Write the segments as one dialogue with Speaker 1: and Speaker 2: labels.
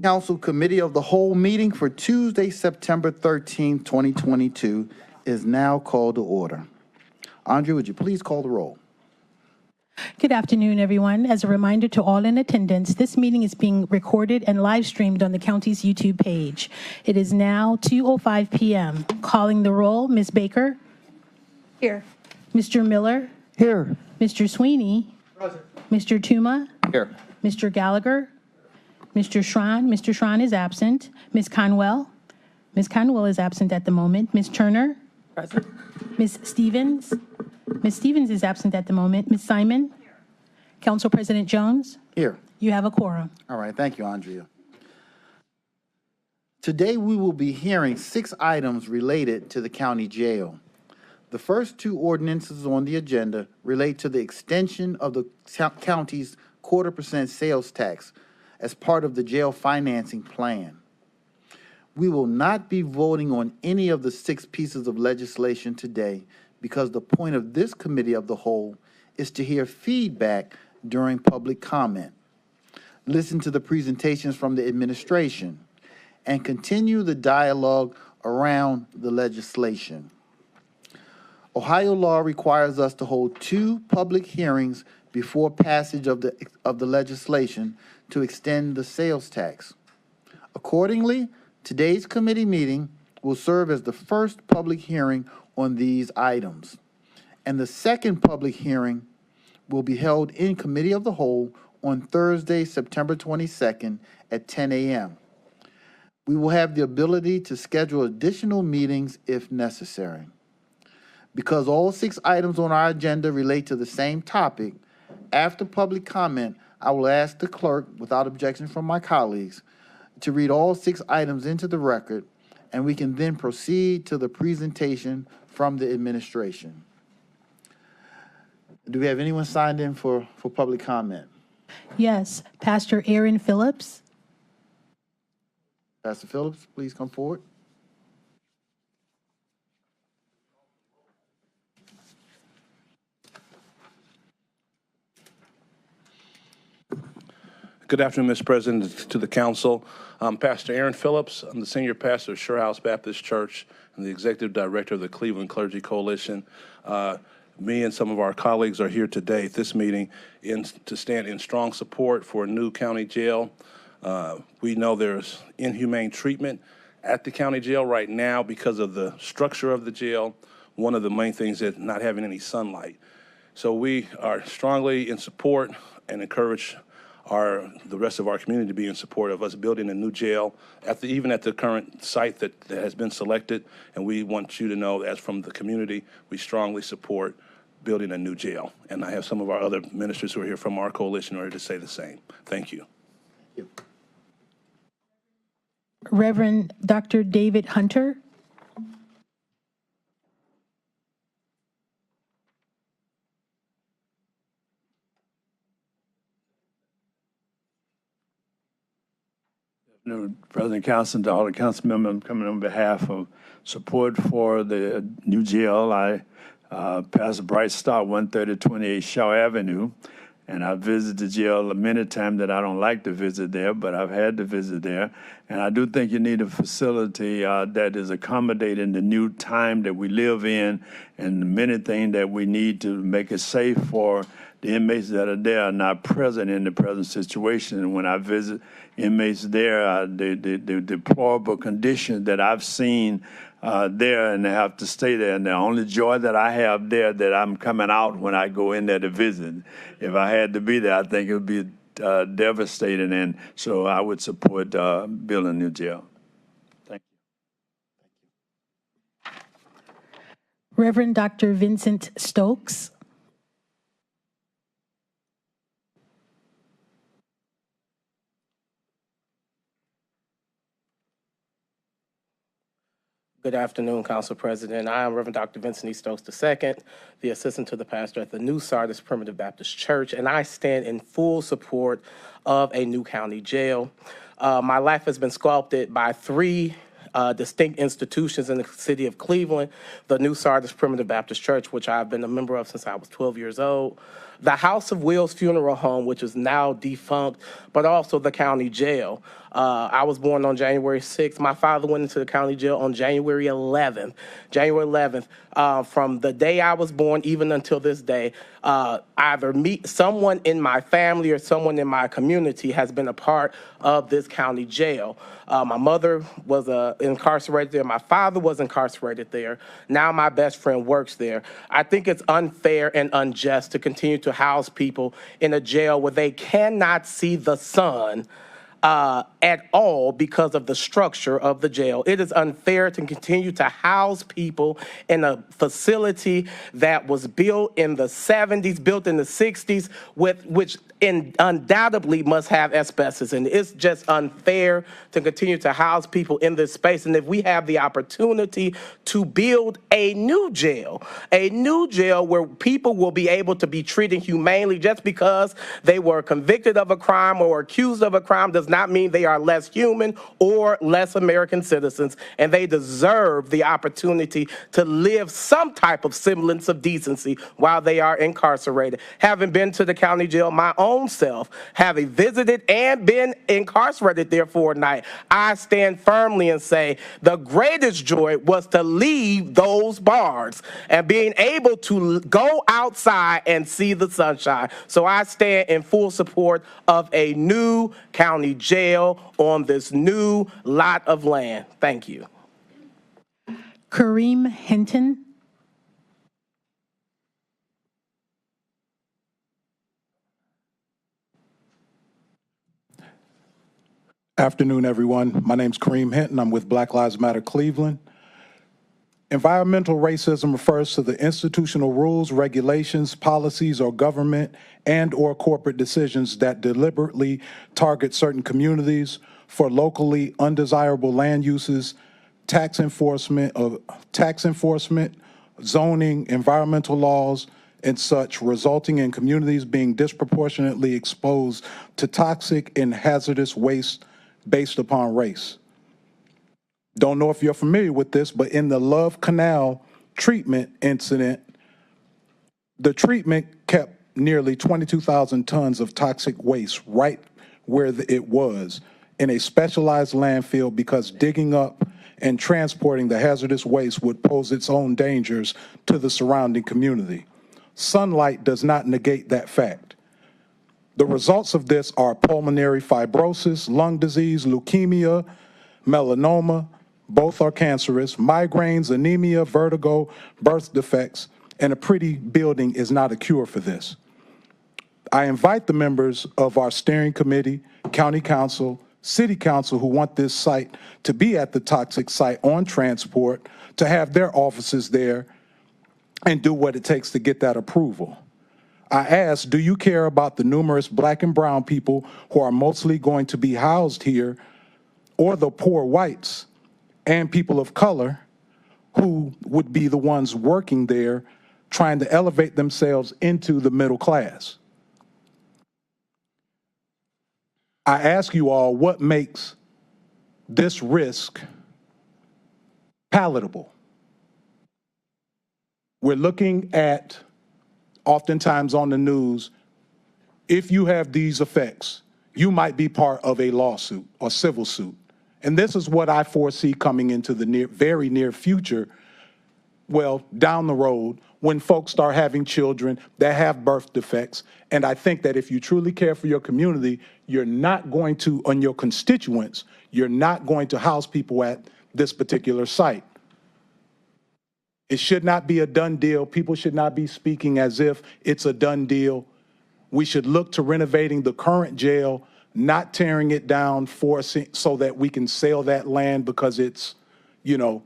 Speaker 1: Council Committee of the Whole meeting for Tuesday, September 13th, 2022 is now called to order. Andrea, would you please call the roll?
Speaker 2: Good afternoon, everyone. As a reminder to all in attendance, this meeting is being recorded and live streamed on the county's YouTube page. It is now 2:05 p.m. Calling the roll, Ms. Baker. Here. Mr. Miller.
Speaker 3: Here.
Speaker 2: Mr. Sweeney.
Speaker 3: Present.
Speaker 2: Mr. Tuma.
Speaker 1: Here.
Speaker 2: Mr. Gallagher. Mr. Schran. Mr. Schran is absent. Ms. Conwell. Ms. Conwell is absent at the moment. Ms. Turner.
Speaker 3: Present.
Speaker 2: Ms. Stevens. Ms. Stevens is absent at the moment. Ms. Simon. Here. Council President Jones.
Speaker 1: Here.
Speaker 2: You have a quorum.
Speaker 1: All right, thank you, Andrea. Today we will be hearing 6 items related to the county jail. The first 2 ordinances on the agenda relate to the extension of the county's 0.25% sales tax as part of the jail financing plan. We will not be voting on any of the 6 pieces of legislation today because the point of this committee of the whole is to hear feedback during public comment, listen to the presentations from the administration, and continue the dialogue around the legislation. Ohio law requires us to hold 2 public hearings before passage of the legislation to extend the sales tax. Accordingly, today's committee meeting will serve as the first public hearing on these items, and the second public hearing will be held in committee of the whole on Thursday, September 22nd at 10 a.m. We will have the ability to schedule additional meetings if necessary. Because all 6 items on our agenda relate to the same topic, after public comment, I will ask the clerk, without objection from my colleagues, to read all 6 items into the record, and we can then proceed to the presentation from the administration. Do we have anyone signed in for public comment?
Speaker 2: Yes, Pastor Aaron Phillips.
Speaker 1: Pastor Phillips, please come forward.
Speaker 4: Good afternoon, Mr. President, to the council. I'm Pastor Aaron Phillips. I'm the senior pastor of Sure House Baptist Church and the executive director of the Cleveland Clergy Coalition. Me and some of our colleagues are here today at this meeting to stand in strong support for a new county jail. We know there's inhumane treatment at the county jail right now because of the structure of the jail. One of the main things is not having any sunlight. So we are strongly in support and encourage the rest of our community to be in support of us building a new jail, even at the current site that has been selected. And we want you to know, as from the community, we strongly support building a new jail. And I have some of our other ministers who are here from our coalition in order to say the same. Thank you.
Speaker 2: Reverend Dr. David Hunter.
Speaker 3: President Council, to all the council members, I'm coming on behalf of support for the new jail. I passed a Bright Star, 13028 Shaw Avenue, and I visited the jail many times that I don't like to visit there, but I've had to visit there. And I do think you need a facility that is accommodating the new time that we live in and the many things that we need to make it safe for the inmates that are there are not present in the present situation. And when I visit inmates there, the deplorable conditions that I've seen there, and they have to stay there. And the only joy that I have there that I'm coming out when I go in there to visit. If I had to be there, I think it would be devastating. And so I would support building a new jail. Thank you.
Speaker 2: Reverend Dr. Vincent Stokes.
Speaker 5: Good afternoon, Council President. I am Reverend Dr. Vincent E. Stokes II, the assistant to the pastor at the New Sardis Primitive Baptist Church, and I stand in full support of a new county jail. My life has been sculpted by 3 distinct institutions in the city of Cleveland, the New Sardis Primitive Baptist Church, which I've been a member of since I was 12 years old, the House of Wills Funeral Home, which is now defunct, but also the county jail. I was born on January 6th. My father went into the county jail on January 11th. From the day I was born, even until this day, either someone in my family or someone in my community has been a part of this county jail. My mother was incarcerated there. My father was incarcerated there. Now my best friend works there. I think it's unfair and unjust to continue to house people in a jail where they cannot see the sun at all because of the structure of the jail. It is unfair to continue to house people in a facility that was built in the 70s, built in the 60s, which undoubtedly must have asbestos. And it's just unfair to continue to house people in this space. And if we have the opportunity to build a new jail where people will be able to be treated humanely just because they were convicted of a crime or accused of a crime does not mean they are less human or less American citizens, and they deserve the opportunity to live some type of semblance of decency while they are incarcerated. Having been to the county jail my own self, having visited and been incarcerated there for a night, I stand firmly and say the greatest joy was to leave those bars and being able to go outside and see the sunshine. So I stand in full support of a new county jail on this new lot of land. Thank you.
Speaker 2: Kareem Hinton.
Speaker 6: Afternoon, everyone. My name's Kareem Hinton. I'm with Black Lives Matter Cleveland. Environmental racism refers to the institutional rules, regulations, policies, or government and/or corporate decisions that deliberately target certain communities for locally undesirable land uses, tax enforcement, zoning, environmental laws, and such, resulting in communities being disproportionately exposed to toxic and hazardous waste based upon race. Don't know if you're familiar with this, but in the Love Canal treatment incident, the treatment kept nearly 22,000 tons of toxic waste right where it was in a specialized landfill because digging up and transporting the hazardous waste would pose its own dangers to the surrounding community. Sunlight does not negate that fact. The results of this are pulmonary fibrosis, lung disease, leukemia, melanoma, both are cancerous, migraines, anemia, vertigo, birth defects, and a pretty building is not a cure for this. I invite the members of our steering committee, county council, city council who want this site to be at the toxic site on transport to have their offices there and do what it takes to get that approval. I ask, do you care about the numerous black and brown people who are mostly going to be housed here, or the poor whites and people of color who would be the ones working there trying to elevate themselves into the middle class? I ask you all, what makes this risk palatable? We're looking at, oftentimes on the news, if you have these effects, you might be part of a lawsuit or civil suit. And this is what I foresee coming into the very near future, well, down the road, when folks start having children that have birth defects. And I think that if you truly care for your community, you're not going to, on your constituents, you're not going to house people at this particular site. It should not be a done deal. People should not be speaking as if it's a done deal. We should look to renovating the current jail, not tearing it down, forcing so that we can sell that land because it's, you know,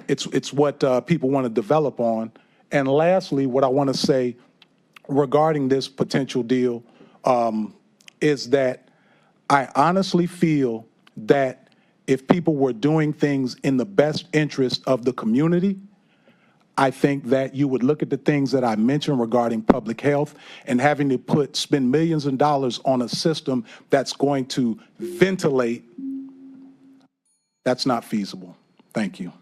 Speaker 6: it's what people want to develop on. And lastly, what I want to say regarding this potential deal is that I honestly feel that if people were doing things in the best interest of the community, I think that you would look at the things that I mentioned regarding public health and having to spend millions of dollars on a system that's going to ventilate That's not feasible. Thank you.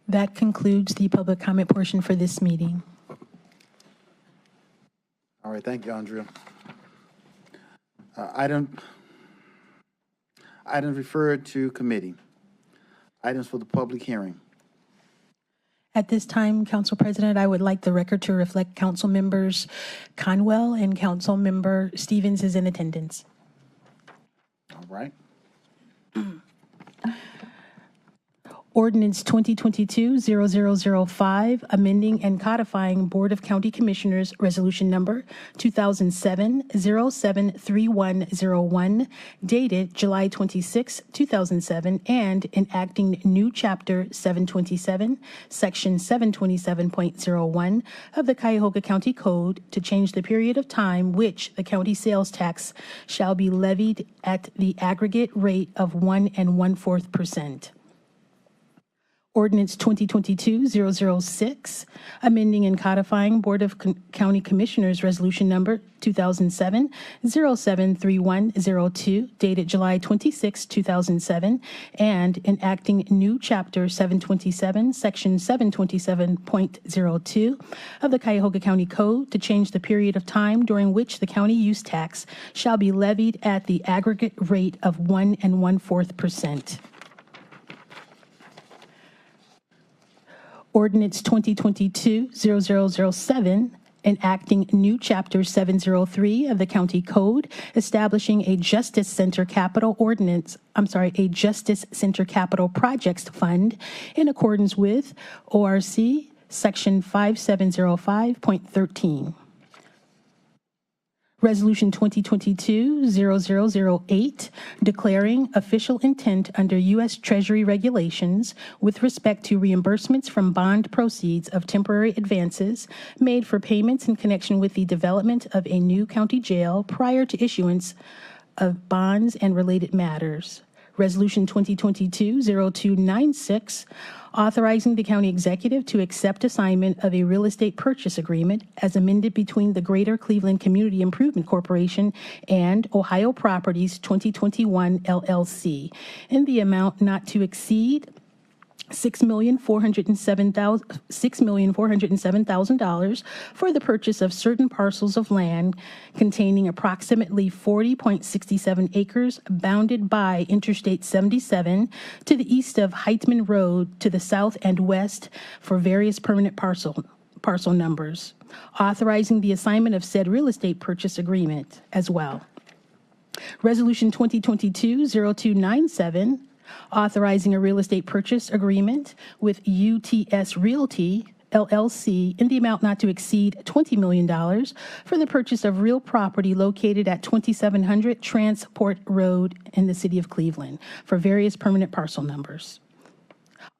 Speaker 2: That concludes the public comment portion for this meeting.
Speaker 1: All right, thank you, Andrea. Items referred to committee. Items for the public hearing.
Speaker 2: At this time, Council President, I would like the record to reflect Council members Conwell and Council member Stevens is in attendance.
Speaker 1: All right.
Speaker 2: Ordinance 2022-0005, amending and codifying Board of County Commissioners Resolution Number 2007-073101, dated July 26, 2007, and enacting new Chapter 727, Section 727.01 of the Cuyahoga County Code to change the period of time which the county sales tax shall be levied at the aggregate rate of 1 1/4%. Ordinance 2022-006, amending and codifying Board of County Commissioners Resolution Number 2007-073102, dated July 26, 2007, and enacting new Chapter 727, Section 727.02 of the Cuyahoga County Code to change the period of time during which the county use tax shall be levied at the aggregate rate of 1 1/4%. Ordinance 2022-0007, enacting new Chapter 703 of the County Code, establishing a Justice Center Capital Projects Fund in accordance with ORC Section 5705.13. Resolution 2022-0008, declaring official intent under U.S. Treasury regulations with respect to reimbursements from bond proceeds of temporary advances made for payments in connection with the development of a new county jail prior to issuance of bonds and related matters. Resolution 2022-0296, authorizing the county executive to accept assignment of a real estate purchase agreement as amended between the Greater Cleveland Community Improvement Corporation and Ohio Properties 2021 LLC in the amount not to exceed $6,407,000 for the purchase of certain parcels of land containing approximately 40.67 acres bounded by Interstate 77 to the east of Heitman Road to the south and west for various permanent parcel numbers, authorizing the assignment of said real estate purchase agreement as well. Resolution 2022-0297, authorizing a real estate purchase agreement with UTS Realty, LLC, in the amount not to exceed $20 million for the purchase of real property located at 2700 Transport Road in the city of Cleveland for various permanent parcel numbers.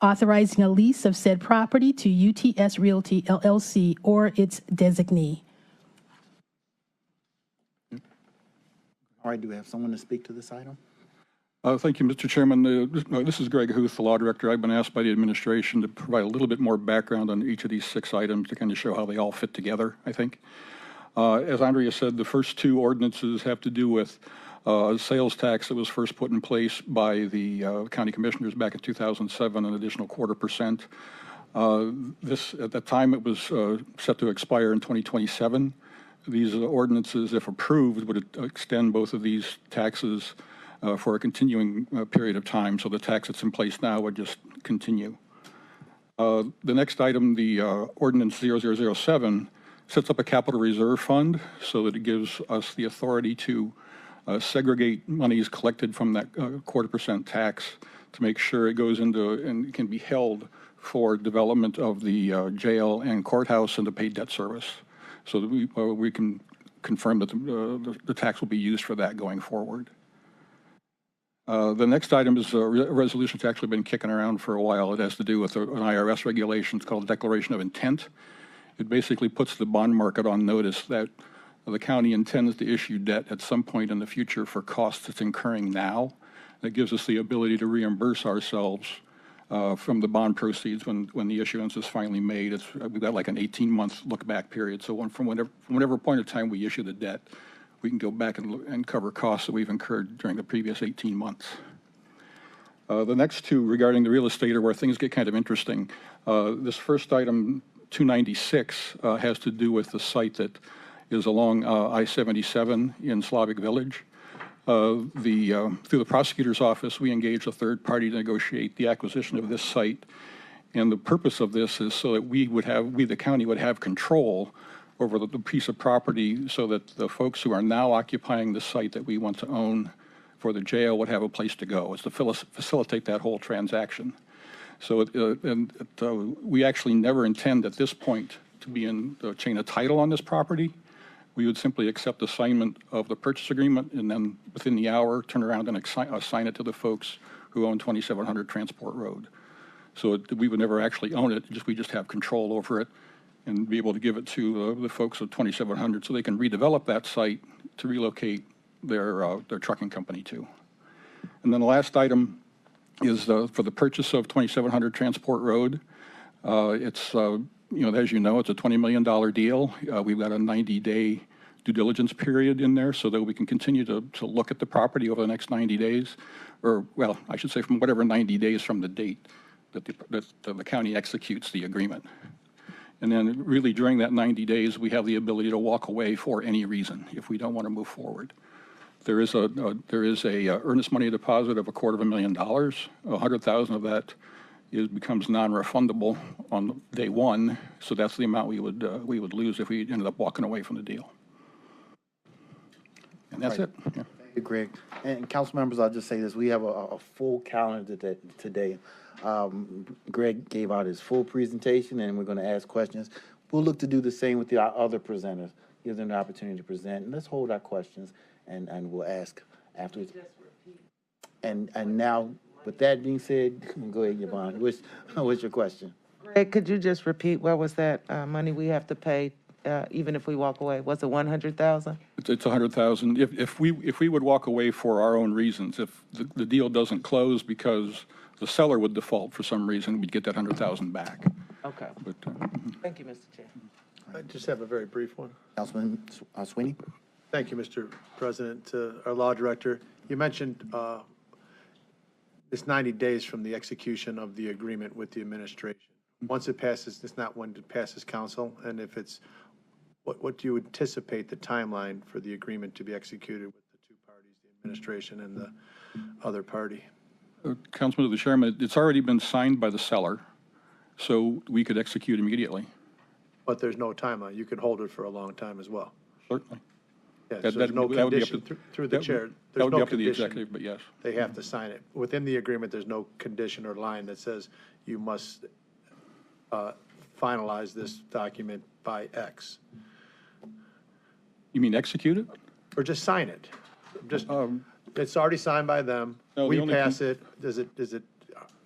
Speaker 2: Authorizing a lease of said property to UTS Realty, LLC, or its designee.
Speaker 1: All right, do we have someone to speak to this item?
Speaker 7: Thank you, Mr. Chairman. This is Greg Huth, the Law Director. I've been asked by the administration to provide a little bit more background on each of these 6 items to kind of show how they all fit together, I think. As Andrea said, the first 2 ordinances have to do with a sales tax that was first put in place by the county commissioners back in 2007, an additional 1/4%. At that time, it was set to expire in 2027. These ordinances, if approved, would extend both of these taxes for a continuing period of time, so the tax that's in place now would just continue. The next item, the Ordinance 0007, sets up a capital reserve fund so that it gives us the authority to segregate monies collected from that 1/4% tax to make sure it goes into and can be held for development of the jail and courthouse and to pay debt service, so that we can confirm that the tax will be used for that going forward. The next item is a resolution that's actually been kicking around for a while. It has to do with an IRS regulation. It's called a Declaration of Intent. It basically puts the bond market on notice that the county intends to issue debt at some point in the future for costs it's incurring now. That gives us the ability to reimburse ourselves from the bond proceeds when the issuance is finally made. We've got like an 18-month look-back period. So from whatever point of time we issue the debt, we can go back and cover costs that we've incurred during the previous 18 months. The next two regarding the real estate are where things get kind of interesting. This first item, 296, has to do with the site that is along I-77 in Slavic Village. Through the prosecutor's office, we engaged a third party to negotiate the acquisition of this site. And the purpose of this is so that we, the county, would have control over the piece of property so that the folks who are now occupying the site that we want to own for the jail would have a place to go. It's to facilitate that whole transaction. So we actually never intend at this point to be in the chain of title on this property. We would simply accept assignment of the purchase agreement and then within the hour turn around and assign it to the folks who own 2700 Transport Road. So we would never actually own it, we just have control over it and be able to give it to the folks of 2700 so they can redevelop that site to relocate their trucking company to. And then the last item is for the purchase of 2700 Transport Road. It's, as you know, it's a $20 million deal. We've got a 90-day due diligence period in there so that we can continue to look at the property over the next 90 days, or, well, I should say from whatever 90 days from the date that the county executes the agreement. And then really during that 90 days, we have the ability to walk away for any reason if we don't want to move forward. There is a earnest money deposit of $250,000. 100,000 of that becomes non-refundable on day one. So that's the amount we would lose if we ended up walking away from the deal. And that's it. Yeah.
Speaker 1: Thank you, Greg. And council members, I'll just say this. We have a full calendar today. Greg gave out his full presentation, and we're going to ask questions. We'll look to do the same with our other presenters, give them the opportunity to present. And let's hold our questions, and we'll ask afterwards. And now, with that being said, go ahead, Yvonne. What's your question?
Speaker 8: Greg, could you just repeat, what was that money we have to pay even if we walk away? Was it 100,000?
Speaker 7: It's 100,000. If we would walk away for our own reasons, if the deal doesn't close because the seller would default for some reason, we'd get that 100,000 back.
Speaker 8: Okay.
Speaker 7: But,
Speaker 8: Thank you, Mr. Chair.
Speaker 9: I just have a very brief one.
Speaker 1: Councilman Sweeney?
Speaker 9: Thank you, Mr. President. Our law director, you mentioned it's 90 days from the execution of the agreement with the administration. Once it passes, it's not when it passes council, and if it's, what do you anticipate the timeline for the agreement to be executed with the two parties, the administration and the other party?
Speaker 7: Councilman, the chairman, it's already been signed by the seller, so we could execute immediately.
Speaker 9: But there's no timeline. You could hold it for a long time as well.
Speaker 7: Certainly.
Speaker 9: Yeah, so there's no condition through the chair.
Speaker 7: That would be
Speaker 9: no
Speaker 7: up to the
Speaker 9: condition.
Speaker 7: executive, but yes.
Speaker 9: They have to sign it. Within the agreement, there's no condition or line that says you must finalize this document by X.
Speaker 7: You mean execute it?
Speaker 9: Or just sign it. Just, it's already signed by them.
Speaker 7: No, the
Speaker 9: We
Speaker 7: only
Speaker 9: pass it.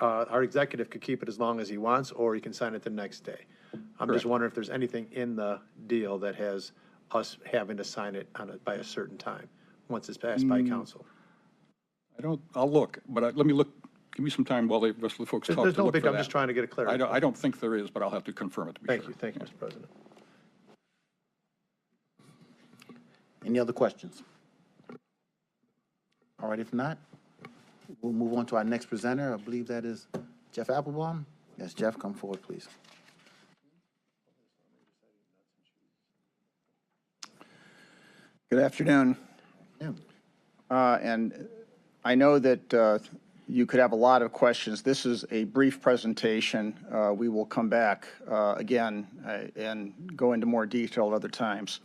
Speaker 9: Our executive could keep it as long as he wants, or he can sign it the next day. I'm just
Speaker 7: Correct.
Speaker 9: wondering if there's anything in the deal that has us having to sign it by a certain time, once it's passed by council.
Speaker 7: I'll look, but let me look, give me some time while the rest of the folks talk to look
Speaker 9: There's no big,
Speaker 7: for
Speaker 9: I'm
Speaker 7: that.
Speaker 9: just trying to get a clarity.
Speaker 7: I don't think there is, but I'll have to confirm it to be sure.
Speaker 9: Thank you, Mr. President.
Speaker 1: Any other questions? All right, if not, we'll move on to our next presenter. I believe that is Jeff Applebaum. Yes, Jeff, come forward, please.
Speaker 10: Good afternoon.
Speaker 1: Yeah.
Speaker 10: And I know that you could have a lot of questions. This is a brief presentation. We will come back again and go into more detail at other times.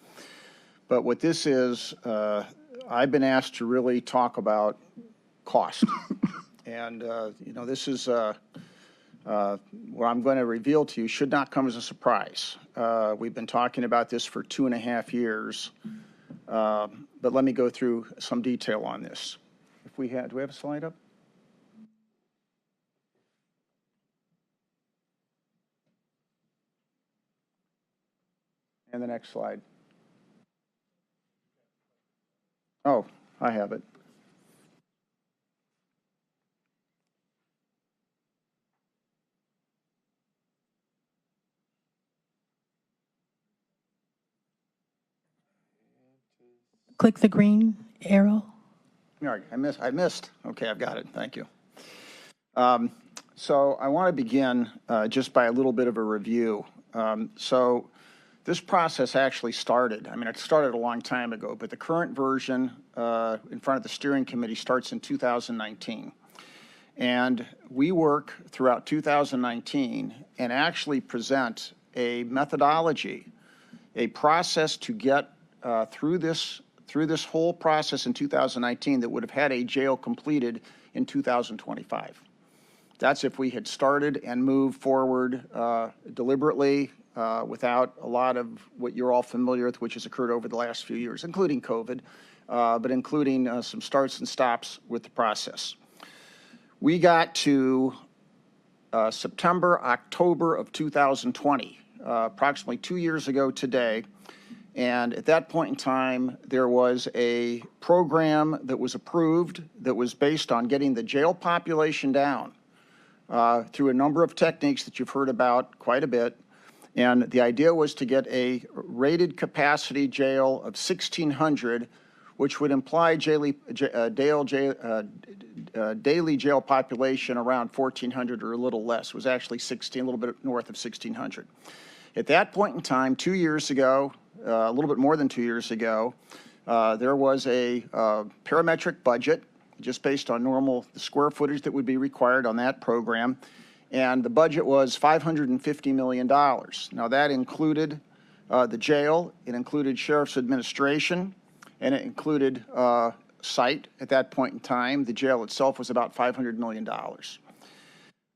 Speaker 10: But what this is, I've been asked to really talk about cost. And, this is what I'm going to reveal to you should not come as a surprise. We've been talking about this for 2.5 years. But let me go through some detail on this. Do we have a slide up? And the next slide. Oh, I have it.
Speaker 2: Click the green arrow.
Speaker 10: All right, I missed. Okay, I've got it. Thank you. So I want to begin just by a little bit of a review. So this process actually started, I mean, it started a long time ago, but the current version in front of the steering committee starts in 2019. And we work throughout 2019 and actually present a methodology, a process to get through this whole process in 2019 that would have had a jail completed in 2025. That's if we had started and moved forward deliberately without a lot of what you're all familiar with, which has occurred over the last few years, including COVID, but including some starts and stops with the process. We got to September, October of 2020, approximately 2 years ago today. And at that point in time, there was a program that was approved that was based on getting the jail population down through a number of techniques that you've heard about quite a bit. And the idea was to get a rated capacity jail of 1,600, which would imply daily jail population around 1,400 or a little less. It was actually a little bit north of 1,600. At that point in time, 2 years ago, a little bit more than 2 years ago, there was a parametric budget just based on normal square footage that would be required on that program. And the budget was $550 million. Now that included the jail, it included Sheriff's Administration, and it included site at that point in time. The jail itself was about $500 million.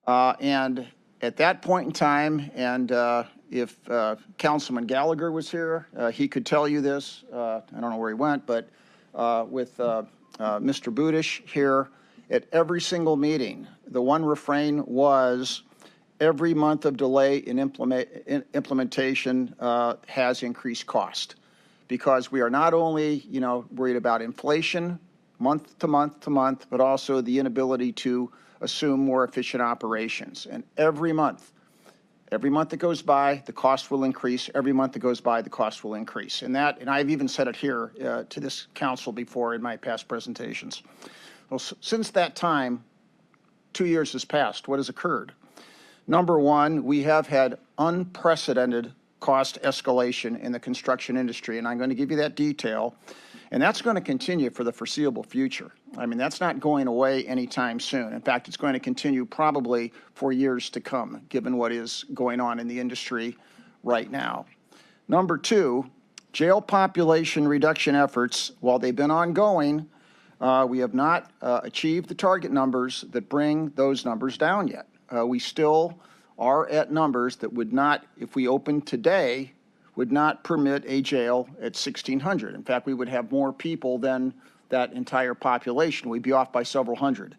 Speaker 10: And at that point in time, and if Councilman Gallagher was here, he could tell you this. I don't know where he went, but with Mr. Budish here, at every single meeting, the one refrain was every month of delay in implementation has increased cost, because we are not only, worried about inflation month to month to month, but also the inability to assume more efficient operations. And every month that goes by, the cost will increase. Every month that goes by, the cost will increase. And I've even said it here to this council before in my past presentations. Well, since that time, 2 years has passed. What has occurred? Number one, we have had unprecedented cost escalation in the construction industry, and I'm going to give you that detail. And that's going to continue for the foreseeable future. I mean, that's not going away anytime soon. In fact, it's going to continue probably for years to come, given what is going on in the industry right now. Number two, jail population reduction efforts, while they've been ongoing, we have not achieved the target numbers that bring those numbers down yet. We still are at numbers that would not, if we opened today, would not permit a jail at 1,600. In fact, we would have more people than that entire population. We'd be off by several hundred.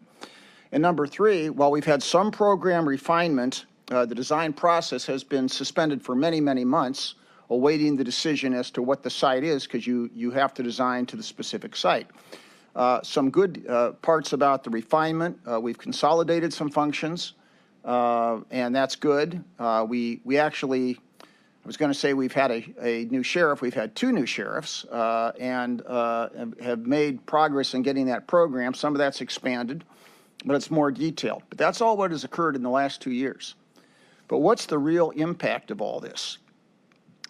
Speaker 10: And number three, while we've had some program refinement, the design process has been suspended for many, many months, awaiting the decision as to what the site is, because you have to design to the specific site. Some good parts about the refinement. We've consolidated some functions, and that's good. We actually, I was going to say we've had a new sheriff. We've had two new sheriffs and have made progress in getting that program. Some of that's expanded, but it's more detailed. But that's all what has occurred in the last 2 years. But what's the real impact of all this?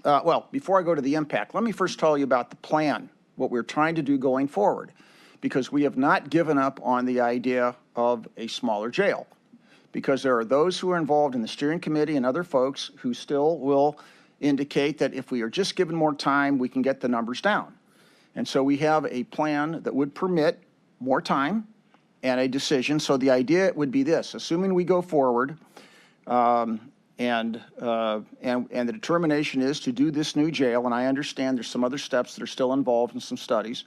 Speaker 10: Well, before I go to the impact, let me first tell you about the plan, what we're trying to do going forward, because we have not given up on the idea of a smaller jail, because there are those who are involved in the steering committee and other folks who still will indicate that if we are just given more time, we can get the numbers down. And so we have a plan that would permit more time and a decision. So the idea would be this: assuming we go forward, and the determination is to do this new jail, and I understand there's some other steps that are still involved in some studies,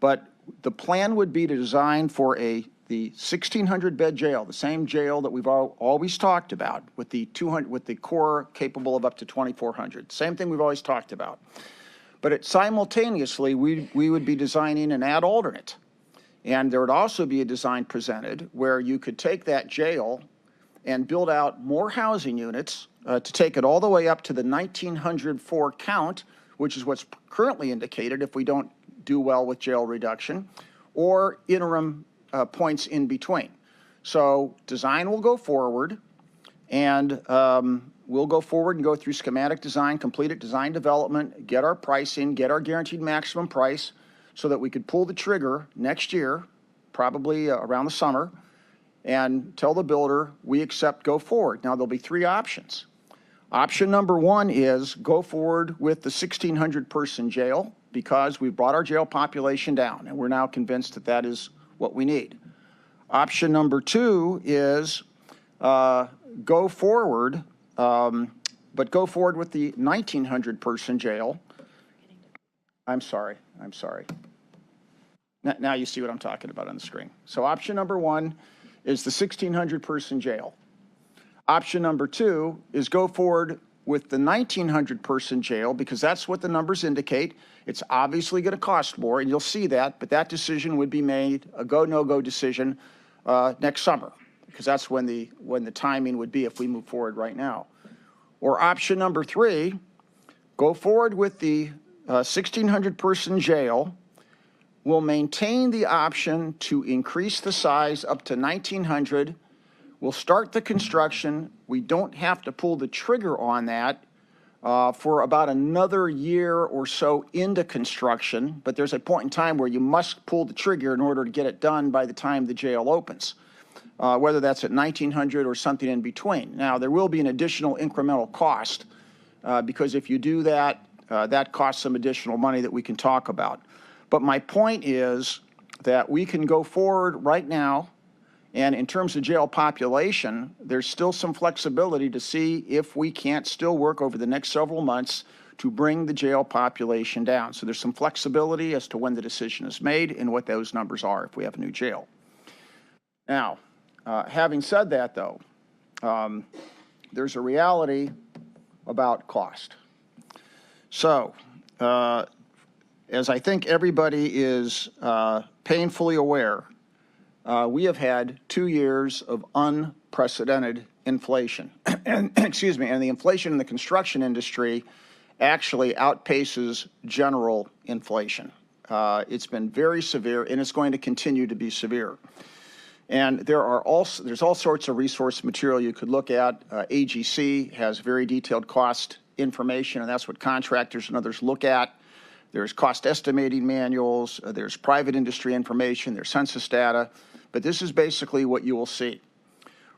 Speaker 10: but the plan would be to design for the 1,600-bed jail, the same jail that we've always talked about, with the core capable of up to 2,400. Same thing we've always talked about. But simultaneously, we would be designing an ad alternate. And there would also be a design presented where you could take that jail and build out more housing units to take it all the way up to the 1,904 count, which is what's currently indicated if we don't do well with jail reduction, or interim points in between. So design will go forward, and we'll go forward and go through schematic design, complete it, design development, get our pricing, get our guaranteed maximum price so that we could pull the trigger next year, probably around the summer, and tell the builder we accept, go forward. Now, there'll be three options. Option number one is go forward with the 1,600 person jail because we've brought our jail population down, and we're now convinced that that is what we need. Option number two is go forward, but go forward with the 1,900 person jail. I'm sorry. Now you see what I'm talking about on the screen. So option number one is the 1,600 person jail. Option number two is go forward with the 1,900 person jail because that's what the numbers indicate. It's obviously going to cost more, and you'll see that, but that decision would be made, a go, no-go decision, next summer, because that's when the timing would be if we move forward right now. Or option number three, go forward with the 1,600 person jail. We'll maintain the option to increase the size up to 1,900. We'll start the construction. We don't have to pull the trigger on that for about another year or so into construction, but there's a point in time where you must pull the trigger in order to get it done by the time the jail opens, whether that's at 1,900 or something in between. Now, there will be an additional incremental cost because if you do that, that costs some additional money that we can talk about. But my point is that we can go forward right now, and in terms of jail population, there's still some flexibility to see if we can't still work over the next several months to bring the jail population down. So there's some flexibility as to when the decision is made and what those numbers are if we have a new jail. Now, having said that, though, there's a reality about cost. So, as I think everybody is painfully aware, we have had 2 years of unprecedented inflation. And, excuse me, and the inflation in the construction industry actually outpaces general inflation. It's been very severe, and it's going to continue to be severe. And there's all sorts of resource material you could look at. AGC has very detailed cost information, and that's what contractors and others look at. There's cost estimating manuals, there's private industry information, there's census data, but this is basically what you will see.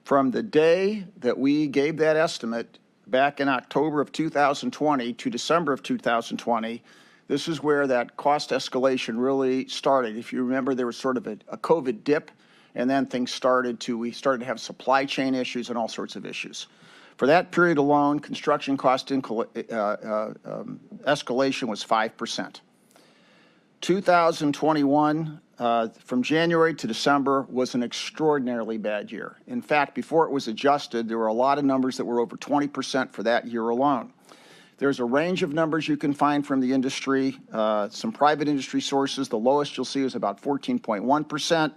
Speaker 10: From the day that we gave that estimate back in October of 2020 to December of 2020, this is where that cost escalation really started. If you remember, there was sort of a COVID dip, and then we started to have supply chain issues and all sorts of issues. For that period alone, construction cost escalation was 5%. 2021, from January to December, was an extraordinarily bad year. In fact, before it was adjusted, there were a lot of numbers that were over 20% for that year alone. There's a range of numbers you can find from the industry, some private industry sources. The lowest you'll see is about 14.1%.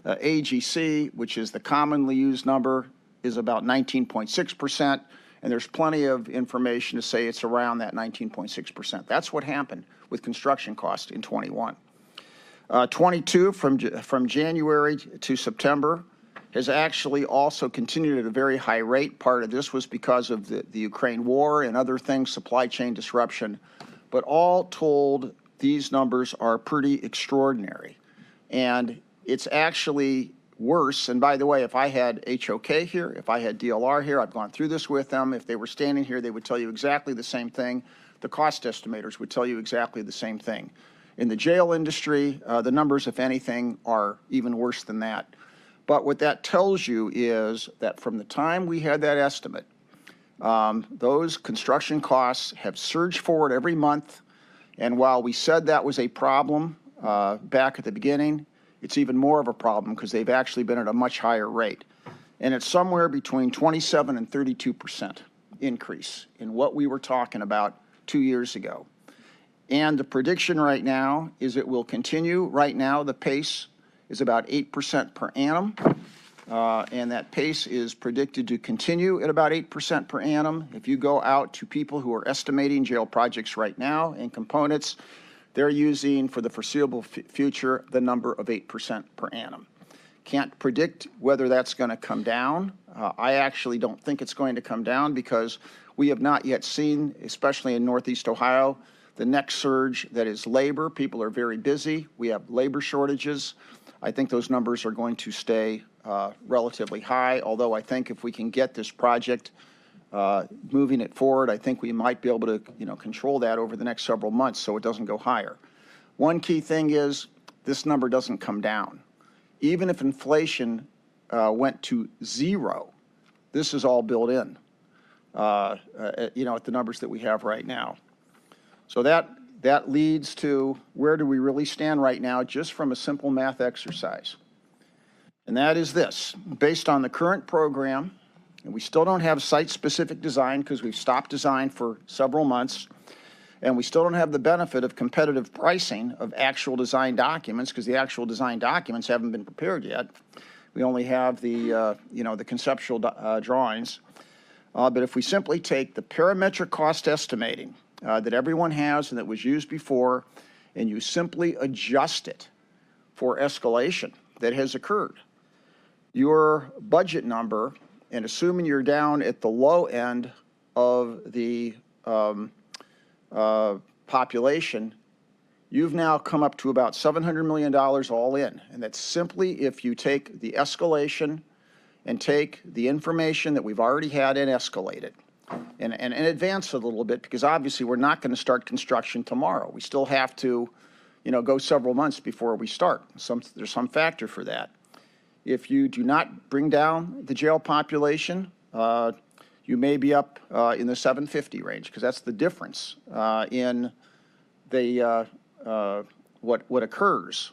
Speaker 10: AGC, which is the commonly used number, is about 19.6%, and there's plenty of information to say it's around that 19.6%. That's what happened with construction costs in 21. 22, from January to September, has actually also continued at a very high rate. Part of this was because of the Ukraine war and other things, supply chain disruption. But all told, these numbers are pretty extraordinary. And it's actually worse. And by the way, if I had HOK here, if I had DLR here, I've gone through this with them. If they were standing here, they would tell you exactly the same thing. The cost estimators would tell you exactly the same thing. In the jail industry, the numbers, if anything, are even worse than that. But what that tells you is that from the time we had that estimate, those construction costs have surged forward every month. And while we said that was a problem back at the beginning, it's even more of a problem because they've actually been at a much higher rate. And it's somewhere between 27 and 32% increase in what we were talking about 2 years ago. And the prediction right now is it will continue. Right now, the pace is about 8% per annum. And that pace is predicted to continue at about 8% per annum. If you go out to people who are estimating jail projects right now and components, they're using, for the foreseeable future, the number of 8% per annum. Can't predict whether that's going to come down. I actually don't think it's going to come down because we have not yet seen, especially in Northeast Ohio, the next surge that is labor. People are very busy. We have labor shortages. I think those numbers are going to stay relatively high, although I think if we can get this project moving it forward, I think we might be able to, control that over the next several months so it doesn't go higher. One key thing is this number doesn't come down. Even if inflation went to zero, this is all built in, at the numbers that we have right now. So that leads to where do we really stand right now just from a simple math exercise. And that is this. Based on the current program, and we still don't have site-specific design because we've stopped design for several months, and we still don't have the benefit of competitive pricing of actual design documents because the actual design documents haven't been prepared yet. We only have the, the conceptual drawings. But if we simply take the parametric cost estimating that everyone has and that was used before, and you simply adjust it for escalation that has occurred, your budget number, and assuming you're down at the low end of the population, you've now come up to about $700 million all in. And that's simply if you take the escalation and take the information that we've already had and escalate it and advance it a little bit, because obviously we're not going to start construction tomorrow. We still have to, go several months before we start. There's some factor for that. If you do not bring down the jail population, you may be up in the 750 range, because that's the difference in the what occurs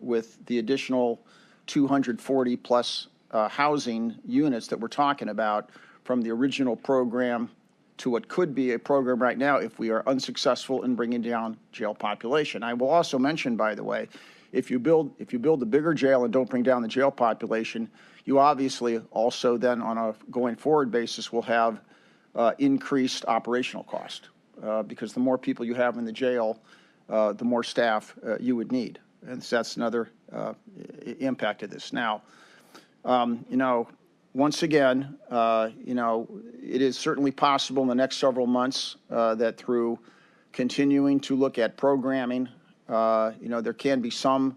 Speaker 10: with the additional 240 plus housing units that we're talking about from the original program to what could be a program right now if we are unsuccessful in bringing down jail population. I will also mention, by the way, if you build the bigger jail and don't bring down the jail population, you obviously also then on a going forward basis will have increased operational cost because the more people you have in the jail, the more staff you would need. And so that's another impact of this. Now, once again, it is certainly possible in the next several months that through continuing to look at programming, there can be some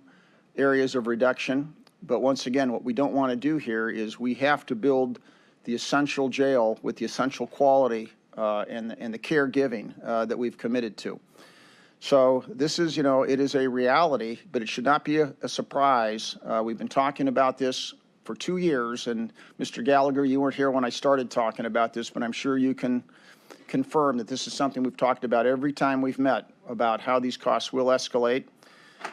Speaker 10: areas of reduction. But once again, what we don't want to do here is we have to build the essential jail with the essential quality and the caregiving that we've committed to. So this is, it is a reality, but it should not be a surprise. We've been talking about this for 2 years, and Mr. Gallagher, you weren't here when I started talking about this, but I'm sure you can confirm that this is something we've talked about every time we've met about how these costs will escalate,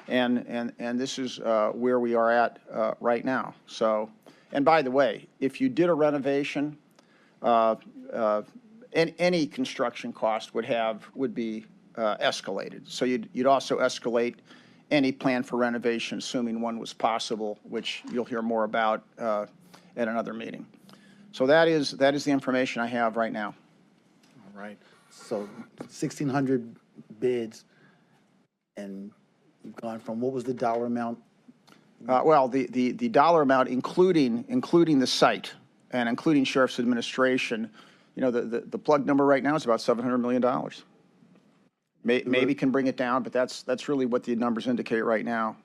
Speaker 10: and this is where we are at right now. So, and by the way, if you did a renovation, any construction cost would be escalated. So you'd also escalate any plan for renovation, assuming one was possible, which you'll hear more about at another meeting. So that is the information I have right now.
Speaker 1: All right. So 1,600 bids, and you've gone from, what was the dollar amount?
Speaker 10: Well, the dollar amount, including the site and including Sheriff's Administration, the plug number right now is about $700 million. Maybe can bring it down, but that's really what the numbers indicate right now.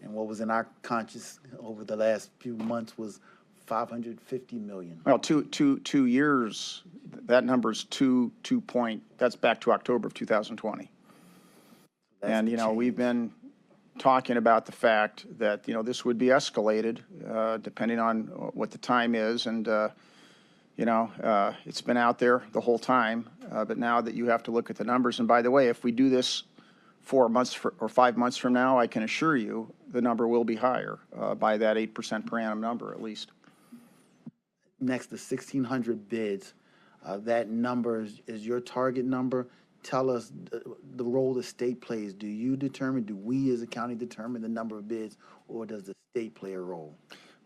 Speaker 1: And what was in our conscious over the last few months was 550 million.
Speaker 10: Well, two years, that number's that's back to October of 2020. And, we've been talking about the fact that, this would be escalated depending on what the time is. And, it's been out there the whole time. But now that you have to look at the numbers, and by the way, if we do this 4 months or 5 months from now, I can assure you the number will be higher by that 8% per annum number at least.
Speaker 1: Next, the 1,600 bids. That number is your target number. Tell us the role the state plays. Do you determine, do we as a county determine the number of bids, or does the state play a role?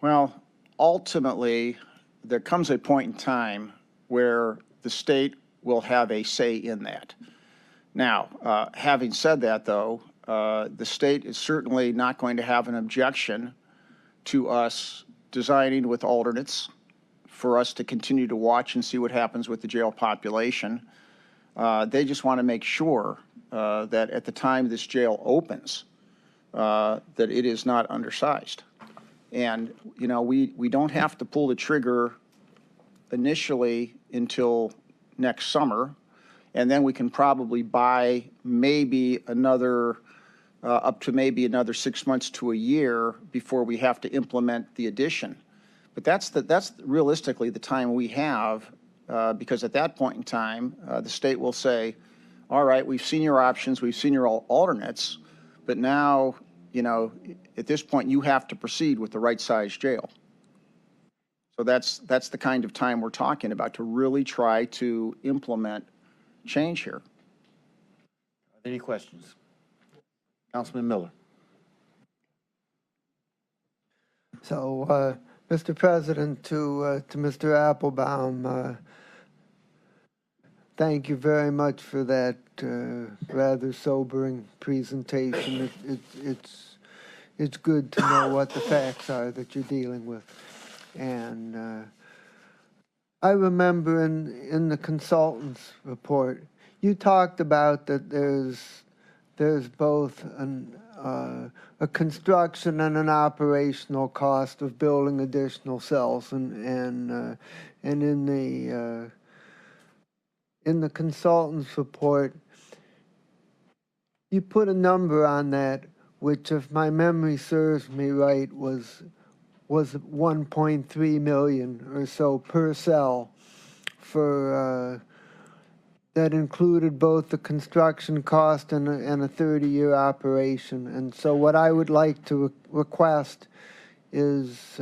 Speaker 10: Well, ultimately, there comes a point in time where the state will have a say in that. Now, having said that, though, the state is certainly not going to have an objection to us designing with alternates for us to continue to watch and see what happens with the jail population. They just want to make sure that at the time this jail opens, that it is not undersized. And, you know, we don't have to pull the trigger initially until next summer, and then we can probably buy maybe another, up to maybe another 6 months to a year before we have to implement the addition. But that's realistically the time we have, because at that point in time, the state will say, all right, we've seen your options, we've seen your alternates, but now, you know, at this point, you have to proceed with the right size jail. So that's the kind of time we're talking about to really try to implement change here.
Speaker 1: Are there any questions? Councilman Miller.
Speaker 11: So, Mr. President, to Mr. Applebaum, thank you very much for that rather sobering presentation. It's good to know what the facts are that you're dealing with. And I remember in the consultant's report, you talked about that there's both a construction and an operational cost of building additional cells, and in the consultant's report, you put a number on that, which, if my memory serves me right, was 1.3 million or so per cell for that included both the construction cost and a 30-year operation. And so what I would like to request is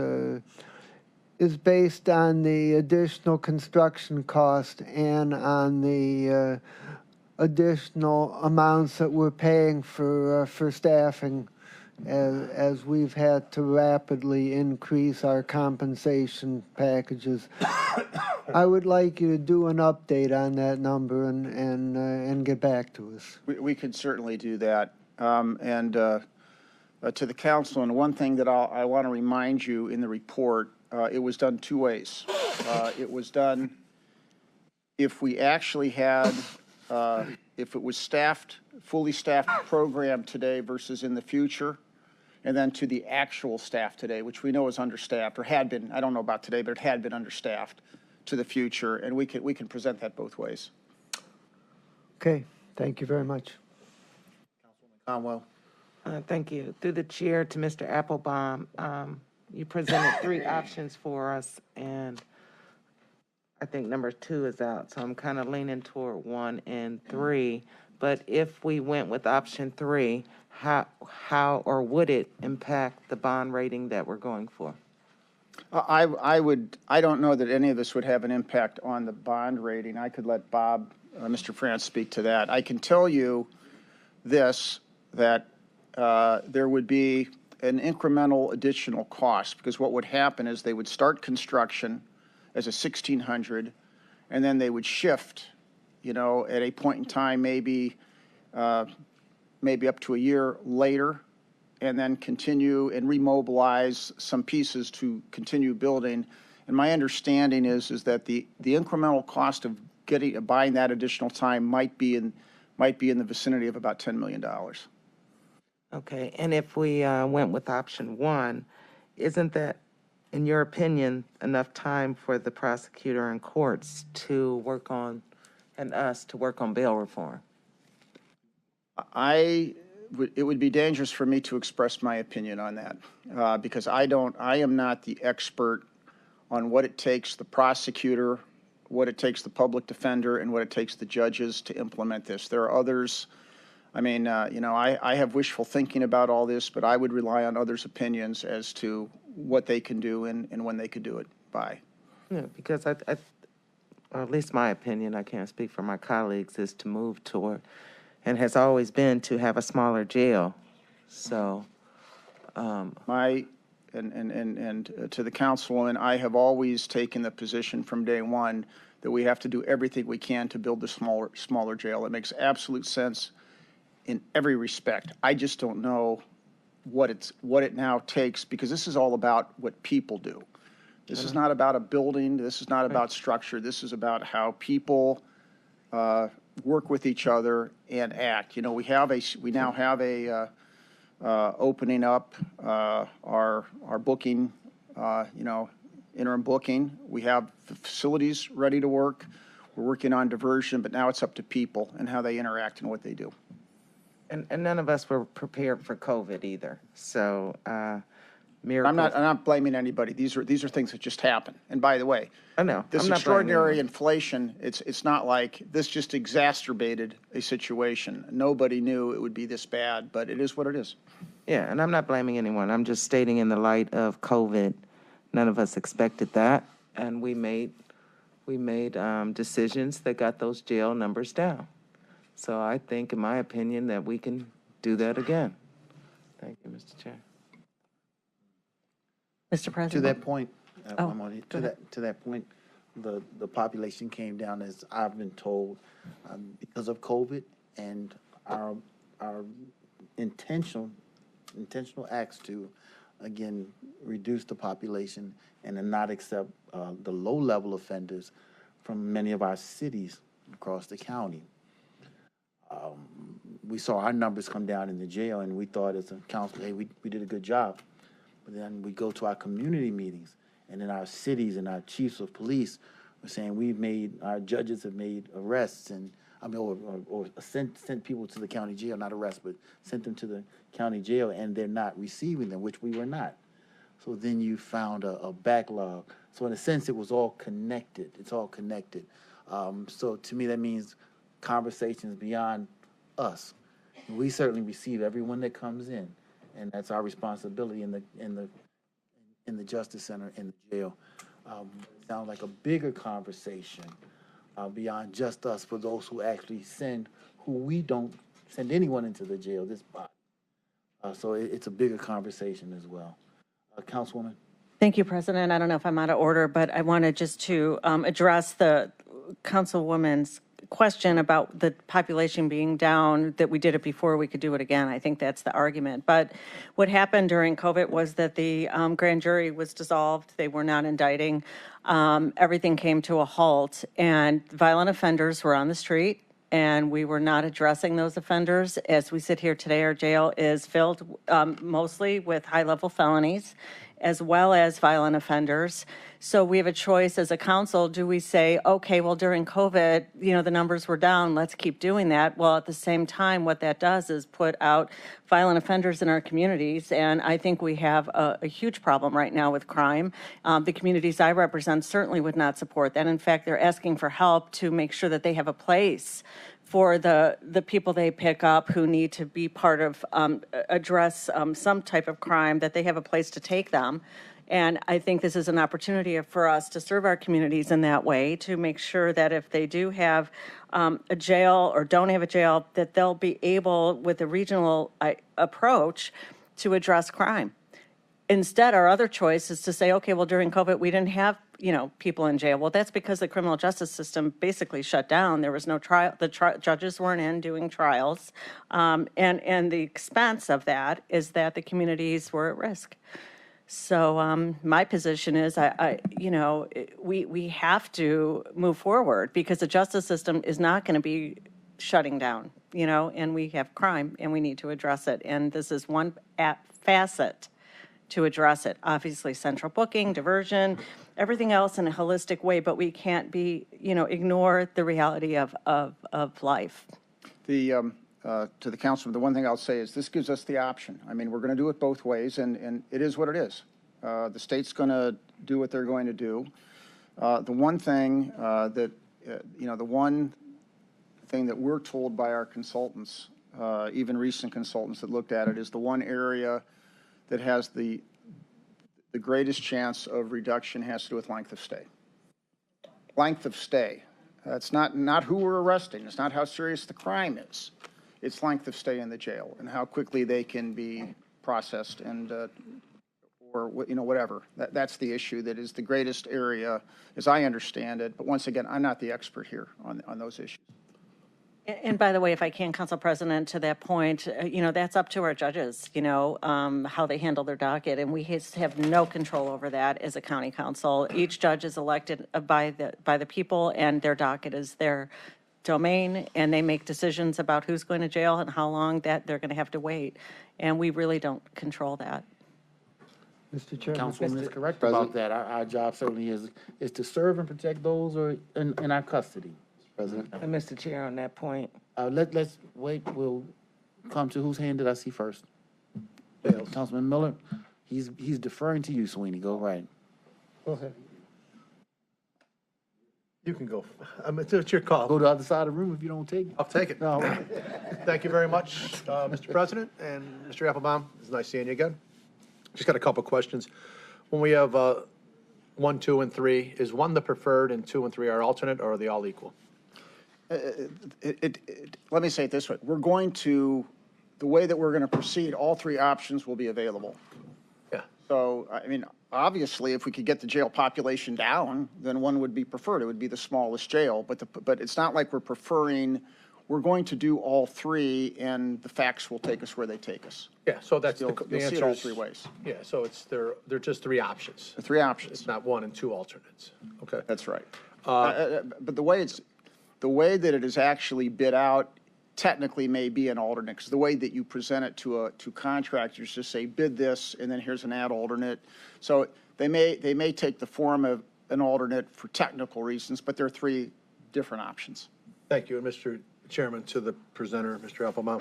Speaker 11: based on the additional construction cost and on the additional amounts that we're paying for staffing, as we've had to rapidly increase our compensation packages. I would like you to do an update on that number and get back to us.
Speaker 10: We could certainly do that. To the council, and one thing that I want to remind you in the report, it was done two ways. It was done if we actually had, if it was staffed, fully staffed program today versus in the future, and then to the actual staff today, which we know is understaffed, or had been, I don't know about today, but it had been understaffed, to the future, and we can present that both ways.
Speaker 11: Okay, thank you very much.
Speaker 1: Conwell.
Speaker 8: Thank you. Through the chair to Mr. Applebaum, you presented 3 options for us, and I think number 2 is out, so I'm kind of leaning toward 1 and 3. But if we went with option 3, how or would it impact the bond rating that we're going for?
Speaker 10: I don't know that any of this would have an impact on the bond rating. I could let Bob, Mr. France, speak to that. I can tell you this, that there would be an incremental additional cost, because what would happen is they would start construction as a 1,600, and then they would shift, you know, at a point in time, maybe up to a year later, and then continue and remobilize some pieces to continue building. And my understanding is that the incremental cost of buying that additional time might be in the vicinity of about $10 million.
Speaker 8: Okay, and if we went with option 1, isn't that, in your opinion, enough time for the prosecutor and courts to work on, and us to work on bail reform?
Speaker 10: It would be dangerous for me to express my opinion on that, because I am not the expert on what it takes the prosecutor, what it takes the public defender, and what it takes the judges to implement this. There are others. I mean, you know, I have wishful thinking about all this, but I would rely on others' opinions as to what they can do and when they could do it by.
Speaker 8: Yeah, because or at least my opinion, I can't speak for my colleagues, is to move toward, and has always been, to have a smaller jail. So,
Speaker 10: To the councilwoman, I have always taken the position from day one that we have to do everything we can to build the smaller jail. It makes absolute sense in every respect. I just don't know what it now takes, because this is all about what people do. This is not about a building. This is not about structure. This is about how people work with each other and act. You know, we now have a opening up our booking, interim booking. We have the facilities ready to work. We're working on diversion, but now it's up to people and how they interact and what they do.
Speaker 8: And none of us were prepared for COVID either. So miracles.
Speaker 10: I'm not blaming anybody. These are things that just happen. And by the way,
Speaker 8: I know.
Speaker 10: this
Speaker 8: I'm not blaming
Speaker 10: extraordinary
Speaker 8: anyone.
Speaker 10: inflation, it's not like this just exacerbated a situation. Nobody knew it would be this bad, but it is what it is.
Speaker 8: Yeah, and I'm not blaming anyone. I'm just stating in the light of COVID, none of us expected that, and we made decisions that got those jail numbers down. So I think, in my opinion, that we can do that again. Thank you, Mr. Chair.
Speaker 2: Mr. President?
Speaker 1: To that point,
Speaker 2: Oh,
Speaker 1: I'm on it.
Speaker 2: go ahead.
Speaker 1: To that point, the population came down, as I've been told, because of COVID and our intentional acts to, again, reduce the population and to not accept the low-level offenders from many of our cities across the county. We saw our numbers come down in the jail, and we thought as a council, hey, we did a good job. But then we go to our community meetings, and in our cities and our chiefs of police were saying our judges have made arrests, and or sent people to the county jail, not arrest, but sent them to the county jail, and they're not receiving them, which we were not. So then you found a backlog. So in a sense, it was all connected. It's all connected. So to me, that means conversations beyond us. We certainly receive everyone that comes in, and that's our responsibility in the Justice Center, in the jail. It sounds like a bigger conversation beyond just us, for those who actually we don't send anyone into the jail, this body. So it's a bigger conversation as well. Councilwoman?
Speaker 12: Thank you, President. I don't know if I'm out of order, but I wanted just to address the Councilwoman's question about the population being down, that we did it before, we could do it again. I think that's the argument. But what happened during COVID was that the grand jury was dissolved. They were not indicting. Everything came to a halt, and violent offenders were on the street, and we were not addressing those offenders. As we sit here today, our jail is filled mostly with high-level felonies, as well as violent offenders. So we have a choice as a council. Do we say, okay, well, during COVID, the numbers were down, let's keep doing that? Well, at the same time, what that does is put out violent offenders in our communities, and I think we have a huge problem right now with crime. The communities I represent certainly would not support that. In fact, they're asking for help to make sure that they have a place for the people they pick up who need to be part of, address some type of crime, that they have a place to take them. And I think this is an opportunity for us to serve our communities in that way, to make sure that if they do have a jail or don't have a jail, that they'll be able, with a regional approach, to address crime. Instead, our other choice is to say, okay, well, during COVID, we didn't have, people in jail. Well, that's because the criminal justice system basically shut down. There was no trial. The judges weren't in doing trials. And the expense of that is that the communities were at risk. So my position is, we have to move forward, because the justice system is not going to be shutting down, and we have crime and we need to address it. And this is one facet to address it. Obviously, central booking, diversion, everything else in a holistic way, but we can't ignore the reality of life.
Speaker 10: To the councilman, the one thing I'll say is this gives us the option. I mean, we're going to do it both ways, and it is what it is. The state's going to do what they're going to do. The one thing the one thing that we're told by our consultants, even recent consultants that looked at it, is the one area that has the greatest chance of reduction has to do with length of stay. Length of stay. It's not who we're arresting. It's not how serious the crime is. It's length of stay in the jail and how quickly they can be processed and or whatever. That's the issue that is the greatest area, as I understand it. But once again, I'm not the expert here on those issues.
Speaker 12: And by the way, if I can, Council President, to that point, that's up to our judges, how they handle their docket, and we have no control over that as a county council. Each judge is elected by the people, and their docket is their domain, and they make decisions about who's going to jail and how long that they're going to have to wait, and we really don't control that.
Speaker 11: Mr. Chairman.
Speaker 1: Councilwoman is correct about that. Our job certainly is to serve and protect those who are in our custody. President.
Speaker 8: And Mr. Chair, on that point,
Speaker 1: Let's wait, we'll come to whose hand did I see first? Councilman Miller, he's deferring to you, Sweeney, go right.
Speaker 9: Go ahead. You can go. It's your call.
Speaker 1: Go to the other side of the room if you don't take it.
Speaker 9: I'll take it.
Speaker 1: No.
Speaker 9: Thank you very much, Mr. President and Mr. Applebaum. It's nice seeing you again. Just got a couple questions. When we have 1, 2, and 3, is 1 the preferred and 2 and 3 are alternate, or are they all equal?
Speaker 10: Let me say it this way. The way that we're going to proceed, all 3 options will be available.
Speaker 9: Yeah.
Speaker 10: So, I mean, obviously, if we could get the jail population down, then 1 would be preferred. It would be the smallest jail. But it's not like we're preferring, we're going to do all 3, and the facts will take us where they take us.
Speaker 9: Yeah, so that's
Speaker 10: You'll
Speaker 9: the
Speaker 10: see
Speaker 9: answer
Speaker 10: it all
Speaker 9: is-
Speaker 10: 3 ways.
Speaker 9: Yeah, so they're just 3 options.
Speaker 10: The 3 options.
Speaker 9: It's not 1 and 2 alternates. Okay.
Speaker 10: That's right. But the way that it is actually bid out technically may be an alternate, because the way that you present it to contractors, just say bid this, and then here's an ad alternate. So they may take the form of an alternate for technical reasons, but there are 3 different options.
Speaker 9: Thank you, and Mr. Chairman, to the presenter, Mr. Applebaum.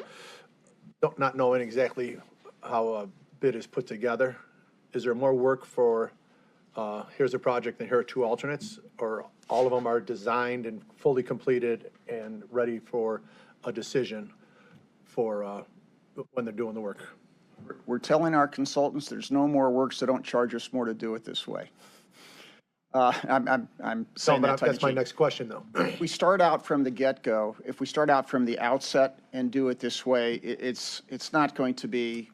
Speaker 9: Not knowing exactly how a bid is put together, is there more work for, here's a project and here are 2 alternates, or all of them are designed and fully completed and ready for a decision for when they're doing the work?
Speaker 10: We're telling our consultants there's no more work, so don't charge us more to do it this way. I'm saying that
Speaker 9: That's my next question, though.
Speaker 10: If we start out from the get-go, if we start out from the outset and do it this way, it's not going to be,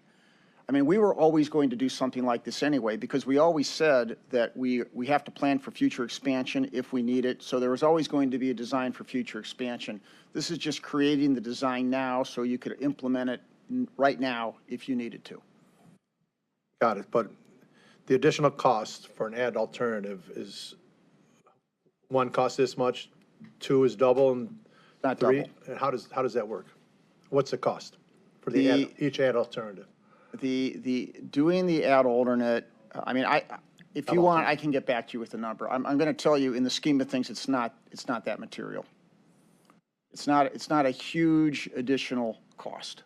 Speaker 10: I mean, we were always going to do something like this anyway, because we always said that we have to plan for future expansion if we need it. So there was always going to be a design for future expansion. This is just creating the design now so you could implement it right now if you needed to.
Speaker 9: Got it, but the additional cost for an ad alternative is 1 costs this much, 2 is double, and
Speaker 10: Not
Speaker 9: 3?
Speaker 10: double.
Speaker 9: And how does that work? What's the cost for each ad alternative?
Speaker 10: Doing the ad alternate, I mean, if you want, I can get back to you with a number. I'm going to tell you, in the scheme of things, it's not that material. It's not a huge additional cost.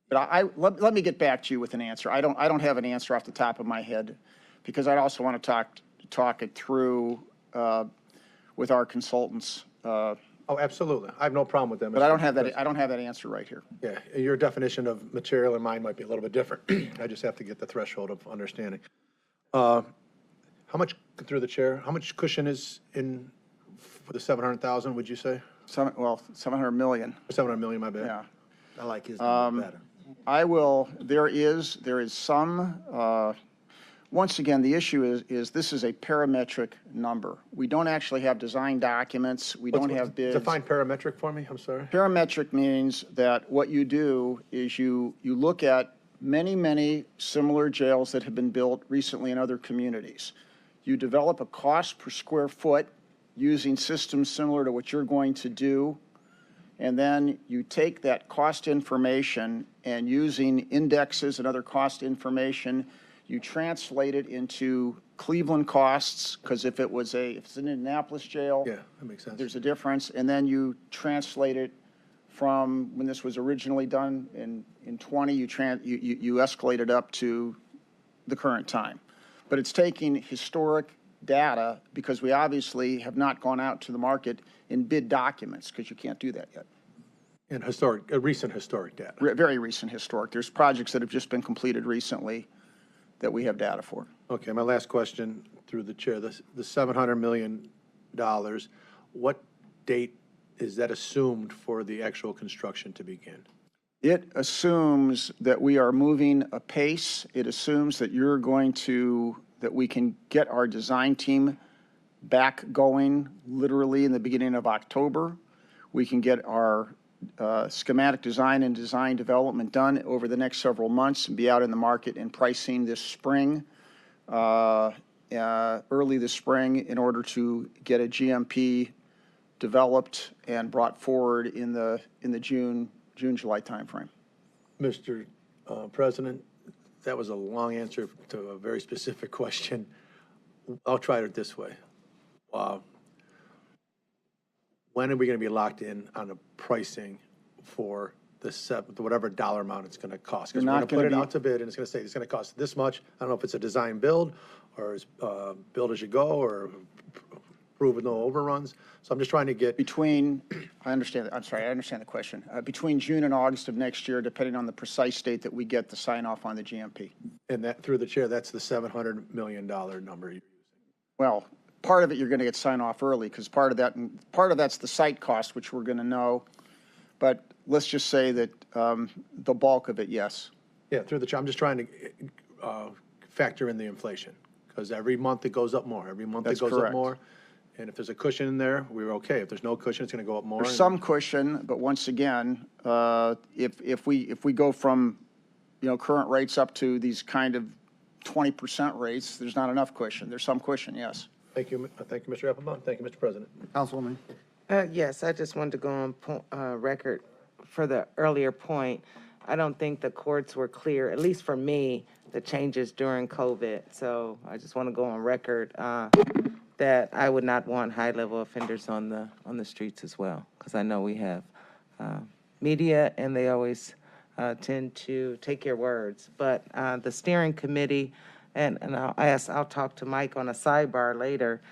Speaker 10: But let me get back to you with an answer. I don't have an answer off the top of my head, because I'd also want to talk it through with our consultants.
Speaker 9: Oh, absolutely. I have no problem with them.
Speaker 10: But I don't have that answer right here.
Speaker 9: Yeah, your definition of material and mine might be a little bit different. I just have to get the threshold of understanding. How much, through the chair, how much cushion is in for the 700,000, would you say?
Speaker 10: 700 million.
Speaker 9: 700 million, my bad.
Speaker 10: Yeah.
Speaker 1: I like his number better.
Speaker 10: There is some, once again, the issue is this is a parametric number. We don't actually have design documents. We don't have bids.
Speaker 9: Define parametric for me, I'm sorry.
Speaker 10: Parametric means that what you do is you look at many similar jails that have been built recently in other communities. You develop a cost per square foot using systems similar to what you're going to do, and then you take that cost information and using indexes and other cost information, you translate it into Cleveland costs, because if it's an Indianapolis jail,
Speaker 9: Yeah, that makes sense.
Speaker 10: there's a difference, and then you translate it from when this was originally done in 20, you escalate it up to the current time. But it's taking historic data, because we obviously have not gone out to the market in bid documents, because you can't do that yet.
Speaker 9: And recent historic data.
Speaker 10: Very recent historic. There's projects that have just been completed recently that we have data for.
Speaker 9: Okay, my last question through the chair, the $700 million, what date is that assumed for the actual construction to begin?
Speaker 10: It assumes that we are moving apace. It assumes that that we can get our design team back going literally in the beginning of October. we can get our schematic design and design development done over the next several months and be out in the market and pricing this spring, early this spring, in order to get a GMP developed and brought forward in the June, July timeframe.
Speaker 9: Mr. President, that was a long answer to a very specific question. I'll try it this way. When are we going to be locked in on the pricing for whatever dollar amount it's going to cost? Because we're going to put it out to bid, and it's going to say it's going to cost this much. I don't know if it's a design build, or it's build as you go, or prove with no overruns. So I'm just trying to get
Speaker 10: I understand the question. Between June and August of next year, depending on the precise date that we get the sign off on the GMP.
Speaker 9: and that through the chair. That's the $700 million number.
Speaker 10: Well, part of it you're going to get sign off early, because part of that's the site cost, which we're going to know. But let's just say that the bulk of it, yes.
Speaker 9: Yeah, through the chair. I'm just trying to factor in the inflation, because every month it goes up more. Every month
Speaker 10: That's
Speaker 9: it goes
Speaker 10: correct.
Speaker 9: up more. And if there's a cushion in there, we're okay. If there's no cushion, it's going to go up more.
Speaker 10: There's some cushion, but once again, if we go from, current rates up to these kind of 20% rates, there's not enough cushion. There's some cushion, yes.
Speaker 9: Thank you, Mr. Applebaum. Thank you, Mr. President.
Speaker 1: Councilwoman.
Speaker 8: Yes, I just wanted to go on record for the earlier point. I don't think the courts were clear, at least for me, the changes during COVID. So I just want to go on record that I would not want high-level offenders on the streets as well, because I know we have media, and they always tend to take your words. But the steering committee, and I'll talk to Mike on a sidebar later,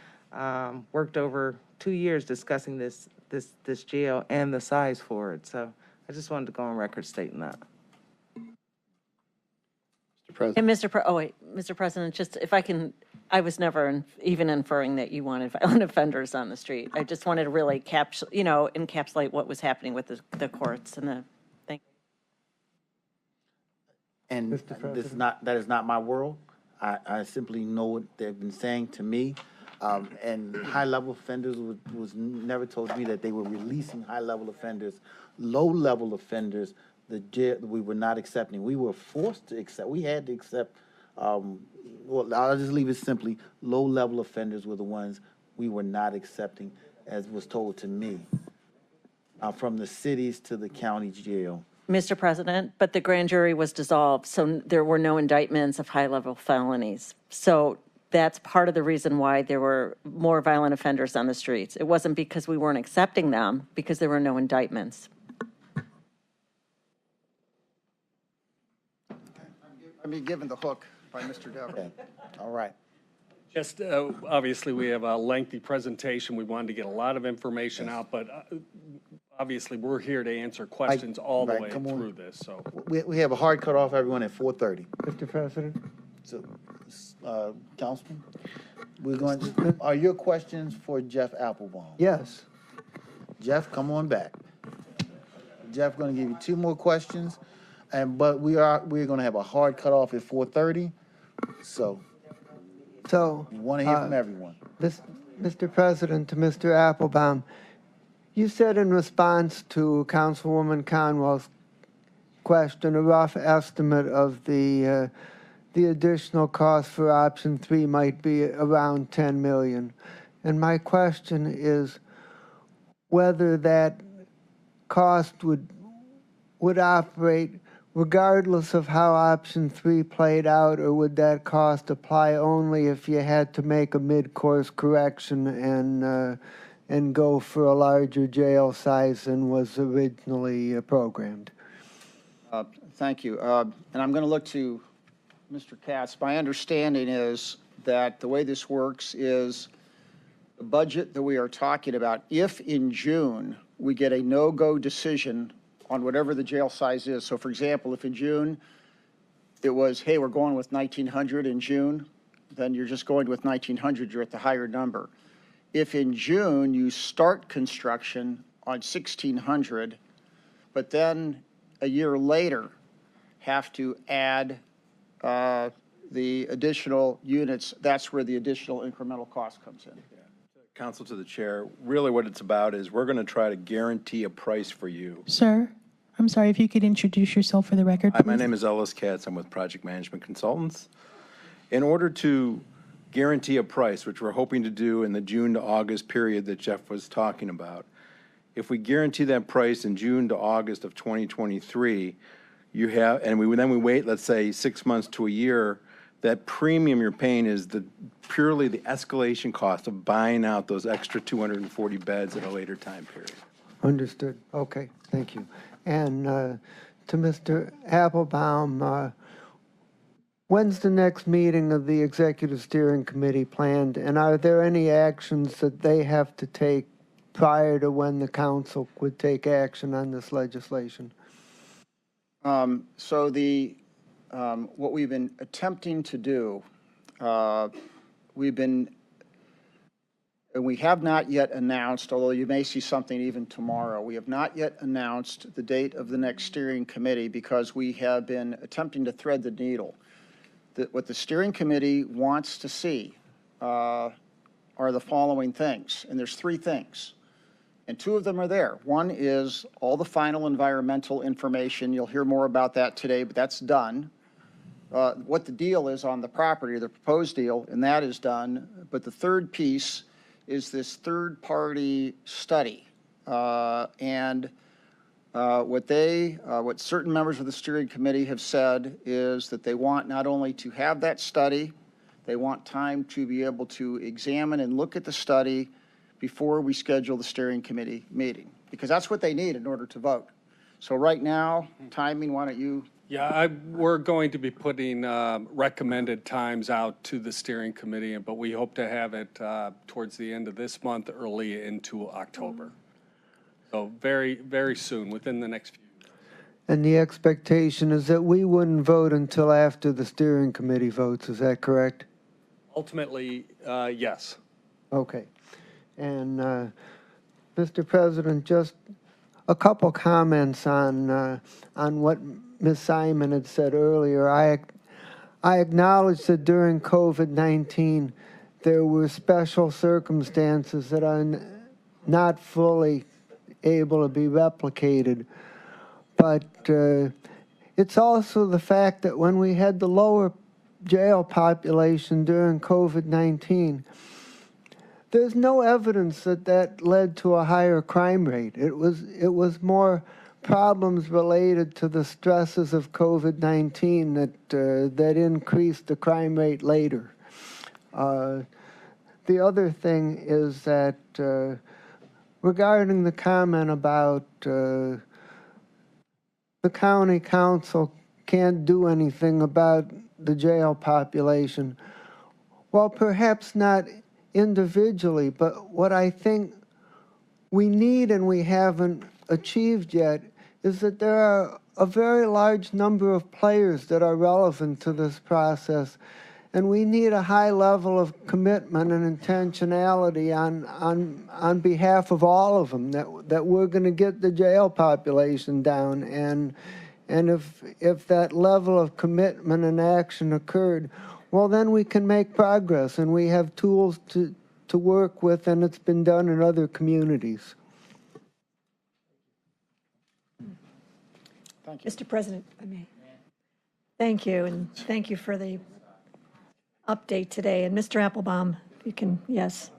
Speaker 8: worked over 2 years discussing this jail and the size for it. So I just wanted to go on record stating that.
Speaker 9: Mr. President.
Speaker 12: And Mr. President, just if I can, I was never even inferring that you wanted violent offenders on the street. I just wanted to really encapsulate what was happening with the courts and the thing.
Speaker 1: And that is not my world. I simply know what they've been saying to me. And high-level offenders was never told to me that they were releasing high-level offenders. Low-level offenders, we were not accepting. We were forced to accept. We had to accept. Well, I'll just leave it simply. Low-level offenders were the ones we were not accepting, as was told to me, from the cities to the county jail.
Speaker 12: Mr. President, but the grand jury was dissolved, so there were no indictments of high-level felonies. So that's part of the reason why there were more violent offenders on the streets. It wasn't because we weren't accepting them, because there were no indictments.
Speaker 10: I mean, given the hook by Mr. Dever.
Speaker 1: Okay. All right.
Speaker 13: Just, obviously, we have a lengthy presentation. We wanted to get a lot of information out, but obviously, we're here to answer questions all the way through this, so.
Speaker 1: We have a hard cutoff, everyone, at 4:30.
Speaker 11: Mr. President?
Speaker 1: So, Councilman, are your questions for Jeff Applebaum?
Speaker 11: Yes.
Speaker 1: Jeff, come on back. Jeff, going to give you 2 more questions, but we're going to have a hard cutoff at 4:30. So we want to hear from everyone.
Speaker 11: Mr. President, to Mr. Applebaum, you said in response to Councilwoman Conwell's question, a rough estimate of the additional cost for option 3 might be around $10 million. And my question is whether that cost would operate regardless of how option 3 played out, or would that cost apply only if you had to make a mid-course correction and go for a larger jail size than was originally programmed?
Speaker 10: Thank you. And I'm going to look to Mr. Katz. My understanding is that the way this works is the budget that we are talking about, if in June we get a no-go decision on whatever the jail size is. So, for example, if in June it was, hey, we're going with 1,900 in June, then you're just going with 1,900, you're at the higher number. If in June you start construction on 1,600, but then a year later have to add the additional units, that's where the additional incremental cost comes in.
Speaker 14: council to the chair, really what it's about is we're going to try to guarantee a price for you.
Speaker 2: Sir, I'm sorry, if you could introduce yourself for the record,
Speaker 14: Hi, my
Speaker 2: please.
Speaker 14: name is Ellis Katz. I'm with Project Management Consultants. In order to guarantee a price, which we're hoping to do in the June to August period that Jeff was talking about, if we guarantee that price in June to August of 2023, you have, and then we wait, let's say, 6 months to a year, that premium you're paying is purely the escalation cost of buying out those extra 240 beds at a later time period.
Speaker 11: Understood. Okay, thank you. And to Mr. Applebaum, when's the next meeting of the Executive Steering Committee planned? And are there any actions that they have to take prior to when the council would take action on this legislation?
Speaker 10: So what we've been attempting to do, we have not yet announced, although you may see something even tomorrow, we have not yet announced the date of the next steering committee because we have been attempting to thread the needle. What the steering committee wants to see are the following things, and there's 3 things. And 2 of them are there. One is all the final environmental information. You'll hear more about that today, but that's done. What the deal is on the property, the proposed deal, and that is done. But the third piece is this third-party study. What certain members of the steering committee have said is that they want not only to have that study, they want time to be able to examine and look at the study before we schedule the steering committee meeting, because that's what they need in order to vote. So right now, timing, why don't you?
Speaker 13: Yeah, we're going to be putting recommended times out to the steering committee, but we hope to have it towards the end of this month, early into October. So very, very soon, within the next few.
Speaker 11: And the expectation is that we wouldn't vote until after the steering committee votes. Is that correct?
Speaker 13: Ultimately, yes.
Speaker 11: Okay. And Mr. President, just a couple comments on what Ms. Simon had said earlier. I acknowledge that during COVID-19 there were special circumstances that are not fully able to be replicated. But it's also the fact that when we had the lower jail population during COVID-19, there's no evidence that led to a higher crime rate. It was more problems related to the stresses of COVID-19 that increased the crime rate later. The other thing is that regarding the comment about the county council can't do anything about the jail population, well, perhaps not individually, but what I think we need and we haven't achieved yet is that there are a very large number of players that are relevant to this process, and we need a high level of commitment and intentionality on behalf of all of them that we're going to get the jail population down, and if that level of commitment and action occurred, well, then we can make progress, and we have tools to work with, and it's been done in other communities.
Speaker 10: Thank you.
Speaker 15: Mr. President, if I may. Thank you, and thank you for the update today. And Mr. Applebaum, you can, yes.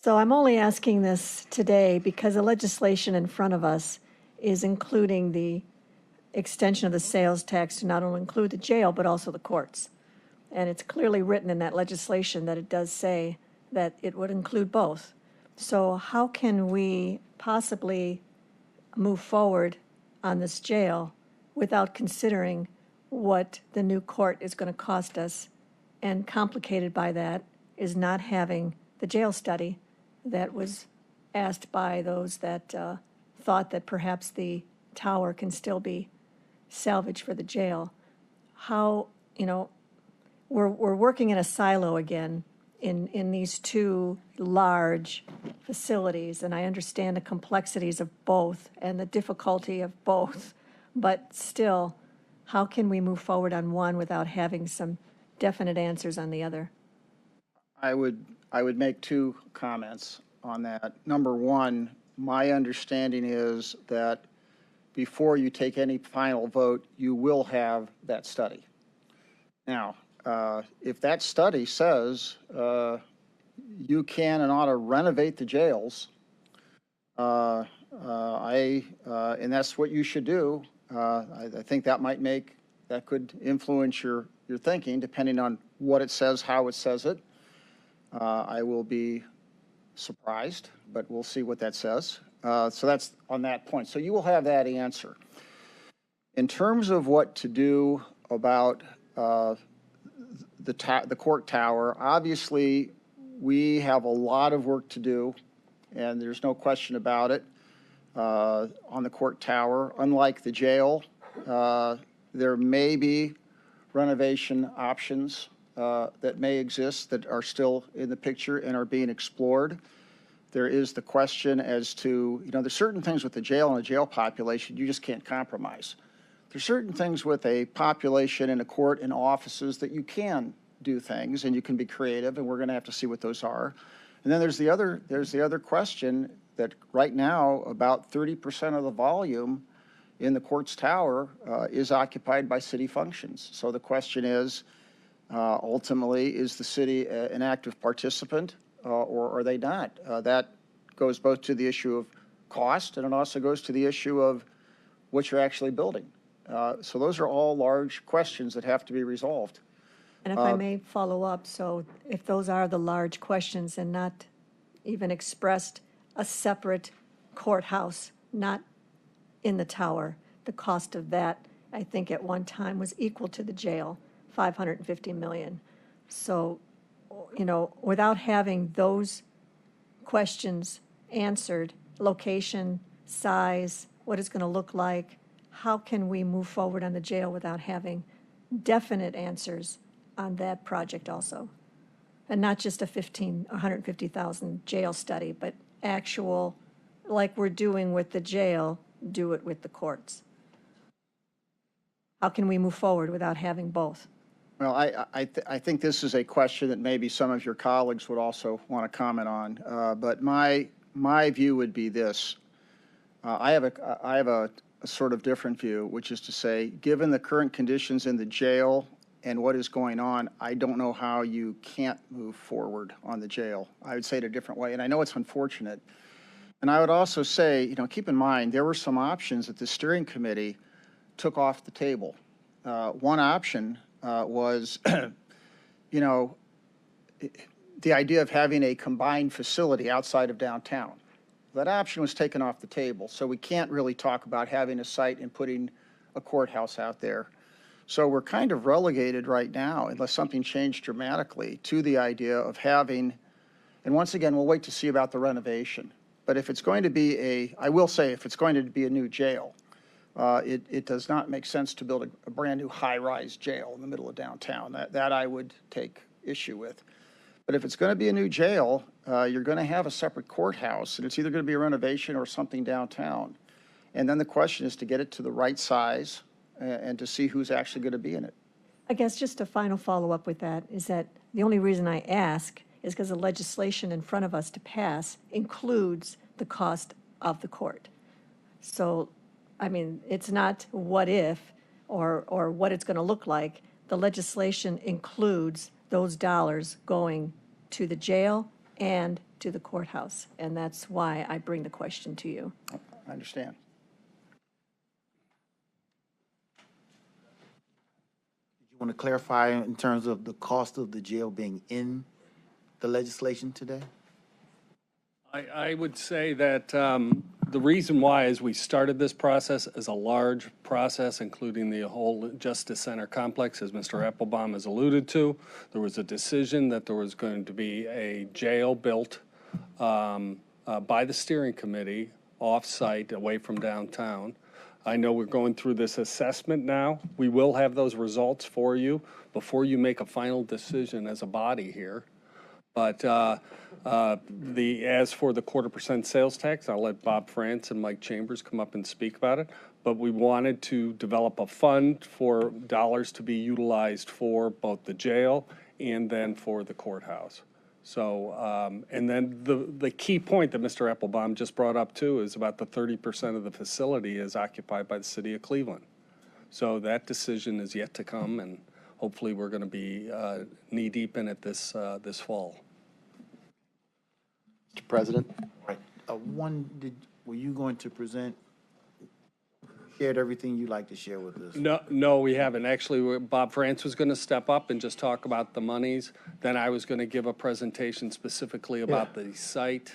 Speaker 15: So I'm only asking this today because the legislation in front of us is including the extension of the sales tax to not only include the jail, but also the courts. And it's clearly written in that legislation that it does say that it would include both. So how can we possibly move forward on this jail without considering what the new court is going to cost us? And complicated by that is not having the jail study that was asked by those that thought that perhaps the tower can still be salvaged for the jail. How, we're working in a silo again in these 2 large facilities, and I understand the complexities of both and the difficulty of both, but still, how can we move forward on one without having some definite answers on the other?
Speaker 10: I would I would make two comments on that. Number one, my understanding is that before you take any final vote, you will have that study. Now, if that study says you can and ought to renovate the jails, and that's what you should do, I think that could influence your thinking, depending on what it says, how it says it. I will be surprised, but we'll see what that says. So that's on that point. So you will have that answer. In terms of what to do about the court tower, obviously we have a lot of work to do, and there's no question about it, on the court tower. Unlike the jail, there may be renovation options that may exist that are still in the picture and are being explored. There is the question as to, there's certain things with the jail and the jail population you just can't compromise. There's certain things with a population in a court and offices that you can do things and you can be creative, and we're going to have to see what those are. And then there's the other question that right now about 30% of the volume in the court's tower is occupied by city functions. So the question is, ultimately, is the city an active participant or are they not? That goes both to the issue of cost, and it also goes to the issue of what you're actually building. So those are all large questions that have to be resolved.
Speaker 15: And if I may follow up, so if those are the large questions and not even expressed a separate courthouse, not in the tower, the cost of that, I think at one time was equal to the jail, $550 million. So, without having those questions answered, location, size, what it's going to look like, how can we move forward on the jail without having definite answers on that project also? And not just a 150,000 jail study, but actual, like we're doing with the jail, do it with the courts. How can we move forward without having both?
Speaker 10: Well, I think this is a question that maybe some of your colleagues would also want to comment on. But my view would be this. I have a sort of different view, which is to say, given the current conditions in the jail and what is going on, I don't know how you can't move forward on the jail. I would say it a different way, and I know it's unfortunate. And I would also say, keep in mind, there were some options that the steering committee took off the table. One option was, the idea of having a combined facility outside of downtown. That option was taken off the table, so we can't really talk about having a site and putting a courthouse out there. So we're kind of relegated right now, unless something changed dramatically, to the idea of having, and once again, we'll wait to see about the renovation. But if it's going to be I will say, if it's going to be a new jail, it does not make sense to build a brand new high-rise jail in the middle of downtown. That I would take issue with. But if it's going to be a new jail, you're going to have a separate courthouse, and it's either going to be a renovation or something downtown. And then the question is to get it to the right size and to see who's actually going to be in it.
Speaker 15: I guess just a final follow-up with that is that the only reason I ask is because the legislation in front of us to pass includes the cost of the court. So, it's not what if or what it's going to look like. The legislation includes those dollars going to the jail and to the courthouse. And that's why I bring the question to you.
Speaker 10: I understand.
Speaker 1: You want to clarify in terms of the cost of the jail being in the legislation today?
Speaker 13: I would say that the reason why is we started this process as a large process, including the whole Justice Center complex, as Mr. Applebaum has alluded to. There was a decision that there was going to be a jail built by the steering committee off-site, away from downtown. I know we're going through this assessment now. We will have those results for you before you make a final decision as a body here. But as for the 0.25% sales tax, I'll let Bob France and Mike Chambers come up and speak about it. But we wanted to develop a fund for dollars to be utilized for both the jail and then for the courthouse. So, and then the key point that Mr. Applebaum just brought up too is about the 30% of the facility is occupied by the city of Cleveland. So that decision is yet to come, and hopefully we're going to be knee-deep in it this fall.
Speaker 1: Mr. President? Right. Were you going to present, shared everything you'd like to share with us?
Speaker 13: No, we haven't. Actually, Bob France was going to step up and just talk about the monies. Then I was going to give a presentation specifically about the site,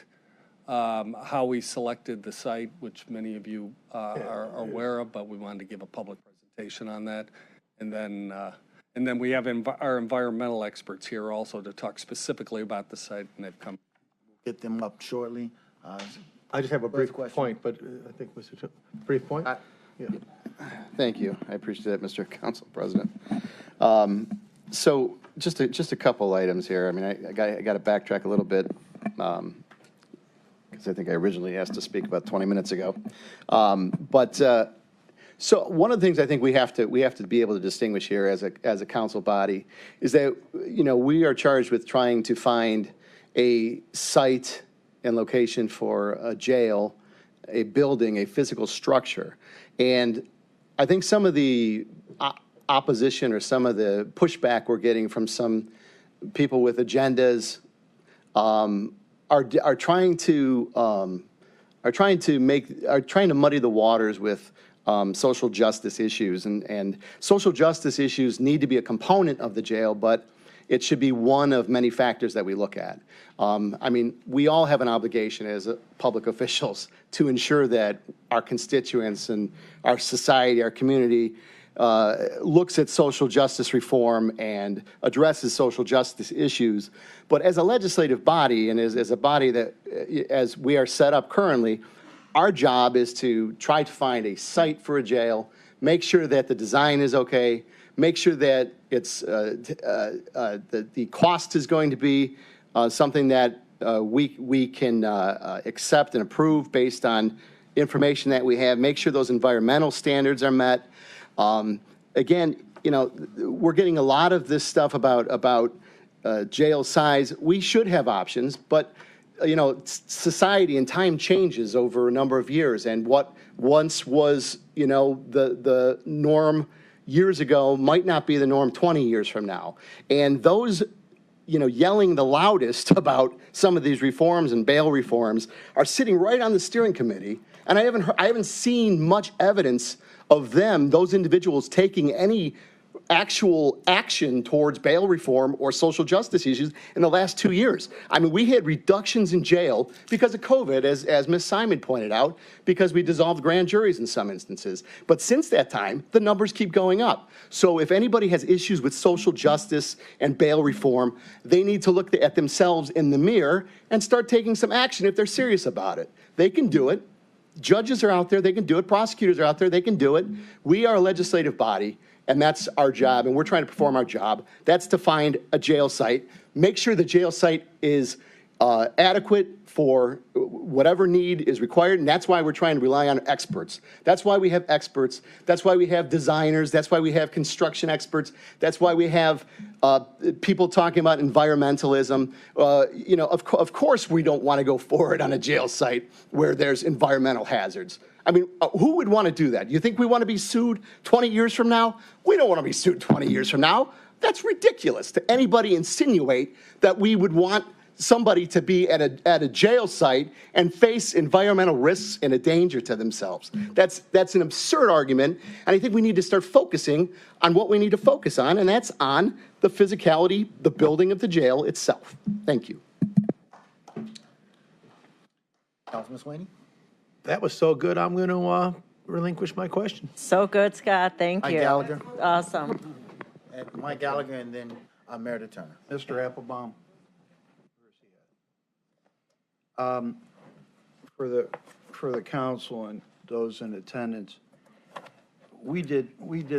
Speaker 13: how we selected the site, which many of you are aware of, but we wanted to give a public presentation on that. And then we have our environmental experts here also to talk specifically about the site, and they've come.
Speaker 1: Get them up shortly.
Speaker 9: I just have a brief point, but I think, brief point? Yeah.
Speaker 16: Thank you. I appreciate that, Mr. Council President. So just a couple items here. I mean, I got to backtrack a little bit because I think I originally asked to speak about 20 minutes ago. So one of the things I think we have to be able to distinguish here as a council body is that, you know, we are charged with trying to find a site and location for a jail, a building, a physical structure. And I think some of the opposition or some of the pushback we're getting from some people with agendas are trying to muddy the waters with social justice issues, and social justice issues need to be a component of the jail, but it should be one of many factors that we look at. I mean, we all have an obligation as public officials to ensure that our constituents and our society, our community, looks at social justice reform and addresses social justice issues. But as a legislative body and as a body that, as we are set up currently, our job is to try to find a site for a jail, make sure that the design is okay, make sure that it's the cost is going to be something that we can accept and approve based on information that we have, make sure those environmental standards are met. Again, you know, we're getting a lot of this stuff about jail size. We should have options, but you know, society and time changes over a number of years, and what once was, you know, the norm years ago might not be the norm 20 years from now. And those, you know, yelling the loudest about some of these reforms and bail reforms are sitting right on the steering committee, and I haven't seen much evidence of them, those individuals, taking any actual action towards bail reform or social justice issues in the last 2 years. I mean, we had reductions in jail because of COVID, as Ms. Simon pointed out, because we dissolved grand juries in some instances. But since that time, the numbers keep going up. So if anybody has issues with social justice and bail reform, they need to look at themselves in the mirror and start taking some action if they're serious about it. They can do it. Judges are out there, they can do it. Prosecutors are out there, they can do it. We are a legislative body, and that's our job, and we're trying to perform our job. That's to find a jail site, make sure the jail site is adequate for whatever need is required, and that's why we're trying to rely on experts. That's why we have experts. That's why we have designers. That's why we have construction experts. That's why we have people talking about environmentalism. You know, of course we don't want to go forward on a jail site where there's environmental hazards. I mean, who would want to do that? You think we want to be sued 20 years from now? We don't want to be sued 20 years from now. That's ridiculous to anybody insinuate that we would want somebody to be at a jail site and face environmental risks and a danger to themselves. That's an absurd argument, and I think we need to start focusing on what we need to focus on, and that's on the physicality, the building of the jail itself. Thank you.
Speaker 1: Councilman Sweeney?
Speaker 9: That was so good, I'm going to relinquish my question.
Speaker 12: So good, Scott. Thank you.
Speaker 1: Mike Gallagher?
Speaker 12: Awesome.
Speaker 1: Mike Gallagher, and then Meredith Turner.
Speaker 6: Mr. Applebaum. For the council and those in attendance, we did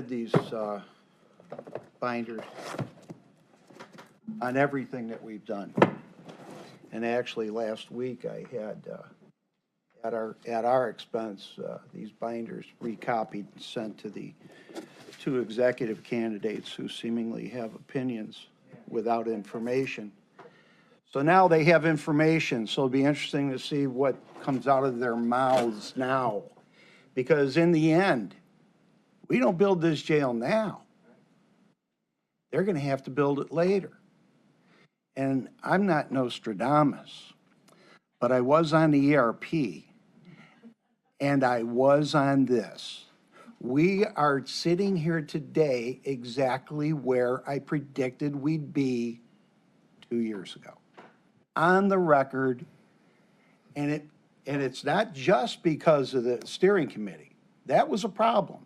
Speaker 6: these binders on everything that we've done. And actually, last week I had at our expense these binders recopied and sent to the two executive candidates who seemingly have opinions without information.
Speaker 17: So now they have information, so it'll be interesting to see what comes out of their mouths now. Because in the end, we don't build this jail now. They're going to have to build it later. And I'm not Nostradamus, but I was on the ERP, and I was on this. We are sitting here today exactly where I predicted we'd be 2 years ago. On the record, and it's not just because of the steering committee. That was a problem.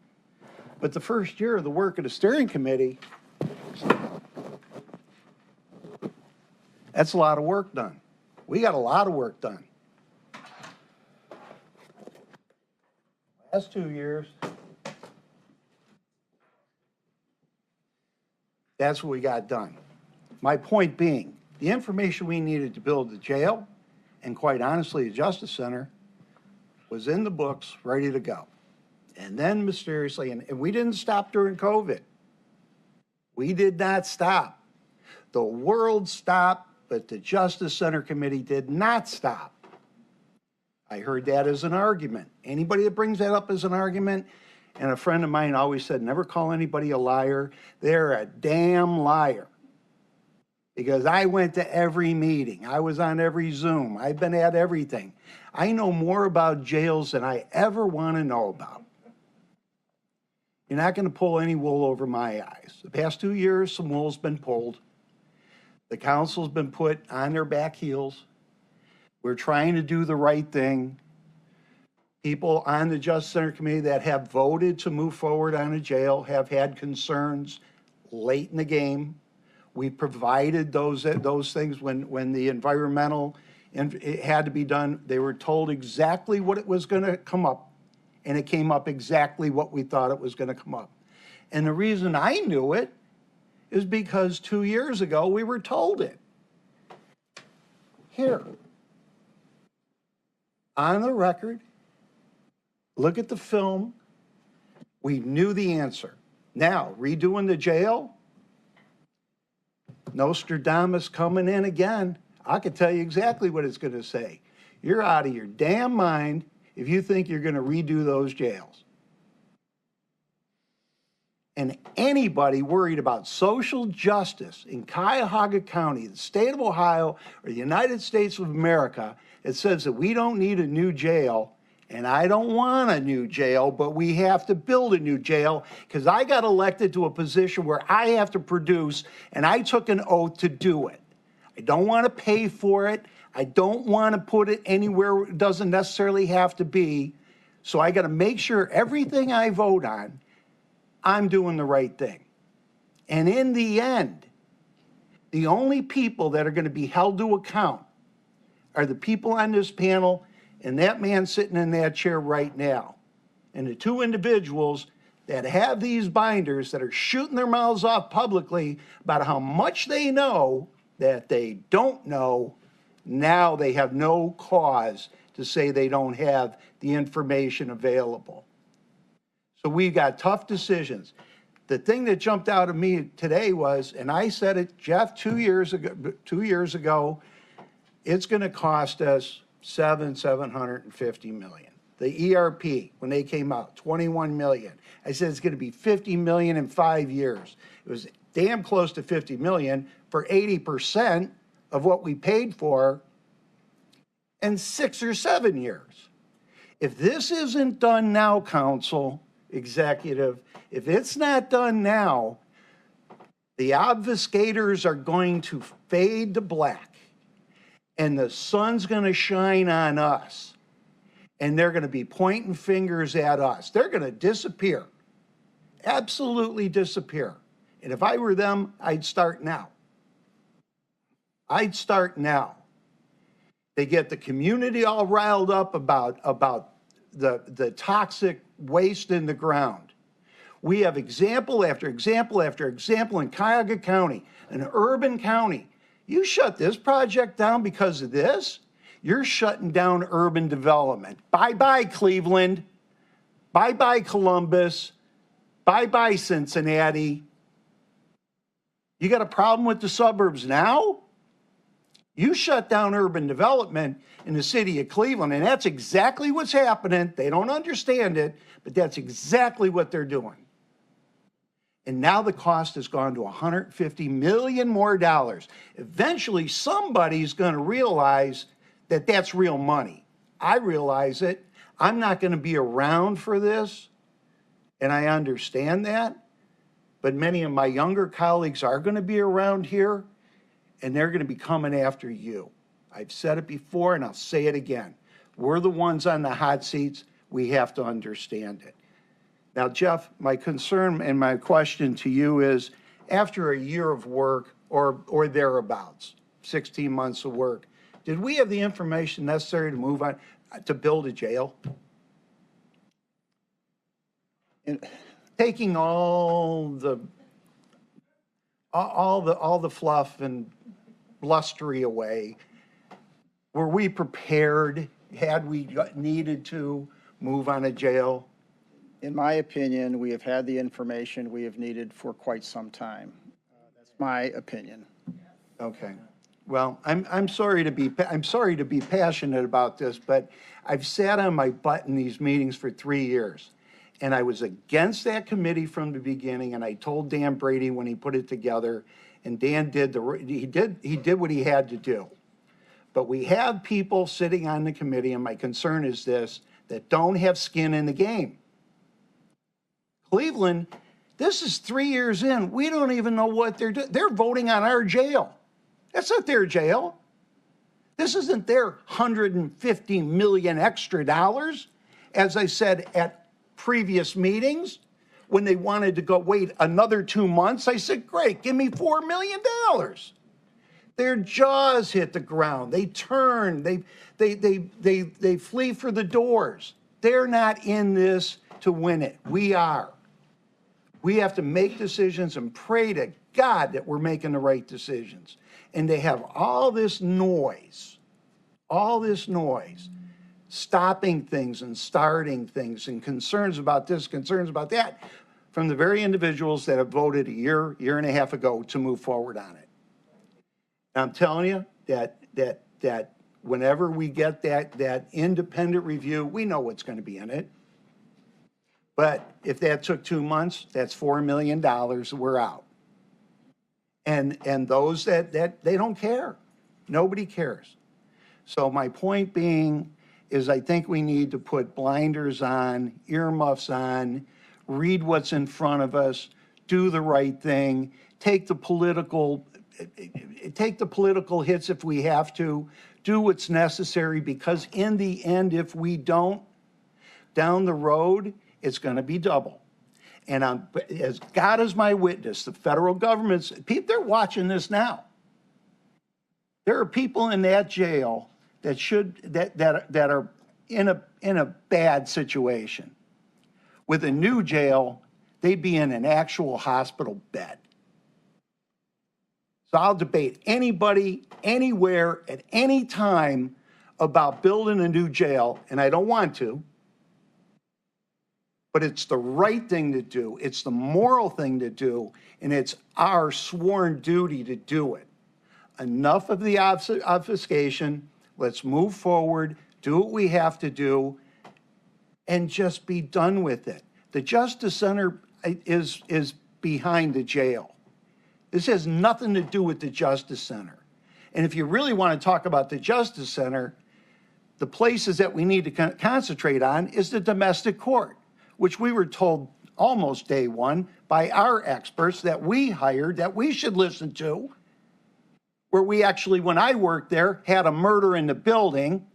Speaker 17: But the first year of the work of the steering committee, that's a lot of work done. We got a lot of work done. Last 2 years, that's what we got done. My point being, the information we needed to build the jail, and quite honestly, the Justice Center, was in the books, ready to go. And then mysteriously, and we didn't stop during COVID. We did not stop. The world stopped, but the Justice Center Committee did not stop. I heard that as an argument. Anybody that brings that up as an argument, and a friend of mine always said, never call anybody a liar. They're a damn liar. Because I went to every meeting. I was on every Zoom. I've been at everything. I know more about jails than I ever want to know about. You're not going to pull any wool over my eyes. The past 2 years, some wool's been pulled. The council's been put on their back heels. We're trying to do the right thing. People on the Justice Center Committee that have voted to move forward on a jail have had concerns late in the game. We provided those things when the environmental, and it had to be done. They were told exactly what it was going to come up, and it came up exactly what we thought it was going to come up. And the reason I knew it is because 2 years ago we were told it. Here, on the record, look at the film. We knew the answer. Now, redoing the jail, Nostradamus coming in again. I can tell you exactly what it's going to say. You're out of your damn mind if you think you're going to redo those jails. And anybody worried about social justice in Cuyahoga County, the state of Ohio, or the United States of America, it says that we don't need a new jail. And I don't want a new jail, but we have to build a new jail because I got elected to a position where I have to produce, and I took an oath to do it. I don't want to pay for it. I don't want to put it anywhere it doesn't necessarily have to be. So I got to make sure everything I vote on, I'm doing the right thing. And in the end, the only people that are going to be held to account are the people on this panel and that man sitting in that chair right now, and the two individuals that have these binders that are shooting their mouths off publicly about how much they know that they don't know, now they have no cause to say they don't have the information available. So we got tough decisions. The thing that jumped out at me today was, and I said it, Jeff, 2 years ago, it's going to cost us $750 million. The ERP, when they came out, $21 million. I said it's going to be $50 million in 5 years. It was damn close to $50 million for 80% of what we paid for in 6 or 7 years. If this isn't done now, council, executive, if it's not done now, the obfuscators are going to fade to black. And the sun's going to shine on us. And they're going to be pointing fingers at us. They're going to disappear. Absolutely disappear. And if I were them, I'd start now. I'd start now. They get the community all riled up about the toxic waste in the ground. We have example after example after example in Cuyahoga County, an urban county. You shut this project down because of this, you're shutting down urban development. Bye-bye, Cleveland. Bye-bye, Columbus. Bye-bye, Cincinnati. You got a problem with the suburbs now? You shut down urban development in the city of Cleveland, and that's exactly what's happening. They don't understand it, but that's exactly what they're doing. And now the cost has gone to $150 million more dollars. Eventually, somebody's going to realize that that's real money. I realize it. I'm not going to be around for this, and I understand that. But many of my younger colleagues are going to be around here, and they're going to be coming after you. I've said it before, and I'll say it again. We're the ones on the hot seats. We have to understand it. Now, Jeff, my concern and my question to you is, after a year of work or thereabouts, 16 months of work, did we have the information necessary to move on, to build a jail? Taking all the fluff and blustery away, were we prepared, had we needed to move on a jail?
Speaker 10: In my opinion, we have had the information we have needed for quite some time. That's my opinion.
Speaker 17: Okay. Well, I'm sorry to be passionate about this, but I've sat on my butt in these meetings for 3 years. And I was against that committee from the beginning, and I told Dan Brady when he put it together, and Dan did what he had to do. But we have people sitting on the committee, and my concern is this, that don't have skin in the game. Cleveland, this is 3 years in. We don't even know what they're doing. They're voting on our jail. That's not their jail. This isn't their $150 million extra dollars. As I said at previous meetings, when they wanted to go wait another 2 months, I said, great, give me $4 million. Their jaws hit the ground. They turn, they flee for the doors. They're not in this to win it. We are. We have to make decisions and pray to God that we're making the right decisions. And they have all this noise, stopping things and starting things and concerns about this, concerns about that, from the very individuals that have voted a year and a half ago to move forward on it. And I'm telling you that whenever we get that independent review, we know what's going to be in it. But if that took 2 months, that's $4 million, we're out. And those that they don't care. Nobody cares. So my point being is I think we need to put blinders on, earmuffs on, read what's in front of us, do the right thing, take the political hits if we have to, do what's necessary, because in the end, if we don't, down the road, it's going to be double. And as God is my witness, the federal government's, they're watching this now. There are people in that jail that are in a bad situation. With a new jail, they'd be in an actual hospital bed. So I'll debate anybody, anywhere, at any time about building a new jail, and I don't want to. But it's the right thing to do. It's the moral thing to do, and it's our sworn duty to do it. Enough of the obfuscation. Let's move forward, do what we have to do, and just be done with it. The Justice Center is behind the jail. This has nothing to do with the Justice Center. And if you really want to talk about the Justice Center, the places that we need to concentrate on is the domestic court, which we were told almost day one by our experts that we hired, that we should listen to, where we actually, when I worked there, had a murder in the building,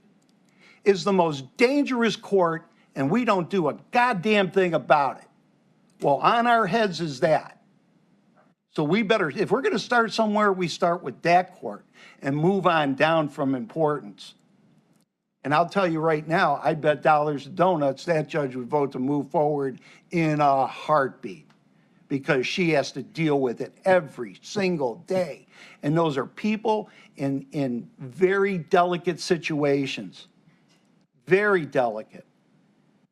Speaker 17: is the most dangerous court, and we don't do a goddamn thing about it. Well, on our heads is that. So we better, if we're going to start somewhere, we start with that court and move on down from importance. And I'll tell you right now, I bet dollars to donuts that judge would vote to move forward in a heartbeat, because she has to deal with it every single day. And those are people in very delicate situations, very delicate,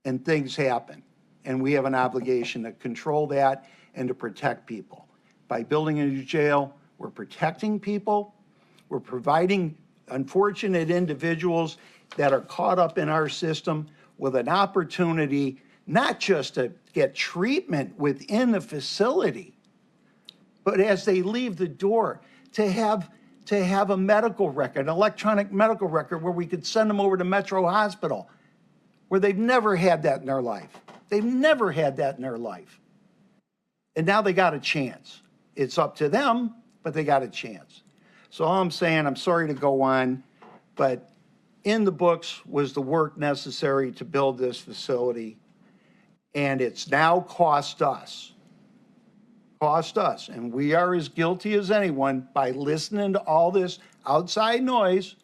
Speaker 17: and things happen. And we have an obligation to control that and to protect people. By building a new jail, we're protecting people, We're providing unfortunate individuals that are caught up in our system with an opportunity not just to get treatment within the facility, but as they leave the door, to have a medical record, an electronic medical record where we could send them over to Metro Hospital, where they've never had that in their life. They've never had that in their life. And now they got a chance. It's up to them, but they got a chance. So all I'm saying, I'm sorry to go on, but in the books was the work necessary to build this facility, and it's now cost us, and we are as guilty as anyone by listening to all this outside noise,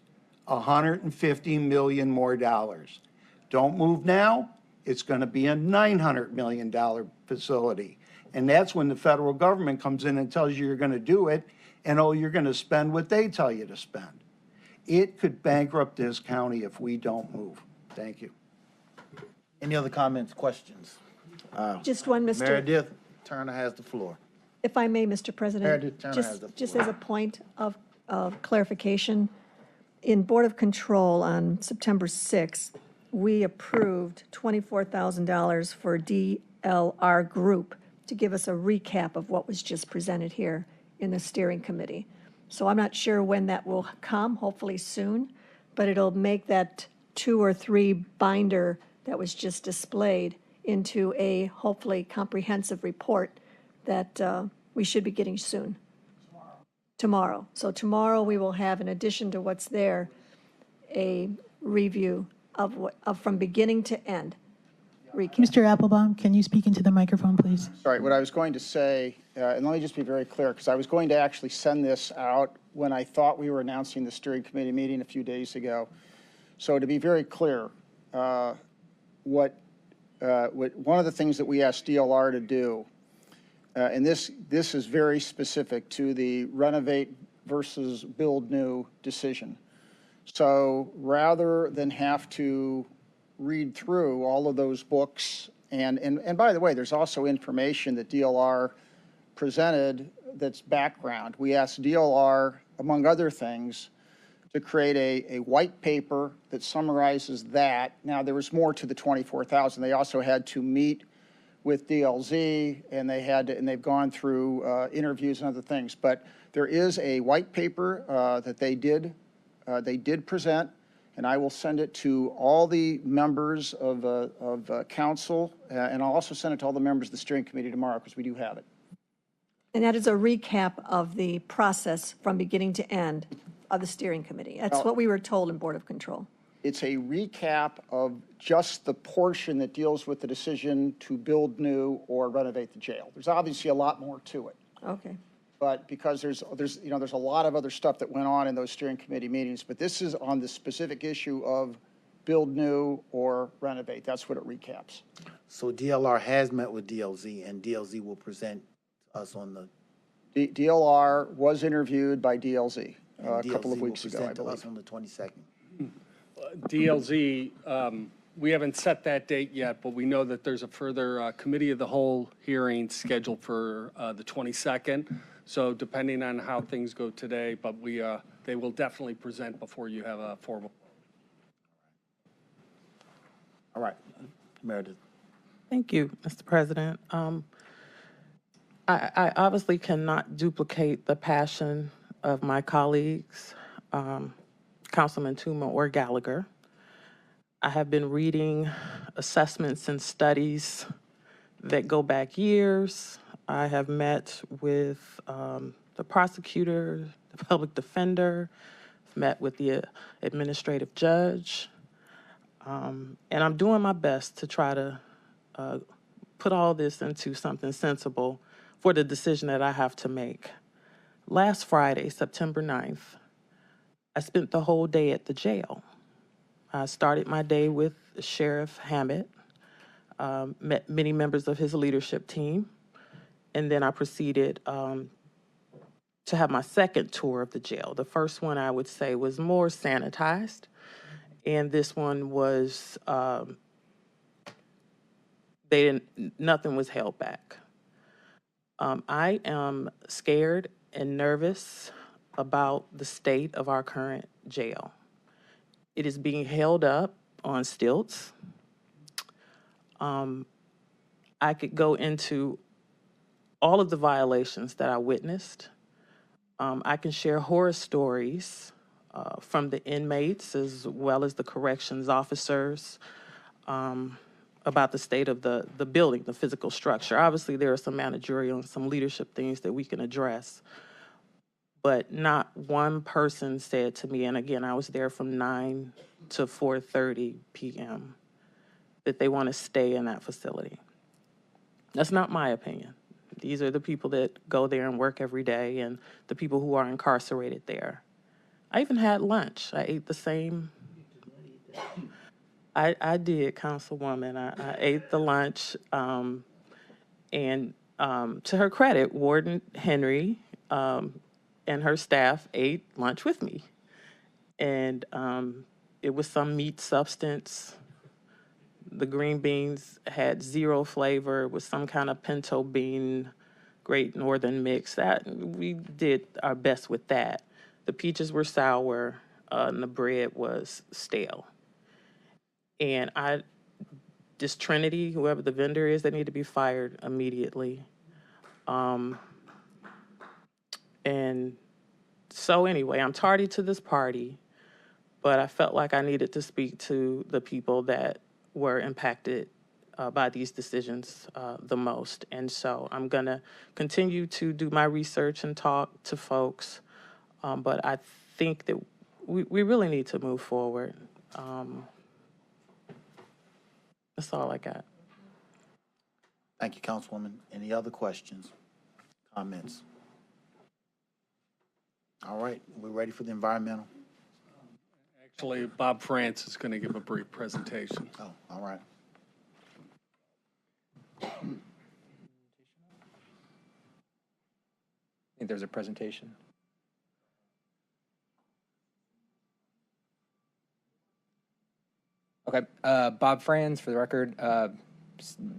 Speaker 17: $150 million more dollars. Don't move now, it's going to be a $900 million facility. And that's when the federal government comes in and tells you you're going to do it, and oh, you're going to spend what they tell you to spend. It could bankrupt this county if we don't move. Thank you.
Speaker 1: Any other comments, questions?
Speaker 15: Just one, Mr.
Speaker 1: Meredith Turner has the floor.
Speaker 15: If I may, Mr. President,
Speaker 1: Meredith Turner has the
Speaker 15: just
Speaker 1: floor.
Speaker 15: as a point of clarification, in Board of Control on September 6th, we approved $24,000 for DLR Group to give us a recap of what was just presented here in the steering committee. So I'm not sure when that will come, hopefully soon, but it'll make that 2 or 3 binder that was just displayed into a hopefully comprehensive report that we should be getting soon. Tomorrow. So tomorrow we will have, in addition to what's there, a review of from beginning to end. Recap.
Speaker 2: Mr. Applebaum, can you speak into the microphone, please?
Speaker 10: Sorry, what I was going to say, and let me just be very clear, because I was going to actually send this out when I thought we were announcing the steering committee meeting a few days ago. So to be very clear, one of the things that we asked DLR to do, and this is very specific to the renovate versus build new decision. So rather than have to read through all of those books, and by the way, there's also information that DLR presented that's background. We asked DLR, among other things, to create a white paper that summarizes that. Now, there was more to the 24,000. They also had to meet with DLZ, and they've gone through interviews and other things. But there is a white paper that they did present, and I will send it to all the members of council, and I'll also send it to all the members of the steering committee tomorrow, because we do have it.
Speaker 15: And that is a recap of the process from beginning to end of the steering committee. That's what we were told in Board of Control.
Speaker 10: It's a recap of just the portion that deals with the decision to build new or renovate the jail. There's obviously a lot more to it.
Speaker 15: Okay.
Speaker 10: But because there's a lot of other stuff that went on in those steering committee meetings, but this is on the specific issue of build new or renovate. That's what it recaps.
Speaker 1: So DLR has met with DLZ, and DLZ will present us on the.
Speaker 10: DLR was interviewed by DLZ a couple of
Speaker 1: DLZ
Speaker 10: weeks
Speaker 1: will
Speaker 10: ago, I
Speaker 1: present to us
Speaker 10: believe.
Speaker 1: on the 22nd.
Speaker 13: DLZ, we haven't set that date yet, but we know that there's a further committee of the whole hearing scheduled for the 22nd. So depending on how things go today, but they will definitely present before you have a formal.
Speaker 1: All right, Meredith.
Speaker 18: Thank you, Mr. President. I obviously cannot duplicate the passion of my colleagues, Councilman Tuma or Gallagher. I have been reading assessments and studies that go back years. I have met with the prosecutor, the public defender, met with the administrative judge, and I'm doing my best to try to put all this into something sensible for the decision that I have to make. Last Friday, September 9th, I spent the whole day at the jail. I started my day with Sheriff Hammett, met many members of his leadership team, and then I proceeded to have my second tour of the jail. The first one, I would say, was more sanitized, and this one was, nothing was held back. I am scared and nervous about the state of our current jail. It is being held up on stilts. I could go into all of the violations that I witnessed. I can share horror stories from the inmates as well as the corrections officers about the state of the building, the physical structure. Obviously, there are some managerial and some leadership things that we can address. But not one person said to me, and again, I was there from 9 to 4:30 p.m., that they want to stay in that facility. That's not my opinion. These are the people that go there and work every day and the people who are incarcerated there. I even had lunch. I ate the same. I did, Councilwoman. I ate the lunch. And to her credit, Warden Henry and her staff ate lunch with me. And it was some meat substance. The green beans had zero flavor. It was some kind of pinto bean, Great Northern mix. That we did our best with that. The peaches were sour, and the bread was stale. And this Trinity, whoever the vendor is, they need to be fired immediately. And so anyway, I'm tardy to this party, but I felt like I needed to speak to the people that were impacted by these decisions the most. And so I'm going to continue to do my research and talk to folks. But I think that we really need to move forward. That's all I got.
Speaker 1: Thank you, Councilwoman. Any other questions, comments? All right, we're ready for the environmental.
Speaker 13: Actually, Bob France is going to give a brief presentation.
Speaker 1: Oh, all right.
Speaker 19: I think there's a presentation. Okay, Bob Franz, for the record,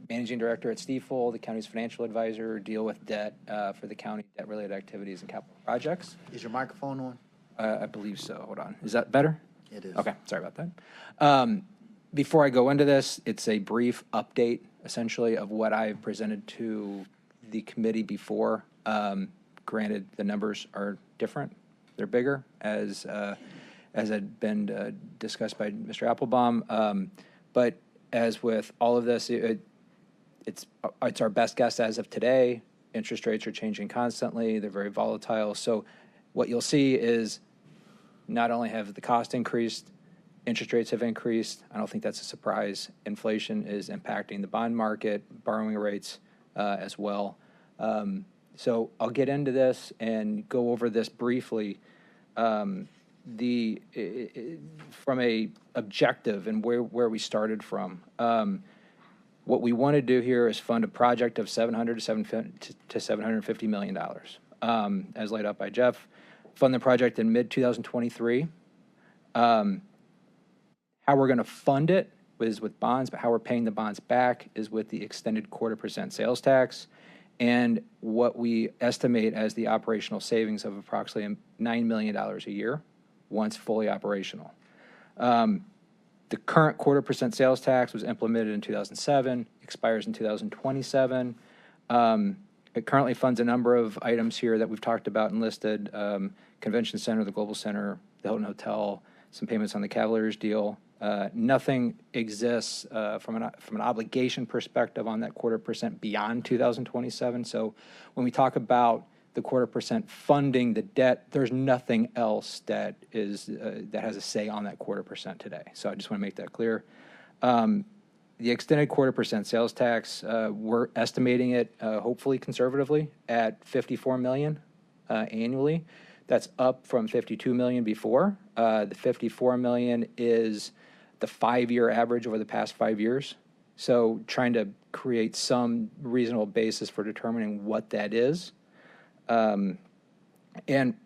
Speaker 19: Managing Director at Stiefel, the county's financial advisor, deal with debt for the county, debt-related activities and capital projects.
Speaker 1: Is your microphone on?
Speaker 19: I believe so. Hold on. Is that better?
Speaker 1: It is.
Speaker 19: Okay, sorry about that. Before I go into this, it's a brief update, essentially, of what I've presented to the committee before. Granted, the numbers are different. They're bigger, as had been discussed by Mr. Applebaum. But as with all of this, it's our best guess as of today. Interest rates are changing constantly. They're very volatile. So what you'll see is not only have the cost increased, interest rates have increased. I don't think that's a surprise. Inflation is impacting the bond market, borrowing rates as well. So I'll get into this and go over this briefly. From a objective and where we started from, what we want to do here is fund a project of $700 to $750 million, as laid out by Jeff. Fund the project in mid-2023. How we're going to fund it is with bonds, but how we're paying the bonds back is with the extended 0.25% sales tax and what we estimate as the operational savings of approximately $9 million a year once fully operational. The current 0.25% sales tax was implemented in 2007, expires in 2027. It currently funds a number of items here that we've talked about and listed: Convention Center, the Global Center, the Hilton Hotel, some payments on the Cavaliers deal. Nothing exists from an obligation perspective on that 0.25% beyond 2027. So when we talk about the 0.25% funding the debt, there's nothing else that has a say on that 0.25% today. So I just want to make that clear. The extended 0.25% sales tax, we're estimating it hopefully conservatively at $54 million annually. That's up from $52 million before. The $54 million is the 5-year average over the past 5 years. So trying to create some reasonable basis for determining what that is. And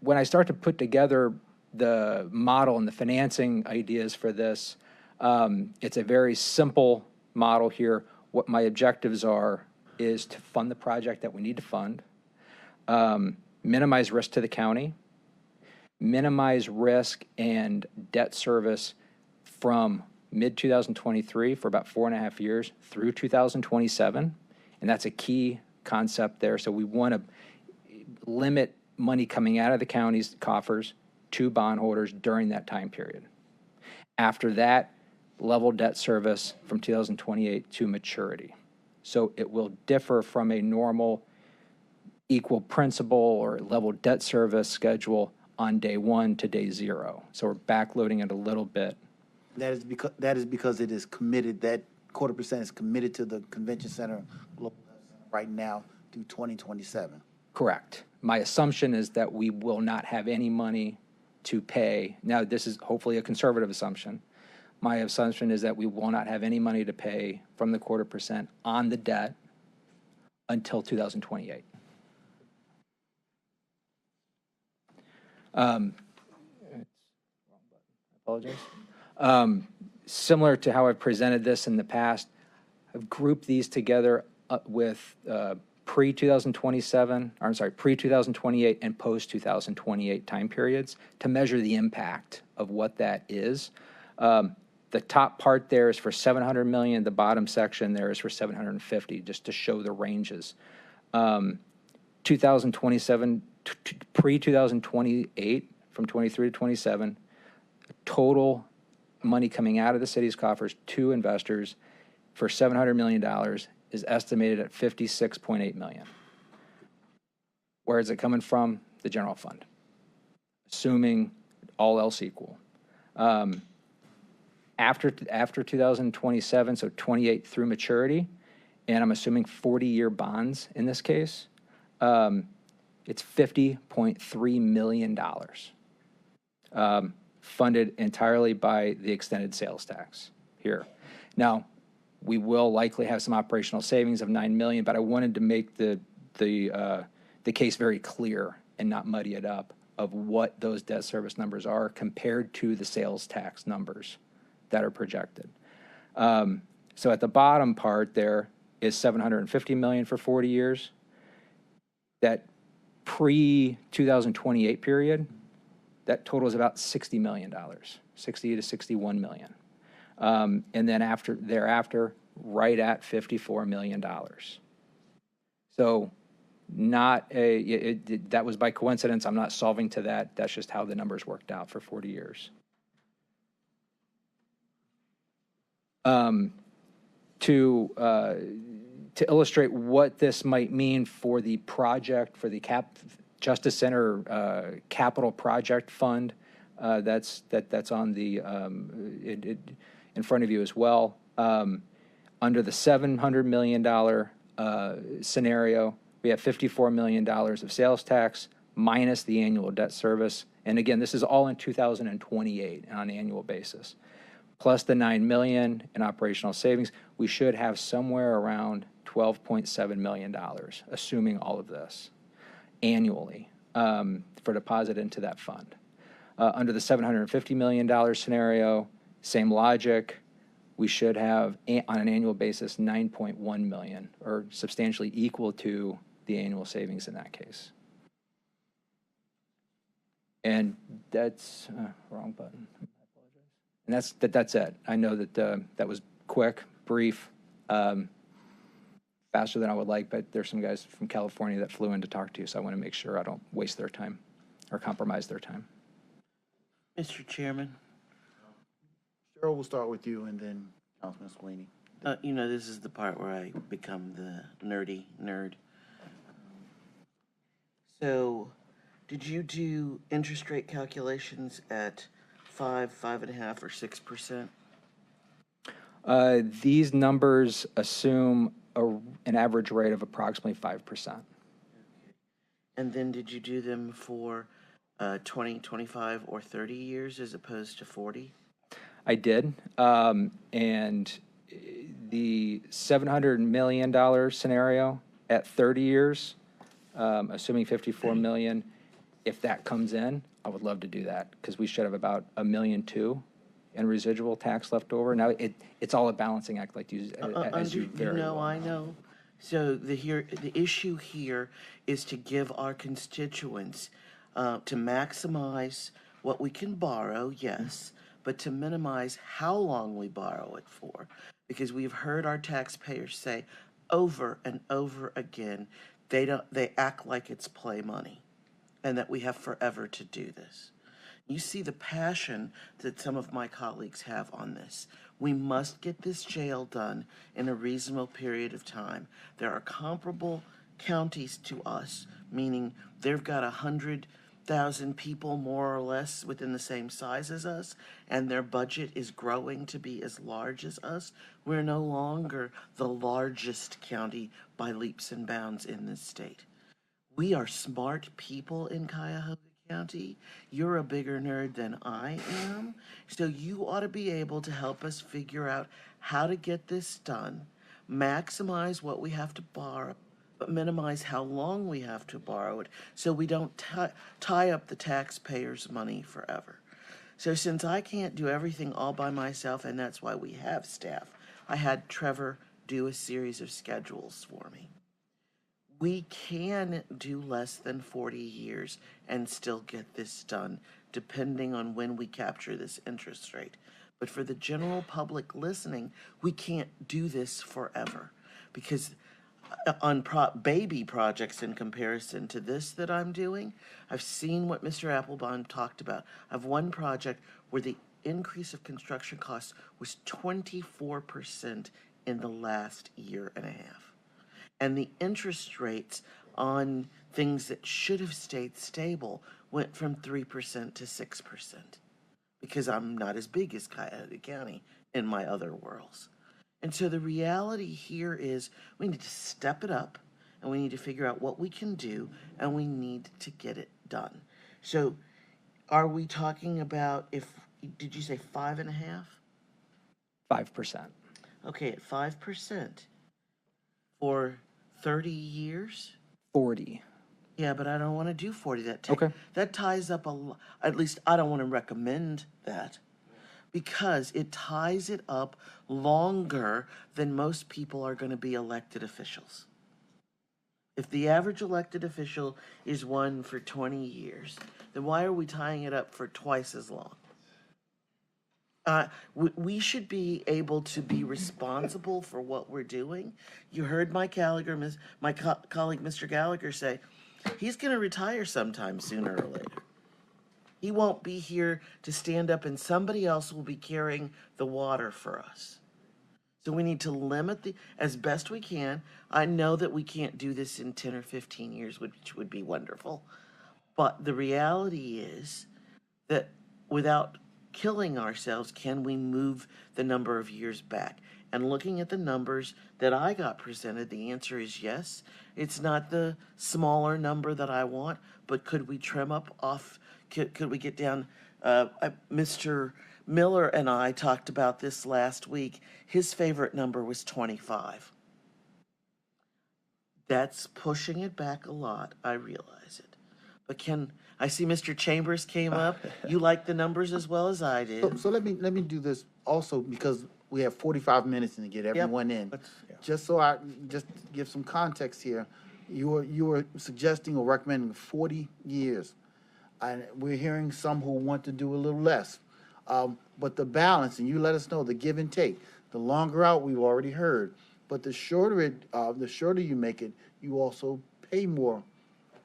Speaker 19: when I start to put together the model and the financing ideas for this, it's a very simple model here. What my objectives are is to fund the project that we need to fund, minimize risk to the county, minimize risk and debt service from mid-2023 for about 4.5 years through 2027. And that's a key concept there. So we want to limit money coming out of the county's coffers to bondholders during that time period. After that, level debt service from 2028 to maturity. So it will differ from a normal equal principal or level debt service schedule on day 1 to day 0. So we're backloading it a little bit.
Speaker 1: That is because it is committed, that 0.25% is committed to the Convention Center Global right now through 2027.
Speaker 19: Correct. My assumption is that we will not have any money to pay. Now, this is hopefully a conservative assumption. My assumption is that we will not have any money to pay from the 0.25% on the debt until 2028. I apologize. Similar to how I've presented this in the past, I've grouped these together with pre-2028 and post-2028 time periods to measure the impact of what that is. The top part there is for 700 million. The bottom section there is for 750, just to show the ranges. 2027, pre-2028, from 23 to 27, total money coming out of the city's coffers to investors for $700 million is estimated at $56.8 million. Where is it coming from? The general fund, assuming all else equal. After 2027, so 28 through maturity, and I'm assuming 40-year bonds in this case, it's $50.3 million, funded entirely by the extended sales tax here. Now, we will likely have some operational savings of $9 million, but I wanted to make the case very clear and not muddy it up of what those debt service numbers are compared to the sales tax numbers that are projected. So at the bottom part there is $750 million for 40 years. That pre-2028 period, that total is about $60 million, 60 to 61 million. And then thereafter, right at $54 million. So that was by coincidence. I'm not solving to that. That's just how the numbers worked out for 40 years. To illustrate what this might mean for the project, for the Justice Center Capital Project Fund, that's on the in front of you as well. Under the $700 million scenario, we have $54 million of sales tax minus the annual debt service. And again, this is all in 2028 on an annual basis. Plus the $9 million in operational savings, we should have somewhere around $12.7 million, assuming all of this annually for deposit into that fund. Under the $750 million scenario, same logic, we should have, on an annual basis, $9.1 million, or substantially equal to the annual savings in that case. And that's, wrong button. And that's it. I know that that was quick, brief, faster than I would like, but there's some guys from California that flew in to talk to you, so I want to make sure I don't waste their time or compromise their time.
Speaker 20: Mr. Chairman.
Speaker 1: Cheryl, we'll start with you, and then Councilman Sweeney.
Speaker 20: You know, this is the part where I become the nerdy nerd. So, did you do interest rate calculations at 5.5%, or 6%?
Speaker 19: These numbers assume an average rate of approximately 5%.
Speaker 20: And then did you do them for 20, 25, or 30 years as opposed to 40?
Speaker 19: I did. And the $700 million scenario at 30 years, assuming 54 million, if that comes in, I would love to do that because we should have about $1.2 million in residual tax left over. Now, it's all a balancing act, like you, as you very well know.
Speaker 20: I know. So the issue here is to give our constituents to maximize what we can borrow, yes, but to minimize how long we borrow it for. Because we've heard our taxpayers say over and over again, they act like it's play money and that we have forever to do this. You see the passion that some of my colleagues have on this. We must get this jail done in a reasonable period of time. There are comparable counties to us, meaning they've got 100,000 people more or less within the same size as us, and their budget is growing to be as large as us. We're no longer the largest county by leaps and bounds in this state. We are smart people in Cuyahoga County. You're a bigger nerd than I am, so you ought to be able to help us figure out how to get this done, maximize what we have to borrow, but minimize how long we have to borrow it so we don't tie up the taxpayers' money forever. So since I can't do everything all by myself, and that's why we have staff, I had Trevor do a series of schedules for me. We can do less than 40 years and still get this done, depending on when we capture this interest rate. But for the general public listening, we can't do this forever, because on baby projects in comparison to this that I'm doing, I've seen what Mr. Applebaum talked about. I've one project where the increase of construction costs was 24% in the last year and a half. And the interest rates on things that should have stayed stable went from 3% to 6%, because I'm not as big as Cuyahoga County in my other worlds. And so the reality here is we need to step it up, and we need to figure out what we can do, and we need to get it done. So are we talking about, did you say 5.5?
Speaker 19: 5%.
Speaker 20: Okay, at 5% for 30 years?
Speaker 19: 40.
Speaker 20: Yeah, but I don't want to do 40. That ties up at least I don't want to recommend that, because it ties it up longer than most people are going to be elected officials. If the average elected official is one for 20 years, then why are we tying it up for twice as long? We should be able to be responsible for what we're doing. You heard my colleague, Mr. Gallagher, say he's going to retire sometime sooner or later. He won't be here to stand up, and somebody else will be carrying the water for us. So we need to limit as best we can. I know that we can't do this in 10 or 15 years, which would be wonderful. But the reality is that without killing ourselves, can we move the number of years back? And looking at the numbers that I got presented, the answer is yes. It's not the smaller number that I want, but could we trim up off? Could we get down? Mr. Miller and I talked about this last week. His favorite number was 25. That's pushing it back a lot. I realize it. But I see Mr. Chambers came up. You like the numbers as well as I did.
Speaker 1: So let me do this also, because we have 45 minutes to get everyone in. Just give some context here. You were suggesting or recommending 40 years. And we're hearing some who want to do a little less. But the balance, and you let us know, the give and take. The longer out, we've already heard. But the shorter you make it, you also pay more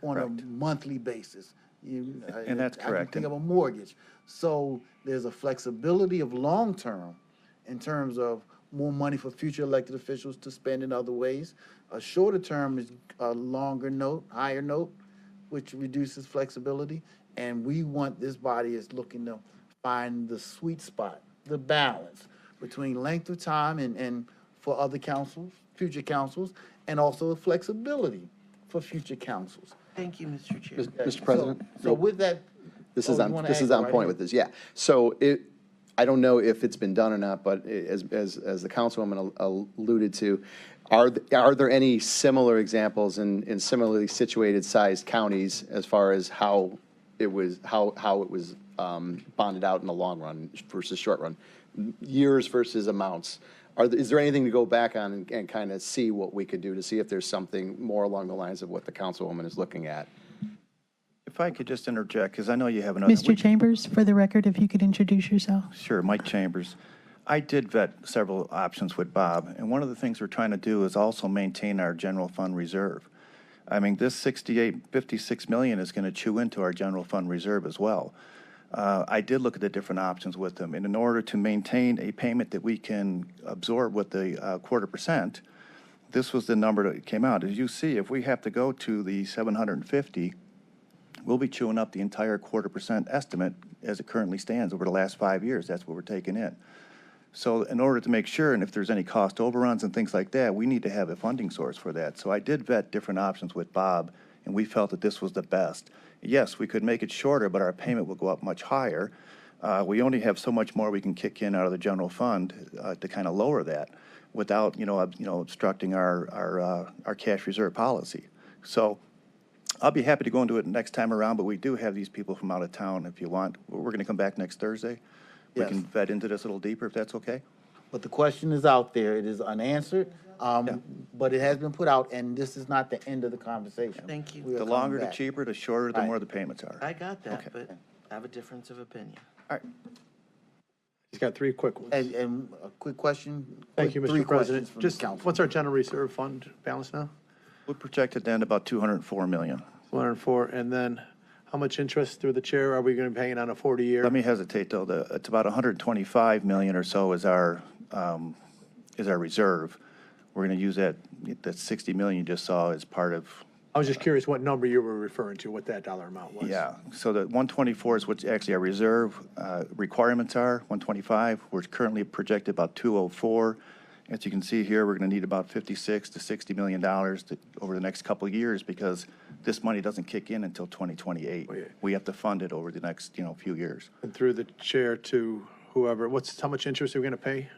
Speaker 1: on a monthly basis.
Speaker 14: And that's correct.
Speaker 1: I can think of a mortgage. So there's a flexibility of long term in terms of more money for future elected officials to spend in other ways. A shorter term is a longer note, higher note, which reduces flexibility. And we want, this body is looking to find the sweet spot, the balance between length of time and for other councils, future councils, and also the flexibility for future councils.
Speaker 20: Thank you, Mr. Chair.
Speaker 16: Mr. President?
Speaker 1: So with that,
Speaker 16: This is on point with this, yeah. So I don't know if it's been done or not, but as the councilwoman alluded to, are there any similar examples in similarly situated sized counties as far as how it was bonded out in the long run versus short run, years versus amounts? Is there anything to go back on and kind of see what we could do to see if there's something more along the lines of what the councilwoman is looking at?
Speaker 14: If I could just interject, because I know you have another.
Speaker 2: Mr. Chambers, for the record, if you could introduce yourself.
Speaker 14: Sure, Mike Chambers. I did vet several options with Bob, and one of the things we're trying to do is also maintain our general fund reserve. I mean, this 56 million is going to chew into our general fund reserve as well. I did look at the different options with them, and in order to maintain a payment that we can absorb with the 0.25%, this was the number that came out. As you see, if we have to go to the 750, we'll be chewing up the entire 0.25% estimate as it currently stands over the last 5 years. That's what we're taking in. So in order to make sure, and if there's any cost overruns and things like that, we need to have a funding source for that. So I did vet different options with Bob, and we felt that this was the best. Yes, we could make it shorter, but our payment will go up much higher. We only have so much more we can kick in out of the general fund to kind of lower that without, obstructing our cash reserve policy. So I'll be happy to go into it next time around, but we do have these people from out of town if you want. We're going to come back next Thursday. We
Speaker 1: Yes.
Speaker 14: can vet into this a little deeper if that's okay.
Speaker 1: But the question is out there. It is unanswered, but it has been put out, and this is not the end of the conversation.
Speaker 20: Thank you.
Speaker 1: We are
Speaker 14: The
Speaker 1: coming
Speaker 14: longer, the
Speaker 1: back.
Speaker 14: cheaper, the shorter, the
Speaker 1: Right.
Speaker 14: more the payments are.
Speaker 20: I got that,
Speaker 14: Okay.
Speaker 20: but I have a difference of opinion.
Speaker 14: All right.
Speaker 9: He's got three quick ones.
Speaker 1: And a quick question.
Speaker 9: Thank you,
Speaker 1: Three
Speaker 9: Mr. President.
Speaker 1: questions from the
Speaker 9: Just,
Speaker 1: council.
Speaker 9: what's our general reserve fund balance now?
Speaker 14: We projected then about 204 million.
Speaker 9: 104, and then how much interest through the chair are we going to be paying on a 40-year?
Speaker 14: Let me hesitate though. It's about 125 million or so is our reserve. We're going to use that 60 million you just saw as part of.
Speaker 9: I was just curious what number you were referring to, what that dollar amount was.
Speaker 14: Yeah. So the 124 is what actually our reserve requirements are. 125. We're currently projected about 204. As you can see here, we're going to need about 56 to 60 million dollars over the next couple of years because this money doesn't kick in until 2028.
Speaker 9: Oh, yeah.
Speaker 14: We have to fund it over the next few years.
Speaker 9: And through the chair to whoever, how much interest are we going to pay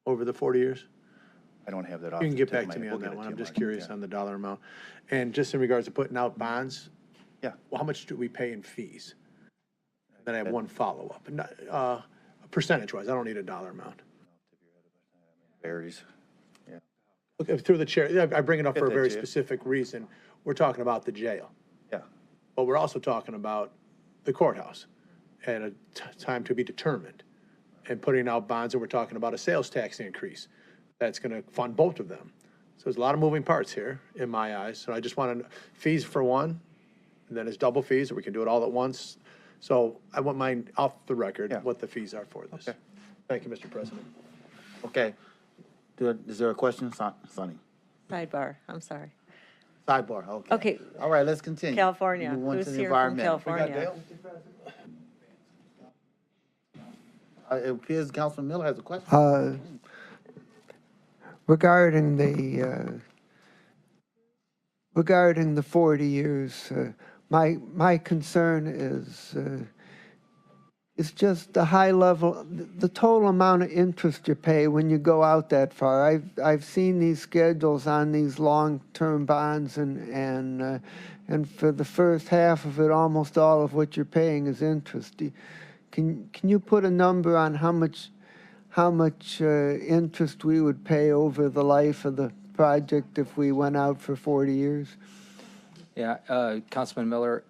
Speaker 9: over the 40 years?
Speaker 14: I don't have that off.
Speaker 9: You can
Speaker 14: the
Speaker 9: get
Speaker 14: tip of
Speaker 9: back
Speaker 14: my
Speaker 9: to me
Speaker 14: head.
Speaker 9: on
Speaker 14: We'll
Speaker 9: that
Speaker 14: get it
Speaker 9: one.
Speaker 14: to
Speaker 9: I'm
Speaker 14: you,
Speaker 9: just
Speaker 14: Mark.
Speaker 9: curious
Speaker 14: Yeah.
Speaker 9: on the dollar amount. And just in regards to putting out bonds,
Speaker 14: Yeah.
Speaker 9: well, how much do we pay in fees? Then I have one follow-up. Percentage-wise, I don't need a dollar amount.
Speaker 14: Varies. Yeah.
Speaker 9: Okay, through the chair, I bring it up
Speaker 14: Get
Speaker 9: for a
Speaker 14: that,
Speaker 9: very
Speaker 14: Jay.
Speaker 9: specific reason. We're talking about the jail,
Speaker 14: Yeah.
Speaker 9: but we're also talking about the courthouse at a time to be determined and putting out bonds, and we're talking about a sales tax increase that's going to fund both of them. So there's a lot of moving parts here in my eyes. So I just want to, fees for one, and then it's double fees, or we can do it all at once. So I want mine off the record,
Speaker 14: Yeah.
Speaker 9: what the fees are for this.
Speaker 14: Okay.
Speaker 9: Thank you, Mr. President.
Speaker 1: Okay. Is there a question, Sonny?
Speaker 12: Sidebar, I'm sorry.
Speaker 1: Sidebar, okay.
Speaker 12: Okay.
Speaker 1: All right, let's continue.
Speaker 12: California.
Speaker 1: Move on
Speaker 12: Who's
Speaker 1: to the
Speaker 12: here from
Speaker 1: environmental.
Speaker 12: California?
Speaker 1: It appears Councilman Miller has a question.
Speaker 11: Regarding the 40 years, my concern is just the high level, the total amount of interest you pay when you go out that far. I've seen these schedules on these long-term bonds, and for the first half of it, almost all of what you're paying is interest. Can you put a number on how much interest we would pay over the life of the project if we went out for 40 years?
Speaker 19: Yeah, Councilman Miller,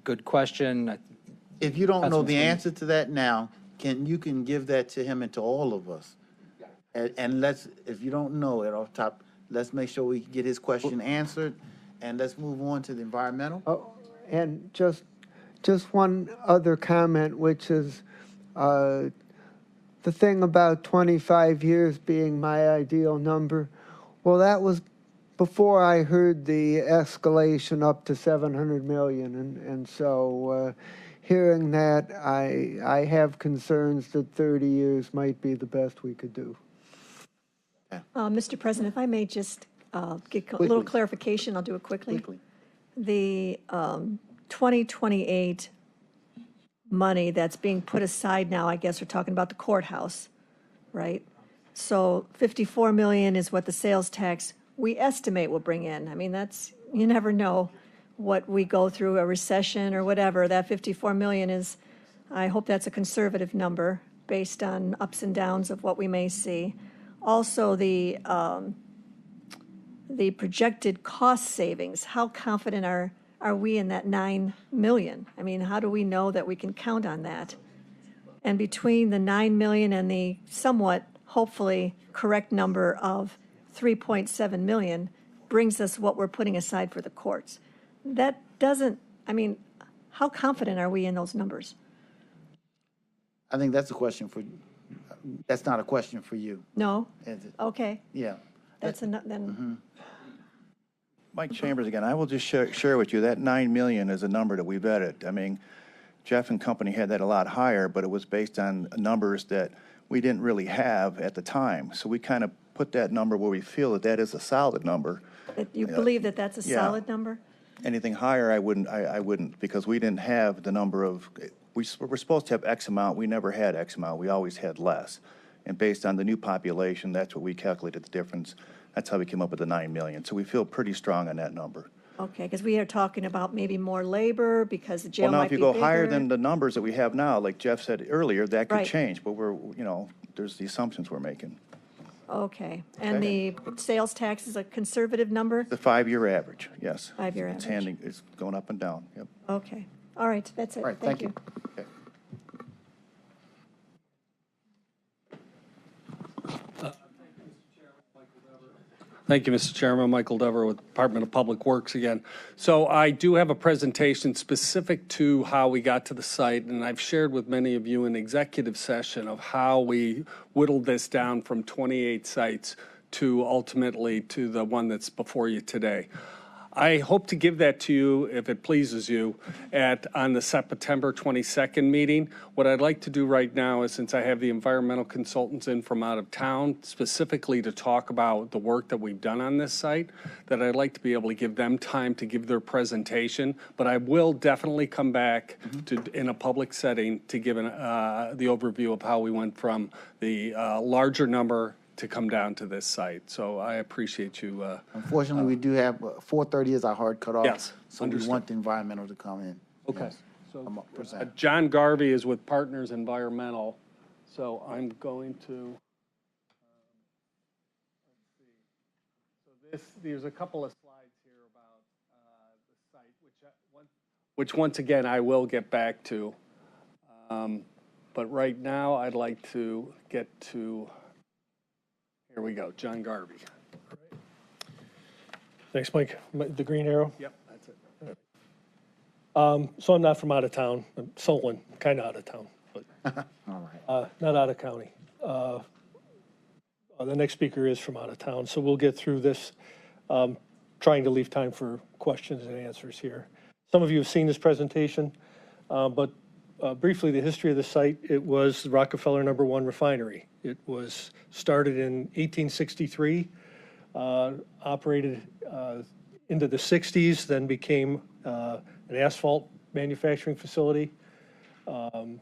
Speaker 19: good question.
Speaker 1: If you don't know
Speaker 19: Councilman
Speaker 1: the
Speaker 19: Sweeney.
Speaker 1: answer to that now, you can give that to him and to all of us. And if you don't know it off top, let's make sure we get his question answered, and let's move on to the environmental.
Speaker 11: Oh, and just one other comment, which is the thing about 25 years being my ideal number. Well, that was before I heard the escalation up to 700 million, and so hearing that, I have concerns that 30 years might be the best we could do.
Speaker 15: Mr. President, if I may just get a little clarification, I'll do it quickly. The 2028 money that's being put aside now, I guess we're talking about the courthouse, right? So 54 million is what the sales tax we estimate will bring in. I mean, you never know what we go through, a recession or whatever. That 54 million is, I hope that's a conservative number based on ups and downs of what we may see. Also, the projected cost savings, how confident are are we in that 9 million? I mean, how do we know that we can count on that? And between the 9 million and the somewhat, hopefully, correct number of 3.7 million brings us what we're putting aside for the courts. That doesn't, I mean, how confident are we in those numbers?
Speaker 1: I think that's a question for, that's not a question for you.
Speaker 15: No?
Speaker 1: Is it?
Speaker 15: Okay,
Speaker 1: Yeah.
Speaker 15: that's enough, then,
Speaker 21: Mike Chambers again. I will just share with you that 9 million is a number that we vetted. I mean, Jeff and company had that a lot higher, but it was based on numbers that we didn't really have at the time. So we kind of put that number where we feel that that is a solid number.
Speaker 15: that you believe that that's a
Speaker 21: yeah.
Speaker 15: solid number?
Speaker 21: Anything higher, I wouldn't, because we didn't have the number of, we're supposed to have X amount. We never had X amount. We always had less. And based on the new population, that's what we calculated the difference. That's how we came up with the 9 million. So we feel pretty strong on that number.
Speaker 15: Okay, because we are talking about maybe more labor because the jail
Speaker 21: Well, now,
Speaker 15: might
Speaker 21: if you
Speaker 15: be
Speaker 21: go
Speaker 15: bigger.
Speaker 21: higher than the numbers that we have now, like Jeff said earlier, that could
Speaker 15: Right.
Speaker 21: change. But we're, there's the assumptions we're making.
Speaker 15: Okay, and the sales tax is a conservative number?
Speaker 21: The 5-year average, yes.
Speaker 15: 5-year
Speaker 21: It's
Speaker 15: average.
Speaker 21: it's going up and down, yep.
Speaker 15: Okay, all right, that's it.
Speaker 1: All right,
Speaker 15: Thank you.
Speaker 21: Okay.
Speaker 13: Thank you, Mr. Chairman. Michael Dever with Department of Public Works again. So I do have a presentation specific to how we got to the site, and I've shared with many of you in executive session of how we whittled this down from 28 sites to ultimately to the one that's before you today. I hope to give that to you, if it pleases you, on the September 22nd meeting. What I'd like to do right now is, since I have the environmental consultants in from out of town, specifically to talk about the work that we've done on this site, that I'd like to be able to give them time to give their presentation. But I will definitely come back in a public setting to give the overview of how we went from the larger number to come down to this site. So I appreciate you.
Speaker 1: Unfortunately, we do have, 4:30 is our hard cutoff.
Speaker 13: Yes,
Speaker 1: So we
Speaker 13: understood.
Speaker 1: want the environmental to come in.
Speaker 13: Okay.
Speaker 1: Yes.
Speaker 13: So
Speaker 1: Present.
Speaker 13: John Garvey is with Partners Environmental. So I'm going to, let's see. So there's a couple of slides here about the site, which once again, I will get back to. But right now, I'd like to get to, here we go, John Garvey.
Speaker 22: Thanks, Mike. The green arrow?
Speaker 13: Yep, that's it.
Speaker 22: So I'm not from out of town. I'm Solon, kind of out of town, but not out of county. The next speaker is from out of town, so we'll get through this, trying to leave time for questions and answers here. Some of you have seen this presentation, but briefly, the history of the site, it was the Rockefeller No. 1 refinery. It was started in 1863, operated into the 60s, then became an asphalt manufacturing facility. By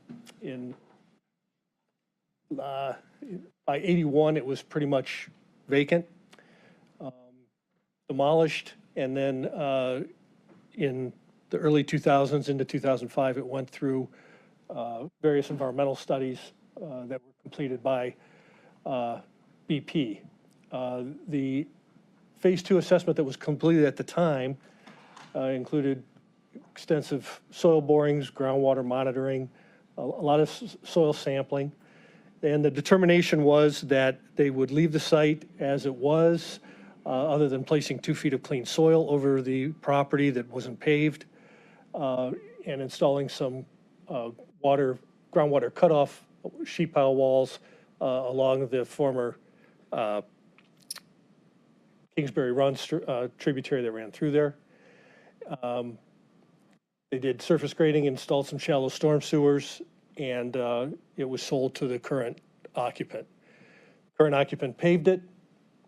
Speaker 22: 81, it was pretty much vacant, demolished, and then in the early 2000s into 2005, it went through various environmental studies that were completed by BP. The Phase 2 assessment that was completed at the time included extensive soil borings, groundwater monitoring, a lot of soil sampling. And the determination was that they would leave the site as it was, other than placing 2 feet of clean soil over the property that wasn't paved, and installing some groundwater cutoff sheet pile walls along the former Kingsbury Run tributary that ran through there. They did surface grading, installed some shallow storm sewers, and it was sold to the current occupant. Current occupant paved it,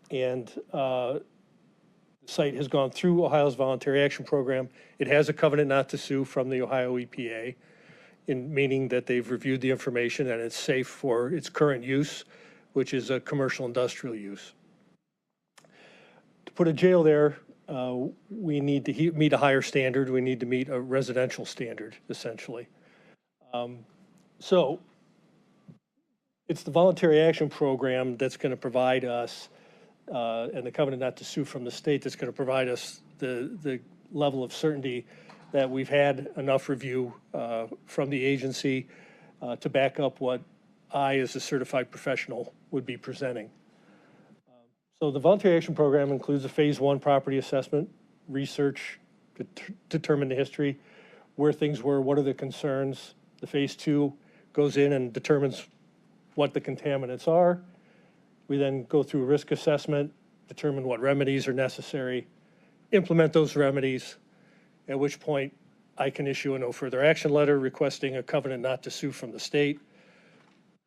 Speaker 22: and the site has gone through Ohio's Voluntary Action Program. It has a covenant not to sue from the Ohio EPA, meaning that they've reviewed the information and it's safe for its current use, which is a commercial industrial use. To put a jail there, we need to meet a higher standard. We need to meet a residential standard, essentially. So it's the Voluntary Action Program that's going to provide us, and the covenant not to sue from the state, that's going to provide us the level of certainty that we've had enough review from the agency to back up what I, as a certified professional, would be presenting. So the Voluntary Action Program includes a Phase 1 property assessment, research, determine the history, where things were, what are the concerns. The Phase 2 goes in and determines what the contaminants are. We then go through a risk assessment, determine what remedies are necessary, implement those remedies, at which point I can issue a no further action letter requesting a covenant not to sue from the state.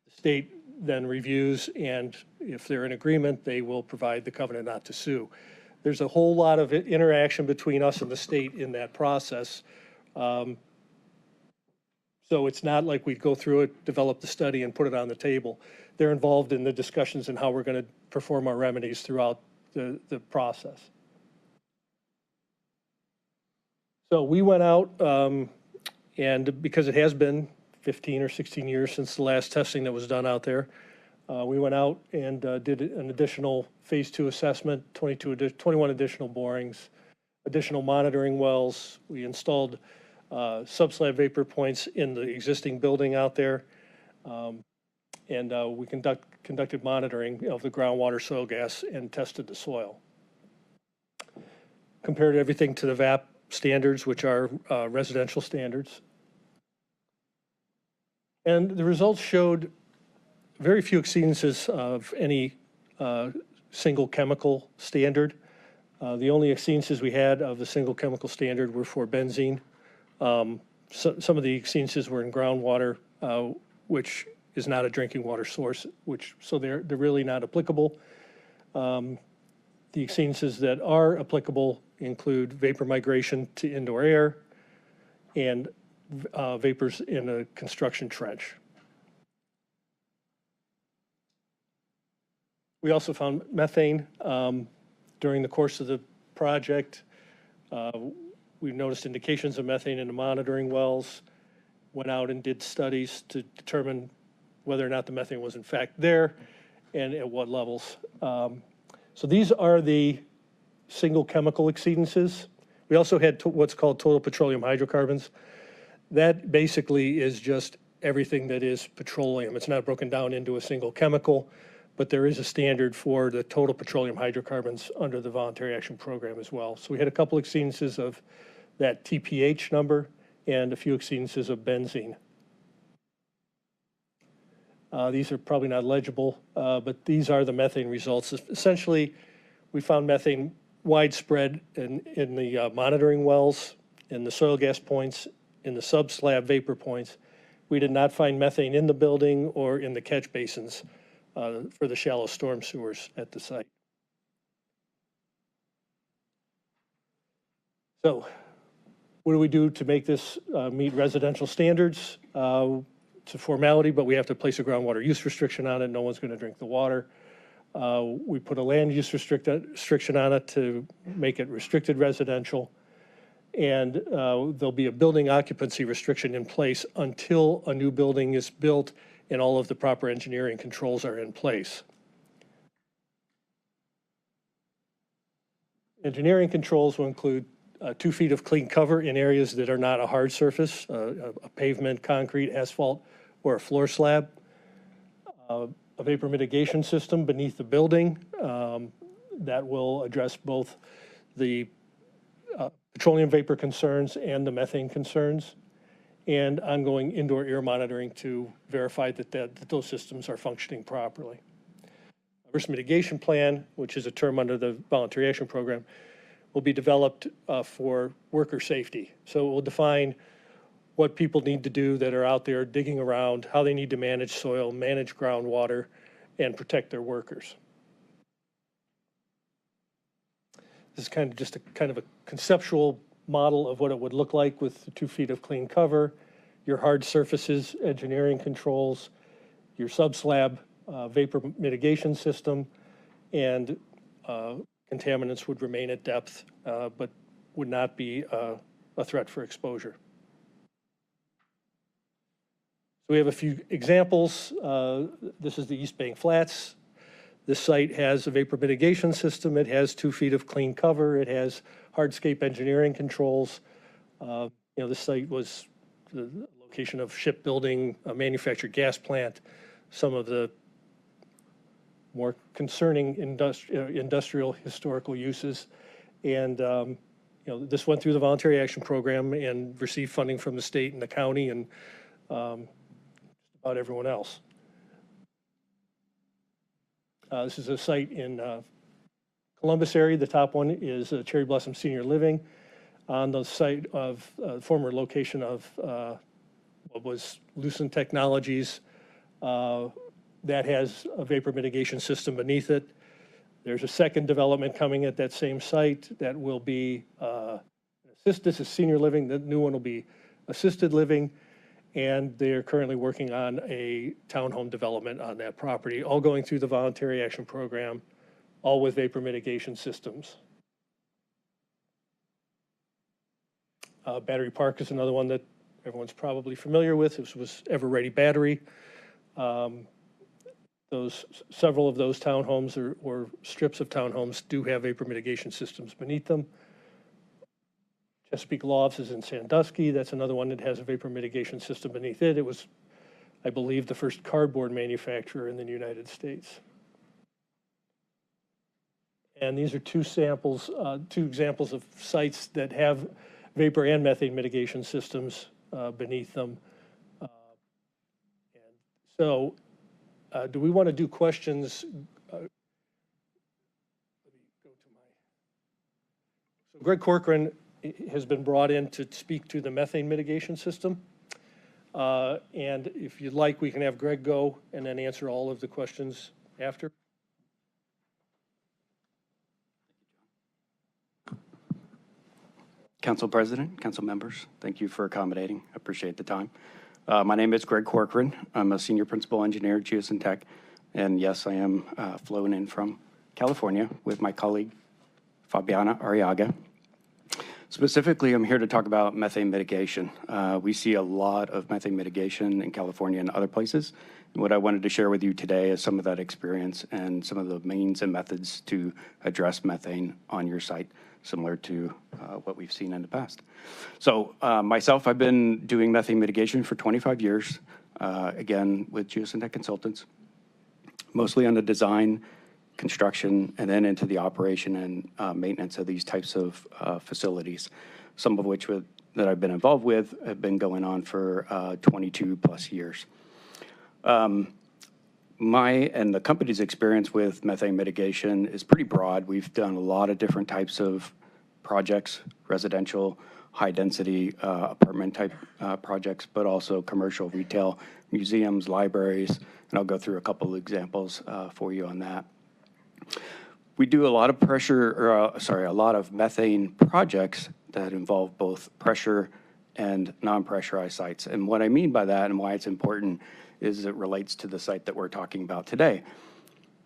Speaker 22: The state then reviews, and if they're in agreement, they will provide the covenant not to sue. There's a whole lot of interaction between us and the state in that process. So it's not like we go through it, develop the study, and put it on the table. They're involved in the discussions and how we're going to perform our remedies throughout the process. So we went out, and because it has been 15 or 16 years since the last testing that was done out there, we went out and did an additional Phase 2 assessment, 21 additional borings, additional monitoring wells. We installed subslab vapor points in the existing building out there, and we conducted monitoring of the groundwater, soil gas, and tested the soil. Compared everything to the VAP standards, which are residential standards. And the results showed very few exceedances of any single chemical standard. The only exceedances we had of the single chemical standard were for benzene. Some of the exceedances were in groundwater, which is not a drinking water source, so they're really not applicable. The exceedances that are applicable include vapor migration to indoor air and vapors in a construction trench. We also found methane during the course of the project. We noticed indications of methane in the monitoring wells, went out and did studies to determine whether or not the methane was in fact there and at what levels. So these are the single chemical exceedances. We also had what's called total petroleum hydrocarbons. That basically is just everything that is petroleum. It's not broken down into a single chemical, but there is a standard for the total petroleum hydrocarbons under the Voluntary Action Program as well. So we had a couple exceedances of that TPH number and a few exceedances of benzene. These are probably not legible, but these are the methane results. Essentially, we found methane widespread in the monitoring wells, in the soil gas points, in the subslab vapor points. We did not find methane in the building or in the catch basins for the shallow storm sewers at the site. So what do we do to make this meet residential standards? It's a formality, but we have to place a groundwater use restriction on it. No one's going to drink the water. We put a land use restriction on it to make it restricted residential. And there'll be a building occupancy restriction in place until a new building is built and all of the proper engineering controls are in place. Engineering controls will include 2 feet of clean cover in areas that are not a hard surface, a pavement, concrete, asphalt, or a floor slab. A vapor mitigation system beneath the building that will address both the petroleum vapor concerns and the methane concerns, and ongoing indoor air monitoring to verify that those systems are functioning properly. A risk mitigation plan, which is a term under the Voluntary Action Program, will be developed for worker safety. So it will define what people need to do that are out there digging around, how they need to manage soil, manage groundwater, and protect their workers. This is kind of just a conceptual model of what it would look like with the 2 feet of clean cover, your hard surfaces, engineering controls, your subslab vapor mitigation system, and contaminants would remain at depth, but would not be a threat for exposure. So we have a few examples. This is the East Bank Flats. This site has a vapor mitigation system. It has 2 feet of clean cover. It has hardscape engineering controls. This site was the location of shipbuilding, a manufactured gas plant, some of the more concerning industrial historical uses. And, this went through the Voluntary Action Program and received funding from the state and the county and about everyone else. This is a site in Columbus area. The top one is Cherry Blossom Senior Living on the site of former location of what was Lucent Technologies. That has a vapor mitigation system beneath it. There's a second development coming at that same site that will be this is senior living. The new one will be assisted living, and they're currently working on a townhome development on that property, all going through the Voluntary Action Program, all with vapor mitigation systems. Battery Park is another one that everyone's probably familiar with. This was Ever Ready Battery. Several of those townhomes or strips of townhomes do have vapor mitigation systems beneath them. Chesapeake Lofts is in Sandusky. That's another one that has a vapor mitigation system beneath it. It was, I believe, the first cardboard manufacturer in the United States. And these are two examples of sites that have vapor and methane mitigation systems beneath them. Do we want to do questions? Greg Corcoran has been brought in to speak to the methane mitigation system. And if you'd like, we can have Greg go and then answer all of the questions after.
Speaker 3: Council President, council members, thank you for accommodating. I appreciate the time. My name is Greg Corcoran. I'm a senior principal engineer at Geosyntec. And yes, I am flown in from California with my colleague, Fabiana Arriaga. Specifically, I'm here to talk about methane mitigation. We see a lot of methane mitigation in California and other places. And what I wanted to share with you today is some of that experience and some of the means and methods to address methane on your site, similar to what we've seen in the past. So myself, I've been doing methane mitigation for 25 years, again, with Geosyntec Consultants, mostly on the design, construction, and then into the operation and maintenance of these types of facilities, some of which that I've been involved with have been going on for 22 plus years. My and the company's experience with methane mitigation is pretty broad. We've done a lot of different types of projects, residential, high-density apartment type projects, but also commercial, retail, museums, libraries, and I'll go through a couple of examples for you on that. We do a lot of a lot of methane projects that involve both pressure and non-pressurized sites. And what I mean by that and why it's important is it relates to the site that we're talking about today.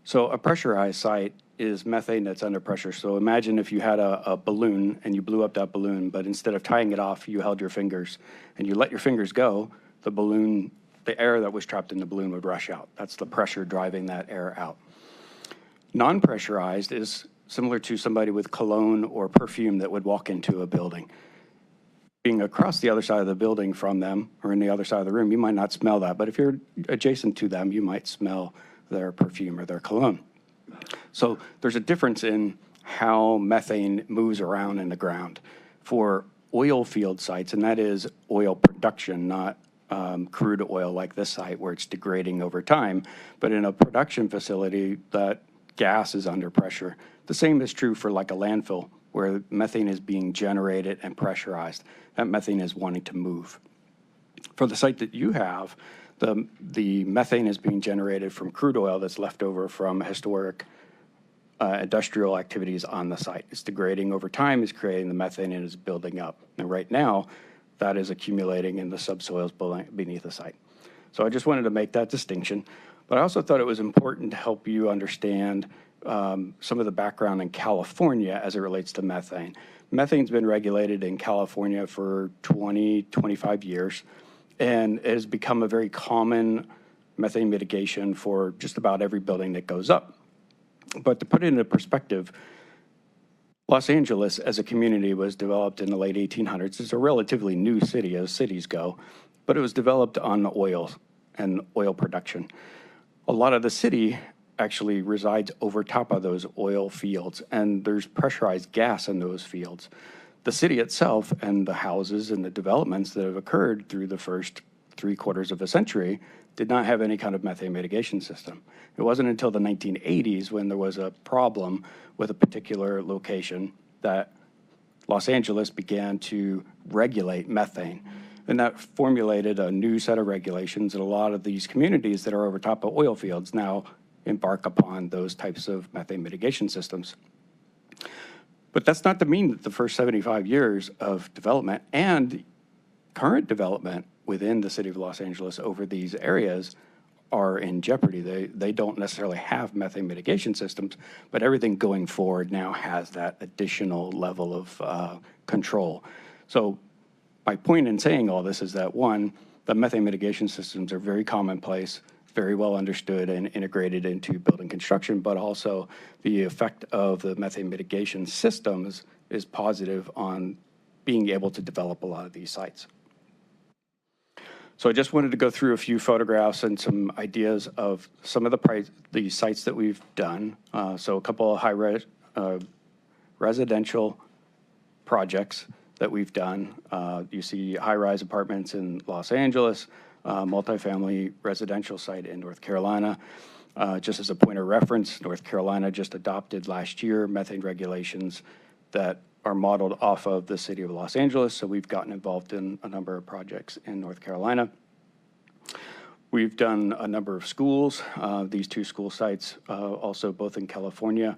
Speaker 3: So a pressurized site is methane that's under pressure. So imagine if you had a balloon and you blew up that balloon, but instead of tying it off, you held your fingers and you let your fingers go, the air that was trapped in the balloon would rush out. That's the pressure driving that air out. Non-pressurized is similar to somebody with cologne or perfume that would walk into a building. Being across the other side of the building from them or in the other side of the room, you might not smell that, but if you're adjacent to them, you might smell their perfume or their cologne. So there's a difference in how methane moves around in the ground. For oil field sites, and that is oil production, not crude oil like this site where it's degrading over time, but in a production facility, that gas is under pressure. The same is true for like a landfill where methane is being generated and pressurized. That methane is wanting to move. For the site that you have, the methane is being generated from crude oil that's left over from historic industrial activities on the site. It's degrading over time, is creating the methane, and is building up. And right now, that is accumulating in the subsoils beneath the site. So I just wanted to make that distinction. But I also thought it was important to help you understand some of the background in California as it relates to methane. Methane's been regulated in California for 20, 25 years, and it has become a very common methane mitigation for just about every building that goes up. But to put it into perspective, Los Angeles as a community was developed in the late 1800s. It's a relatively new city as cities go, but it was developed on oil and oil production. A lot of the city actually resides over top of those oil fields, and there's pressurized gas in those fields. The city itself and the houses and the developments that have occurred through the first 3/4 of a century did not have any kind of methane mitigation system. It wasn't until the 1980s when there was a problem with a particular location that Los Angeles began to regulate methane. And that formulated a new set of regulations that a lot of these communities that are over top of oil fields now embark upon those types of methane mitigation systems. But that's not to mean that the first 75 years of development and current development within the city of Los Angeles over these areas are in jeopardy. They don't necessarily have methane mitigation systems, but everything going forward now has that additional level of control. So my point in saying all this is that, one, the methane mitigation systems are very commonplace, very well understood and integrated into building construction, but also the effect of the methane mitigation systems is positive on being able to develop a lot of these sites. So I just wanted to go through a few photographs and some ideas of some of the sites that we've done. So a couple of high-res residential projects that we've done. You see high-rise apartments in Los Angeles, multifamily residential site in North Carolina. Just as a point of reference, North Carolina just adopted last year methane regulations that are modeled off of the city of Los Angeles, so we've gotten involved in a number of projects in North Carolina. We've done a number of schools. These two school sites, also both in California,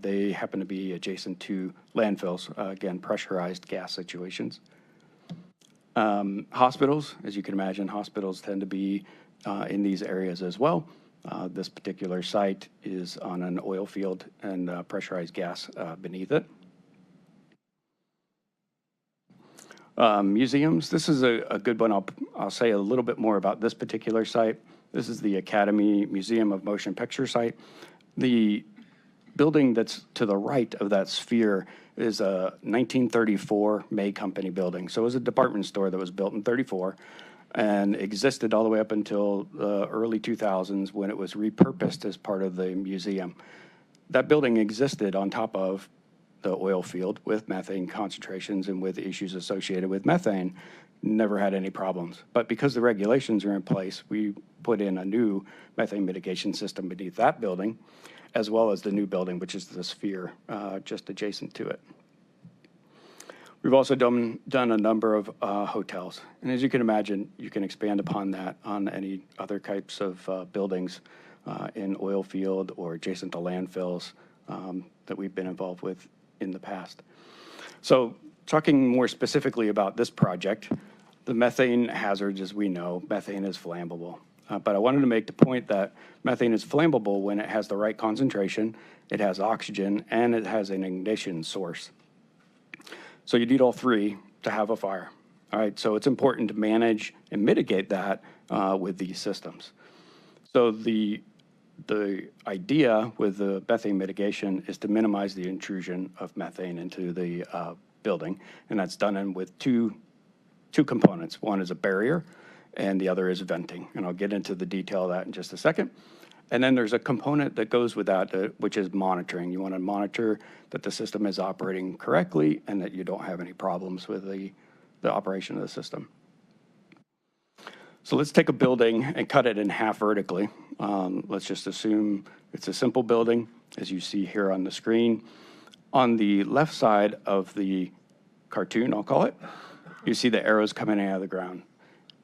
Speaker 3: they happen to be adjacent to landfills, again, pressurized gas situations. Hospitals, as you can imagine, hospitals tend to be in these areas as well. This particular site is on an oil field and pressurized gas beneath it. Museums, this is a good one. I'll say a little bit more about this particular site. This is the Academy Museum of Motion Picture site. The building that's to the right of that sphere is a 1934 May Company building. So it was a department store that was built in 34 and existed all the way up until the early 2000s when it was repurposed as part of the museum. That building existed on top of the oil field with methane concentrations and with issues associated with methane, never had any problems. But because the regulations are in place, we put in a new methane mitigation system beneath that building, as well as the new building, which is the sphere just adjacent to it. We've also done a number of hotels. And as you can imagine, you can expand upon that on any other types of buildings in oil field or adjacent to landfills that we've been involved with in the past. So talking more specifically about this project, the methane hazards, as we know, methane is flammable. But I wanted to make the point that methane is flammable when it has the right concentration, it has oxygen, and it has an ignition source. So you need all three to have a fire. All right, so it's important to manage and mitigate that with these systems. So the idea with the methane mitigation is to minimize the intrusion of methane into the building, and that's done with two components. One is a barrier, and the other is venting, and I'll get into the detail of that in just a second. And then there's a component that goes with that, which is monitoring. You want to monitor that the system is operating correctly and that you don't have any problems with the operation of the system. So let's take a building and cut it in half vertically. Let's just assume it's a simple building, as you see here on the screen. On the left side of the cartoon, I'll call it, you see the arrows coming out of the ground.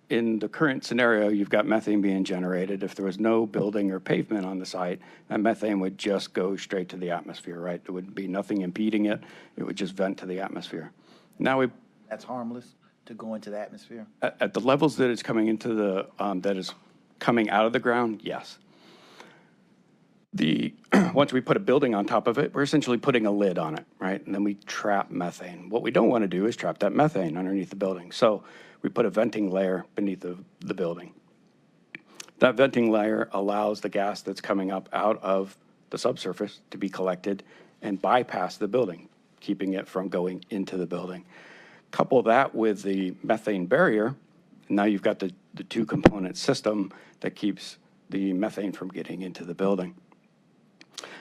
Speaker 3: In the current scenario, you've got methane being generated. If there was no building or pavement on the site, that methane would just go straight to the atmosphere, right? There would be nothing impeding it. It would just vent to the atmosphere. Now
Speaker 1: That's harmless to go into the atmosphere?
Speaker 3: At the levels that it's coming into the, that is coming out of the ground, yes. Once we put a building on top of it, we're essentially putting a lid on it, right? And then we trap methane. What we don't want to do is trap that methane underneath the building. So we put a venting layer beneath the building. That venting layer allows the gas that's coming up out of the subsurface to be collected and bypass the building, keeping it from going into the building. Couple that with the methane barrier, and now you've got the two-component system that keeps the methane from getting into the building.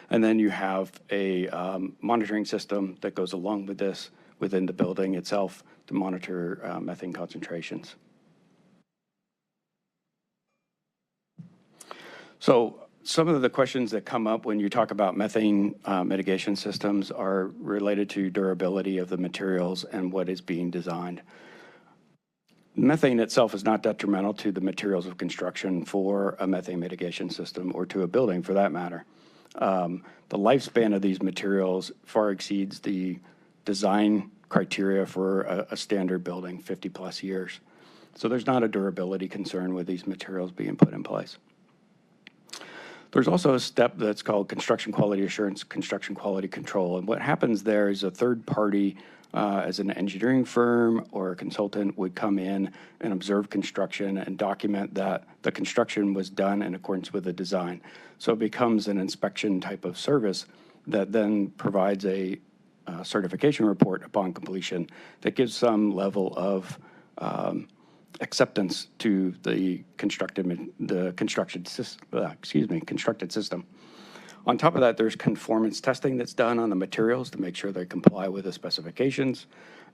Speaker 3: And then you have a monitoring system that goes along with this within the building itself to monitor methane concentrations. So some of the questions that come up when you talk about methane mitigation systems are related to durability of the materials and what is being designed. Methane itself is not detrimental to the materials of construction for a methane mitigation system or to a building for that matter. The lifespan of these materials far exceeds the design criteria for a standard building, 50 plus years. So there's not a durability concern with these materials being put in place. There's also a step that's called construction quality assurance, construction quality control. And what happens there is a third party, as an engineering firm or a consultant, would come in and observe construction and document that the construction was done in accordance with the design. So it becomes an inspection type of service that then provides a certification report upon completion that gives some level of acceptance to the constructed system. On top of that, there's conformance testing that's done on the materials to make sure they comply with the specifications,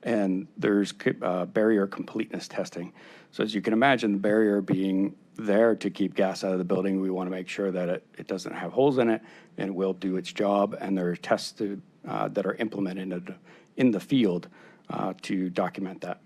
Speaker 3: and there's barrier completeness testing. So as you can imagine, the barrier being there to keep gas out of the building, we want to make sure that it doesn't have holes in it and will do its job, and there are tests that are implemented in the field to document that.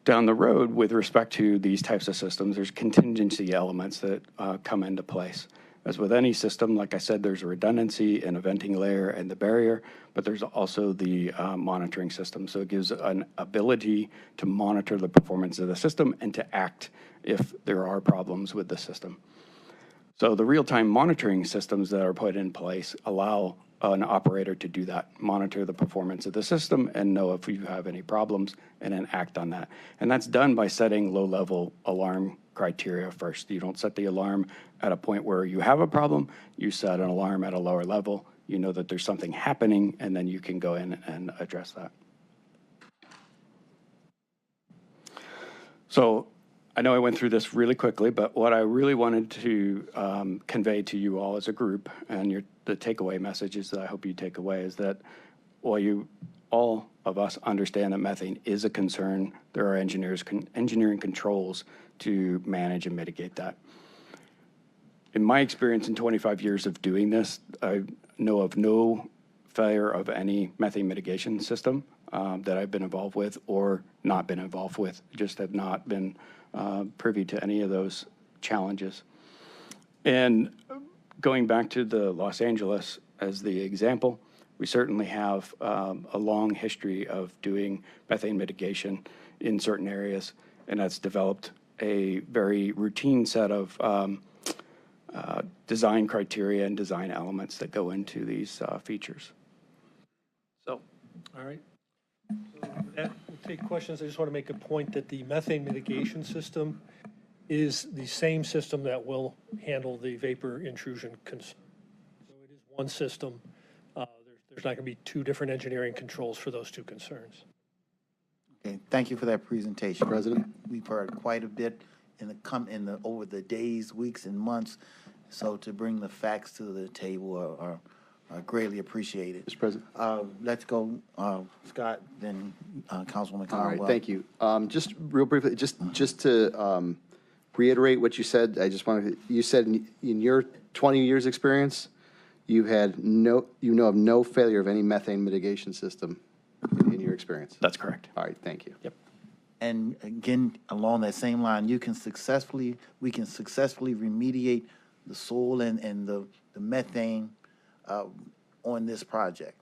Speaker 3: Down the road, with respect to these types of systems, there's contingency elements that come into place. As with any system, like I said, there's a redundancy in a venting layer and the barrier, but there's also the monitoring system. So it gives an ability to monitor the performance of the system and to act if there are problems with the system. So the real-time monitoring systems that are put in place allow an operator to do that, monitor the performance of the system and know if you have any problems and then act on that. And that's done by setting low-level alarm criteria first. You don't set the alarm at a point where you have a problem. You set an alarm at a lower level. You know that there's something happening, and then you can go in and address that. So I know I went through this really quickly, but what I really wanted to convey to you all as a group, and the takeaway messages that I hope you take away, is that while all of us understand that methane is a concern, there are engineering controls to manage and mitigate that. In my experience in 25 years of doing this, I know of no failure of any methane mitigation system that I've been involved with or not been involved with. Just have not been privy to any of those challenges. And going back to the Los Angeles as the example, we certainly have a long history of doing methane mitigation in certain areas, and that's developed a very routine set of design criteria and design elements that go into these features. So,
Speaker 22: all right. So that will take questions. I just want to make a point that the methane mitigation system is the same system that will handle the vapor intrusion concern. So it is one system. There's not going to be two different engineering controls for those two concerns.
Speaker 1: Okay, thank you for that presentation. President, we've heard quite a bit over the days, weeks, and months. So to bring the facts to the table are greatly appreciated.
Speaker 16: Mr. President.
Speaker 1: Let's go, Scott, then Councilwoman Conwell.
Speaker 16: All right, thank you. Just real briefly, just to reiterate what you said, you said in your 20 years experience, you know of no failure of any methane mitigation system in your experience.
Speaker 3: That's correct.
Speaker 16: All right, thank you.
Speaker 3: Yep.
Speaker 1: And again, along that same line, we can successfully remediate the soil and the methane on this project.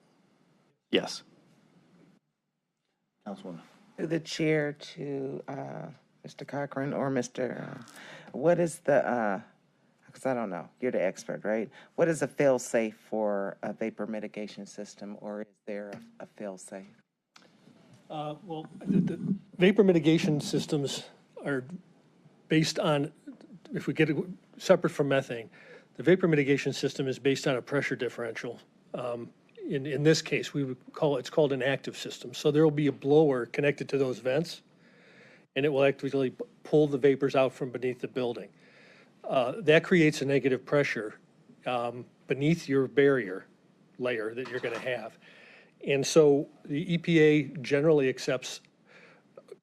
Speaker 3: Yes.
Speaker 1: Councilwoman.
Speaker 8: Through the chair to Mr. Cochran or Mr. What is the, because I don't know, you're the expert, right? What is a fail-safe for a vapor mitigation system, or is there a fail-safe?
Speaker 22: Well, the vapor mitigation systems are based on, if we get it separate from methane, The vapor mitigation system is based on a pressure differential. In this case, we would it's called an active system. So there will be a blower connected to those vents, and it will actually pull the vapors out from beneath the building. That creates a negative pressure beneath your barrier layer that you're going to have. And so the EPA generally accepts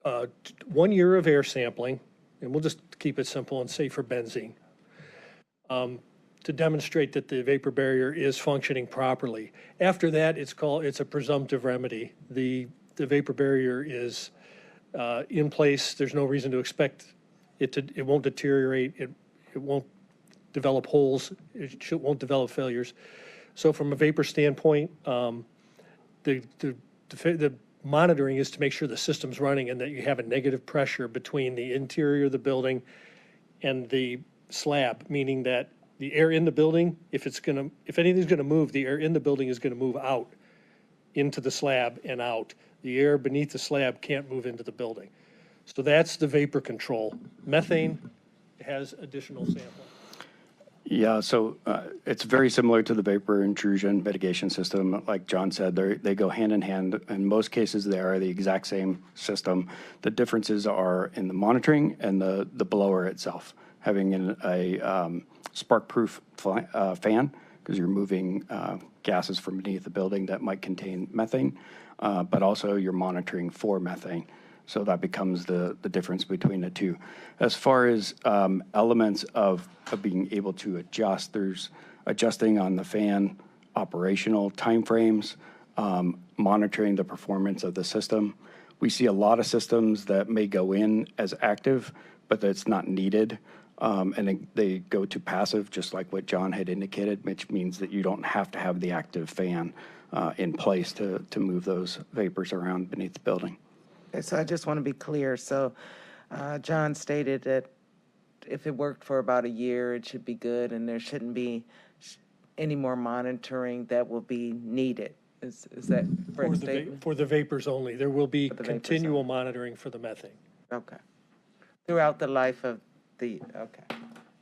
Speaker 22: 1 year of air sampling, and we'll just keep it simple and say for benzene, to demonstrate that the vapor barrier is functioning properly. After that, it's a presumptive remedy. The vapor barrier is in place. There's no reason to expect it won't deteriorate. It won't develop holes. It won't develop failures. So from a vapor standpoint, the monitoring is to make sure the system's running and that you have a negative pressure between the interior of the building and the slab, meaning that the air in the building, if anything's gonna move, the air in the building is gonna move out into the slab and out. The air beneath the slab can't move into the building. So that's the vapor control. Methane has additional sampling.
Speaker 3: Yeah, so it's very similar to the vapor intrusion mitigation system. Like John said, they go hand in hand. In most cases, they are the exact same system. The differences are in the monitoring and the blower itself, having a spark-proof fan, because you're moving gases from beneath the building that might contain methane, but also you're monitoring for methane. So that becomes the difference between the two. As far as elements of being able to adjust, there's adjusting on the fan operational timeframes, monitoring the performance of the system. We see a lot of systems that may go in as active, but that's not needed. And they go to passive, just like what John had indicated, which means that you don't have to have the active fan in place to move those vapors around beneath the building.
Speaker 8: Okay, so I just want to be clear. So John stated that if it worked for about a year, it should be good, and there shouldn't be any more monitoring that will be needed. Is that correct statement?
Speaker 22: For the vapors only. There will be
Speaker 8: For the vapors
Speaker 22: continual
Speaker 8: only.
Speaker 22: monitoring for the methane.
Speaker 8: Okay. Throughout the life of okay.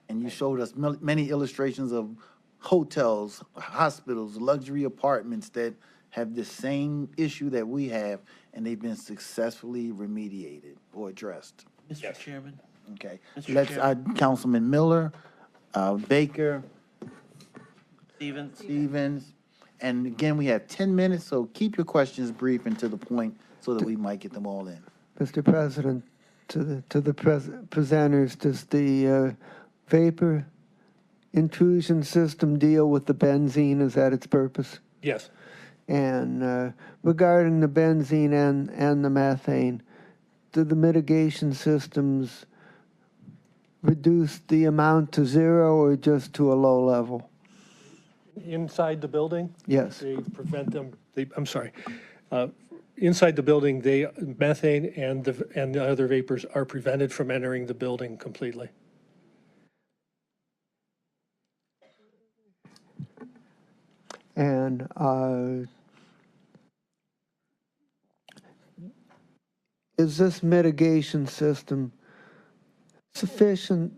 Speaker 1: And you showed us many illustrations of hotels, hospitals, luxury apartments that have the same issue that we have, and they've been successfully remediated or addressed.
Speaker 20: Mr. Chairman?
Speaker 1: Okay.
Speaker 20: Mr.
Speaker 1: Let's,
Speaker 20: Chairman?
Speaker 1: Councilman Miller, Baker,
Speaker 20: Stevens?
Speaker 1: and again, we have 10 minutes, so keep your questions brief and to the point so that we might get them all in.
Speaker 11: Mr. President, to the presenters, does the vapor intrusion system deal with the benzene? Is that its purpose?
Speaker 22: Yes.
Speaker 11: And regarding the benzene and the methane, do the mitigation systems reduce the amount to zero or just to a low level?
Speaker 22: Inside the building?
Speaker 11: Yes.
Speaker 22: They prevent them, inside the building, methane and the other vapors are prevented from entering the building completely.
Speaker 11: And is this mitigation system sufficient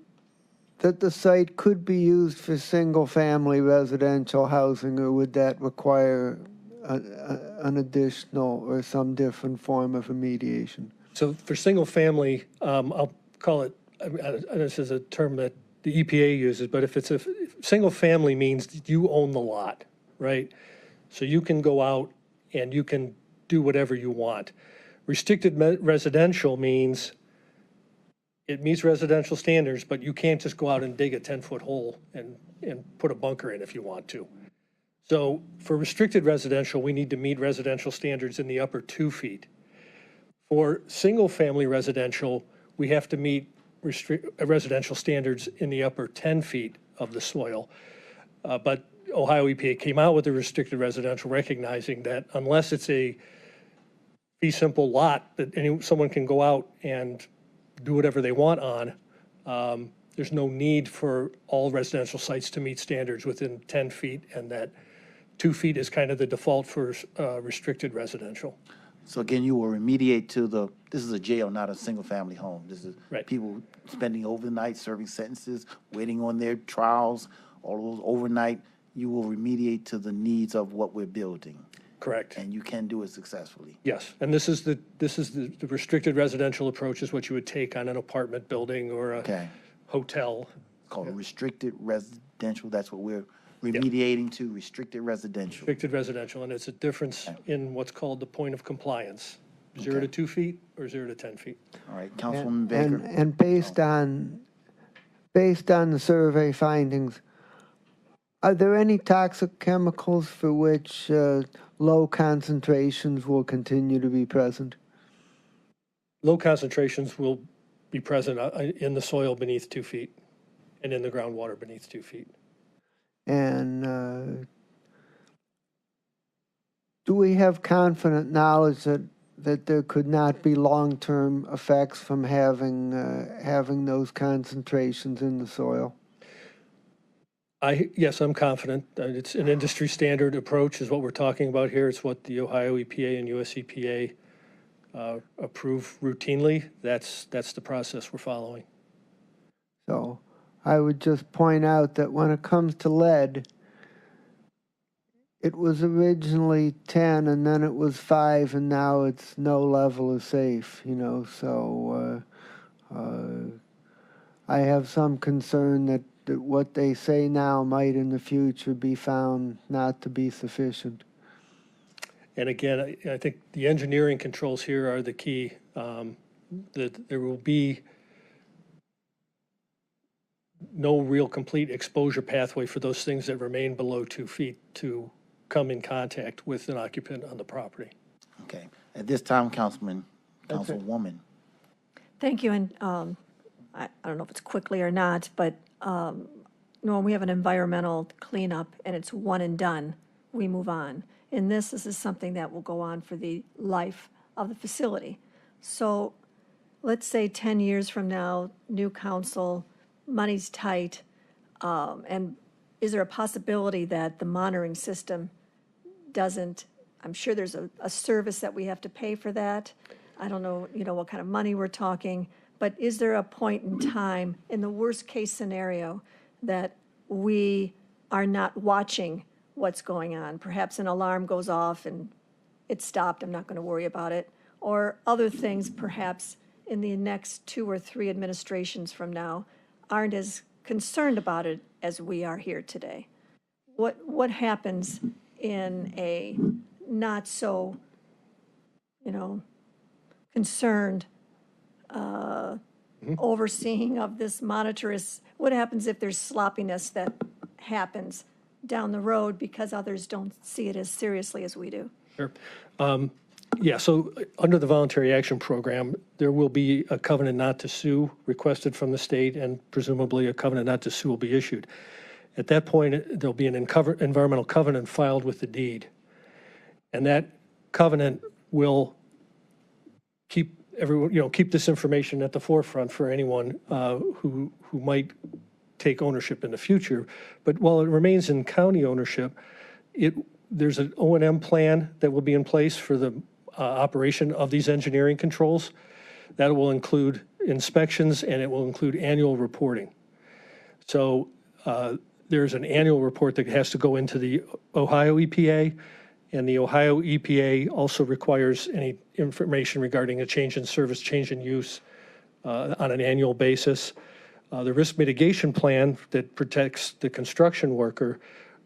Speaker 11: that the site could be used for single-family residential housing, or would that require an additional or some different form of remediation?
Speaker 22: So for single family, I'll call it, this is a term that the EPA uses, but if it's single family means you own the lot, right? So you can go out and you can do whatever you want. Restricted residential means it meets residential standards, but you can't just go out and dig a 10-foot hole and put a bunker in if you want to. So for restricted residential, we need to meet residential standards in the upper 2 feet. For single-family residential, we have to meet residential standards in the upper 10 feet of the soil. But Ohio EPA came out with a restricted residential, recognizing that unless it's a fee simple lot that someone can go out and do whatever they want on, there's no need for all residential sites to meet standards within 10 feet, and that 2 feet is kind of the default for restricted residential.
Speaker 1: So again, you will remediate this is a jail, not a single-family home. This is
Speaker 22: Right.
Speaker 1: people spending overnight serving sentences, waiting on their trials, all those overnight, you will remediate to the needs of what we're building.
Speaker 22: Correct.
Speaker 1: And you can do it successfully.
Speaker 22: Yes, and this is the restricted residential approach is what you would take on an apartment building or a
Speaker 1: Okay.
Speaker 22: hotel.
Speaker 1: It's called a restricted residential. That's what we're remediating to, restricted residential.
Speaker 22: Restricted residential, and it's a difference in what's called the point of compliance, 0 to 2 feet or 0 to 10 feet.
Speaker 1: All right, Councilwoman Baker.
Speaker 11: And based on the survey findings, are there any toxic chemicals for which low concentrations will continue to be present?
Speaker 22: Low concentrations will be present in the soil beneath 2 feet and in the groundwater beneath 2 feet.
Speaker 11: And do we have confident knowledge that there could not be long-term effects from having those concentrations in the soil?
Speaker 22: Yes, I'm confident. It's an industry standard approach is what we're talking about here. It's what the Ohio EPA and US EPA approve routinely. That's the process we're following.
Speaker 11: So I would just point out that when it comes to lead, it was originally 10 and then it was 5 and now it's no level is safe, so I have some concern that what they say now might in the future be found not to be sufficient.
Speaker 22: And again, I think the engineering controls here are the key. That there will be no real complete exposure pathway for those things that remain below 2 feet to come in contact with an occupant on the property.
Speaker 1: Okay. At this time, Councilwoman.
Speaker 15: Thank you, and I don't know if it's quickly or not, but when we have an environmental cleanup and it's one and done, we move on. In this is something that will go on for the life of the facility. So let's say 10 years from now, new council, money's tight, and is there a possibility that the monitoring system doesn't, I'm sure there's a service that we have to pay for that. I don't know, what kind of money we're talking, but is there a point in time in the worst case scenario that we are not watching what's going on? Perhaps an alarm goes off and it's stopped, I'm not going to worry about it. Or other things perhaps in the next 2 or 3 administrations from now aren't as concerned about it as we are here today. What happens in a not so, concerned overseeing of this monitorist? What happens if there's sloppiness that happens down the road because others don't see it as seriously as we do?
Speaker 22: Sure. Yeah, so under the Voluntary Action Program, there will be a covenant not to sue requested from the state, and presumably a covenant not to sue will be issued. At that point, there'll be an environmental covenant filed with the deed. And that covenant will keep everyone, keep this information at the forefront for anyone who might take ownership in the future. But while it remains in county ownership, there's an O&M plan that will be in place for the operation of these engineering controls. That will include inspections and it will include annual reporting. So there's an annual report that has to go into the Ohio EPA, and the Ohio EPA also requires any information regarding a change in service, change in use on an annual basis. The risk mitigation plan that protects the construction worker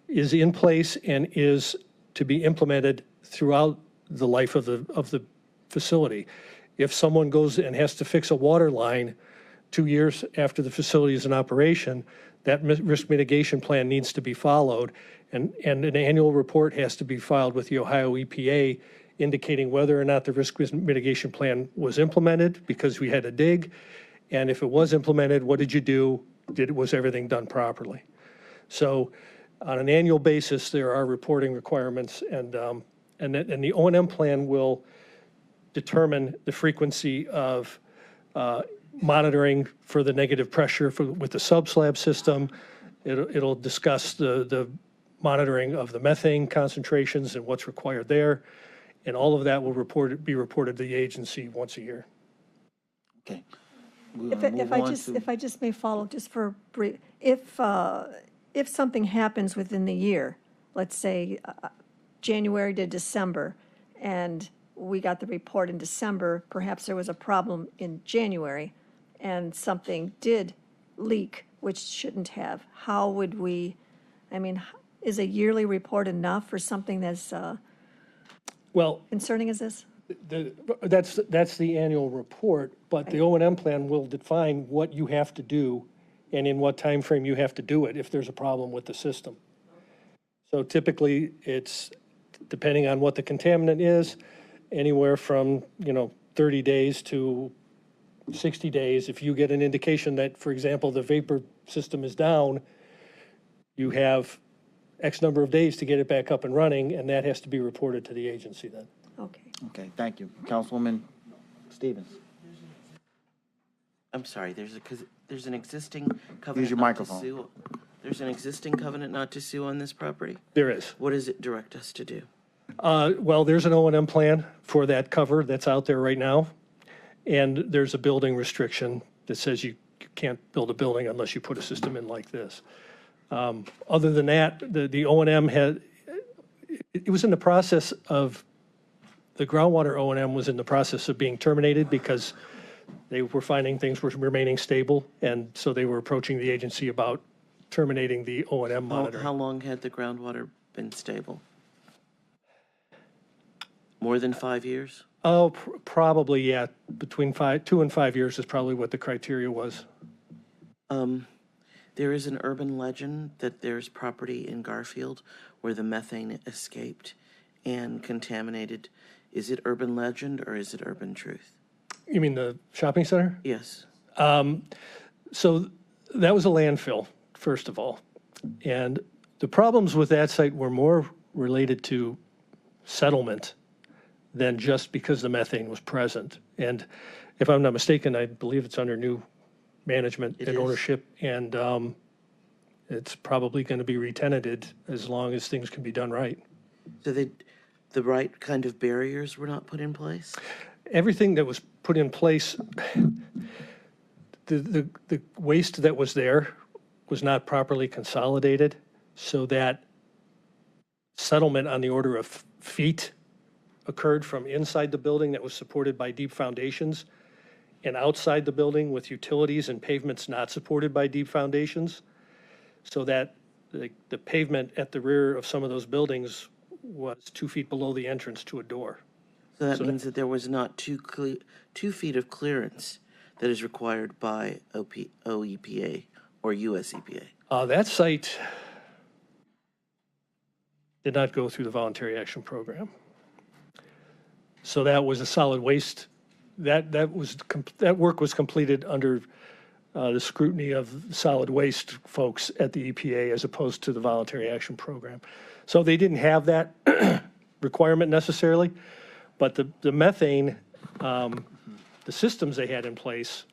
Speaker 22: is in place and is to be implemented throughout the life of the facility. If someone goes and has to fix a water line 2 years after the facility is in operation, that risk mitigation plan needs to be followed, and an annual report has to be filed with the Ohio EPA indicating whether or not the risk mitigation plan was implemented because we had to dig, and if it was implemented, what did you do? Was everything done properly? So on an annual basis, there are reporting requirements, and the O&M plan will determine the frequency of monitoring for the negative pressure with the subslab system. It'll discuss the monitoring of the methane concentrations and what's required there, and all of that will be reported to the agency once a year.
Speaker 1: Okay.
Speaker 15: If I just may follow, just for brief, if if something happens within the year, let's say January to December, and we got the report in December, perhaps there was a problem in January, and something did leak, which shouldn't have, how would we, I mean, is a yearly report enough for something that's
Speaker 22: Well,
Speaker 15: concerning as this?
Speaker 22: that's the annual report, but the O&M plan will define what you have to do and in what time frame you have to do it if there's a problem with the system. So typically, it's, depending on what the contaminant is, anywhere from, 30 days to 60 days. If you get an indication that, for example, the vapor system is down, you have X number of days to get it back up and running, and that has to be reported to the agency then.
Speaker 15: Okay.
Speaker 1: Okay, thank you. Councilwoman Stevens.
Speaker 20: I'm sorry, there's an existing covenant.
Speaker 1: Use your
Speaker 20: not to
Speaker 1: microphone.
Speaker 20: sue. There's an existing covenant not to sue on this property?
Speaker 22: There is.
Speaker 20: What does it direct us to do?
Speaker 22: Well, there's an O&M plan for that cover that's out there right now, and there's a building restriction that says you can't build a building unless you put a system in like this. Other than that, the O&M it was in the process of, the groundwater O&M was in the process of being terminated because they were finding things were remaining stable, and so they were approaching the agency about terminating the O&M monitoring.
Speaker 20: How long had the groundwater been stable? More than 5 years?
Speaker 22: Oh, probably, yeah. Between 2 and 5 years is probably what the criteria was.
Speaker 20: There is an urban legend that there's property in Garfield where the methane escaped and contaminated. Is it urban legend or is it urban truth?
Speaker 22: You mean the shopping center?
Speaker 20: Yes.
Speaker 22: So that was a landfill, first of all. And the problems with that site were more related to settlement than just because the methane was present. And if I'm not mistaken, I believe it's under new management and ownership, and it's probably going to be re-tenanted as long as things can be done right.
Speaker 20: So the right kind of barriers were not put in place?
Speaker 22: Everything that was put in place, the waste that was there was not properly consolidated, so that settlement on the order of feet occurred from inside the building that was supported by deep foundations, and outside the building with utilities and pavements not supported by deep foundations, so that the pavement at the rear of some of those buildings was 2 feet below the entrance to a door.
Speaker 20: So that means that there was not 2 feet of clearance that is required by OEPA or US EPA.
Speaker 22: That site did not go through the Voluntary Action Program. So that was a solid waste. That work was completed under the scrutiny of solid waste folks at the EPA as opposed to the Voluntary Action Program. So they didn't have that requirement necessarily, but the methane, the systems they had in place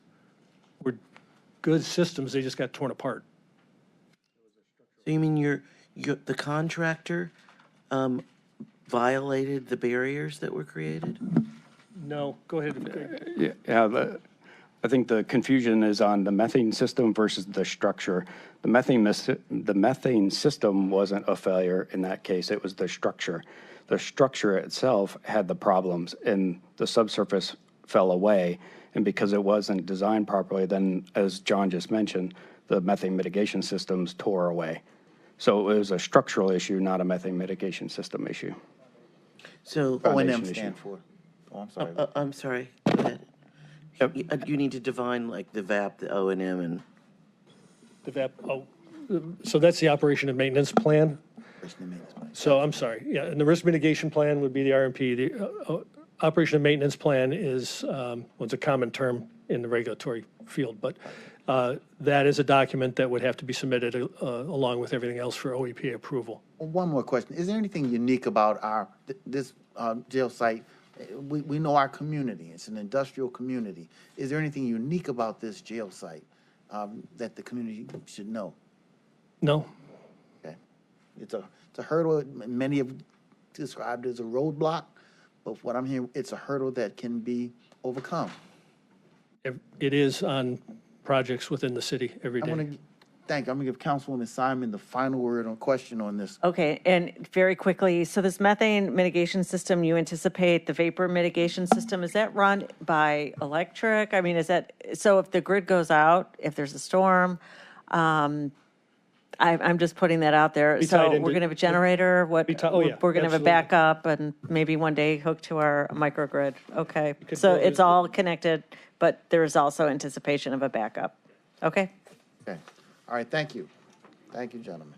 Speaker 22: were good systems. They just got torn apart.
Speaker 20: So you mean the contractor violated the barriers that were created?
Speaker 22: No, go ahead.
Speaker 3: Yeah, I think the confusion is on the methane system versus the structure. The methane system wasn't a failure in that case. It was the structure. The structure itself had the problems, and the subsurface fell away. And because it wasn't designed properly, then, as John just mentioned, the methane mitigation systems tore away. So it was a structural issue, not a methane mitigation system issue.
Speaker 20: So
Speaker 1: O&M stand for. Oh, I'm sorry.
Speaker 20: I'm sorry. Go ahead. You need to define like the VAP, the O&M, and
Speaker 22: The VAP, so that's the operation and maintenance plan. So I'm sorry, yeah, and the risk mitigation plan would be the RMP. The operation and maintenance plan is what's a common term in the regulatory field, but that is a document that would have to be submitted along with everything else for OEPA approval.
Speaker 1: One more question. Is there anything unique about this jail site? We know our community. It's an industrial community. Is there anything unique about this jail site that the community should know?
Speaker 22: No.
Speaker 1: Okay. It's a hurdle. Many have described it as a roadblock, but what I'm hearing, it's a hurdle that can be overcome.
Speaker 22: It is on projects within the city every day.
Speaker 1: Thank you. I'm gonna give Councilwoman Simon the final word on question on this.
Speaker 12: Okay, and very quickly, so this methane mitigation system, you anticipate the vapor mitigation system, is that run by electric? I mean, is that, so if the grid goes out, if there's a storm, I'm just putting that out there.
Speaker 22: Be
Speaker 12: So
Speaker 22: tied
Speaker 12: we're
Speaker 22: into-
Speaker 12: going to have a generator, what,
Speaker 22: oh, yeah,
Speaker 12: we're going to have a
Speaker 22: absolutely.
Speaker 12: backup and maybe one day hook to our microgrid. Okay,
Speaker 22: could
Speaker 12: so
Speaker 22: build
Speaker 12: it's
Speaker 22: it-
Speaker 12: all connected, but there is also anticipation of a backup. Okay?
Speaker 1: Okay. All right, thank you. Thank you, gentlemen.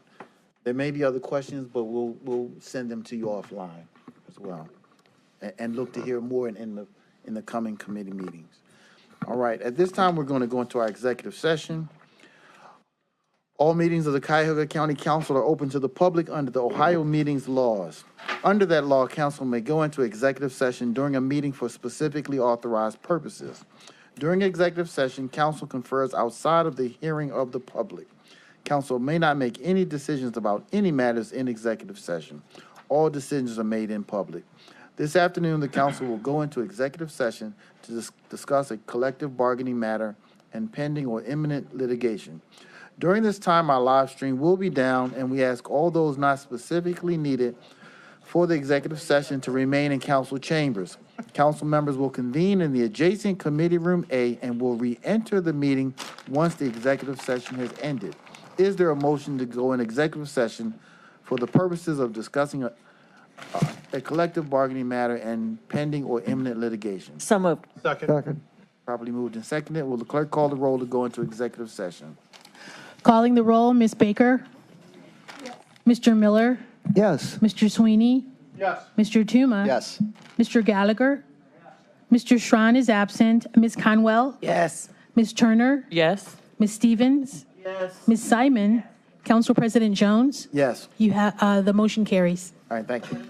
Speaker 1: There may be other questions, but we'll send them to you offline as well. And look to hear more in the coming committee meetings. All right, at this time, we're going to go into our executive session. All meetings of the Cuyahoga County Council are open to the public under the Ohio Meetings laws. Under that law, council may go into executive session during a meeting for specifically authorized purposes. During executive session, council confers outside of the hearing of the public. Council may not make any decisions about any matters in executive session. All decisions are made in public. This afternoon, the council will go into executive session to discuss a collective bargaining matter and pending or imminent litigation. During this time, our live stream will be down, and we ask all those not specifically needed for the executive session to remain in council chambers. Council members will convene in the adjacent committee room A and will re-enter the meeting once the executive session has ended. Is there a motion to go in executive session for the purposes of discussing a collective bargaining matter and pending or imminent litigation?
Speaker 12: So moved.
Speaker 9: Second.
Speaker 1: Properly moved and seconded. Will the clerk call the roll to go into executive session?
Speaker 2: Calling the roll, Ms. Baker? Mr. Miller?
Speaker 11: Yes.
Speaker 2: Mr. Sweeney?
Speaker 9: Yes.
Speaker 2: Mr. Tuma?
Speaker 10: Yes.
Speaker 2: Mr. Gallagher? Mr. Schron is absent. Ms. Conwell?
Speaker 20: Yes.
Speaker 2: Ms. Turner?
Speaker 18: Yes.
Speaker 2: Ms. Stevens?
Speaker 20: Yes.
Speaker 2: Ms. Simon? Council President Jones?
Speaker 1: Yes.
Speaker 2: You have, the motion carries.
Speaker 1: All right, thank you.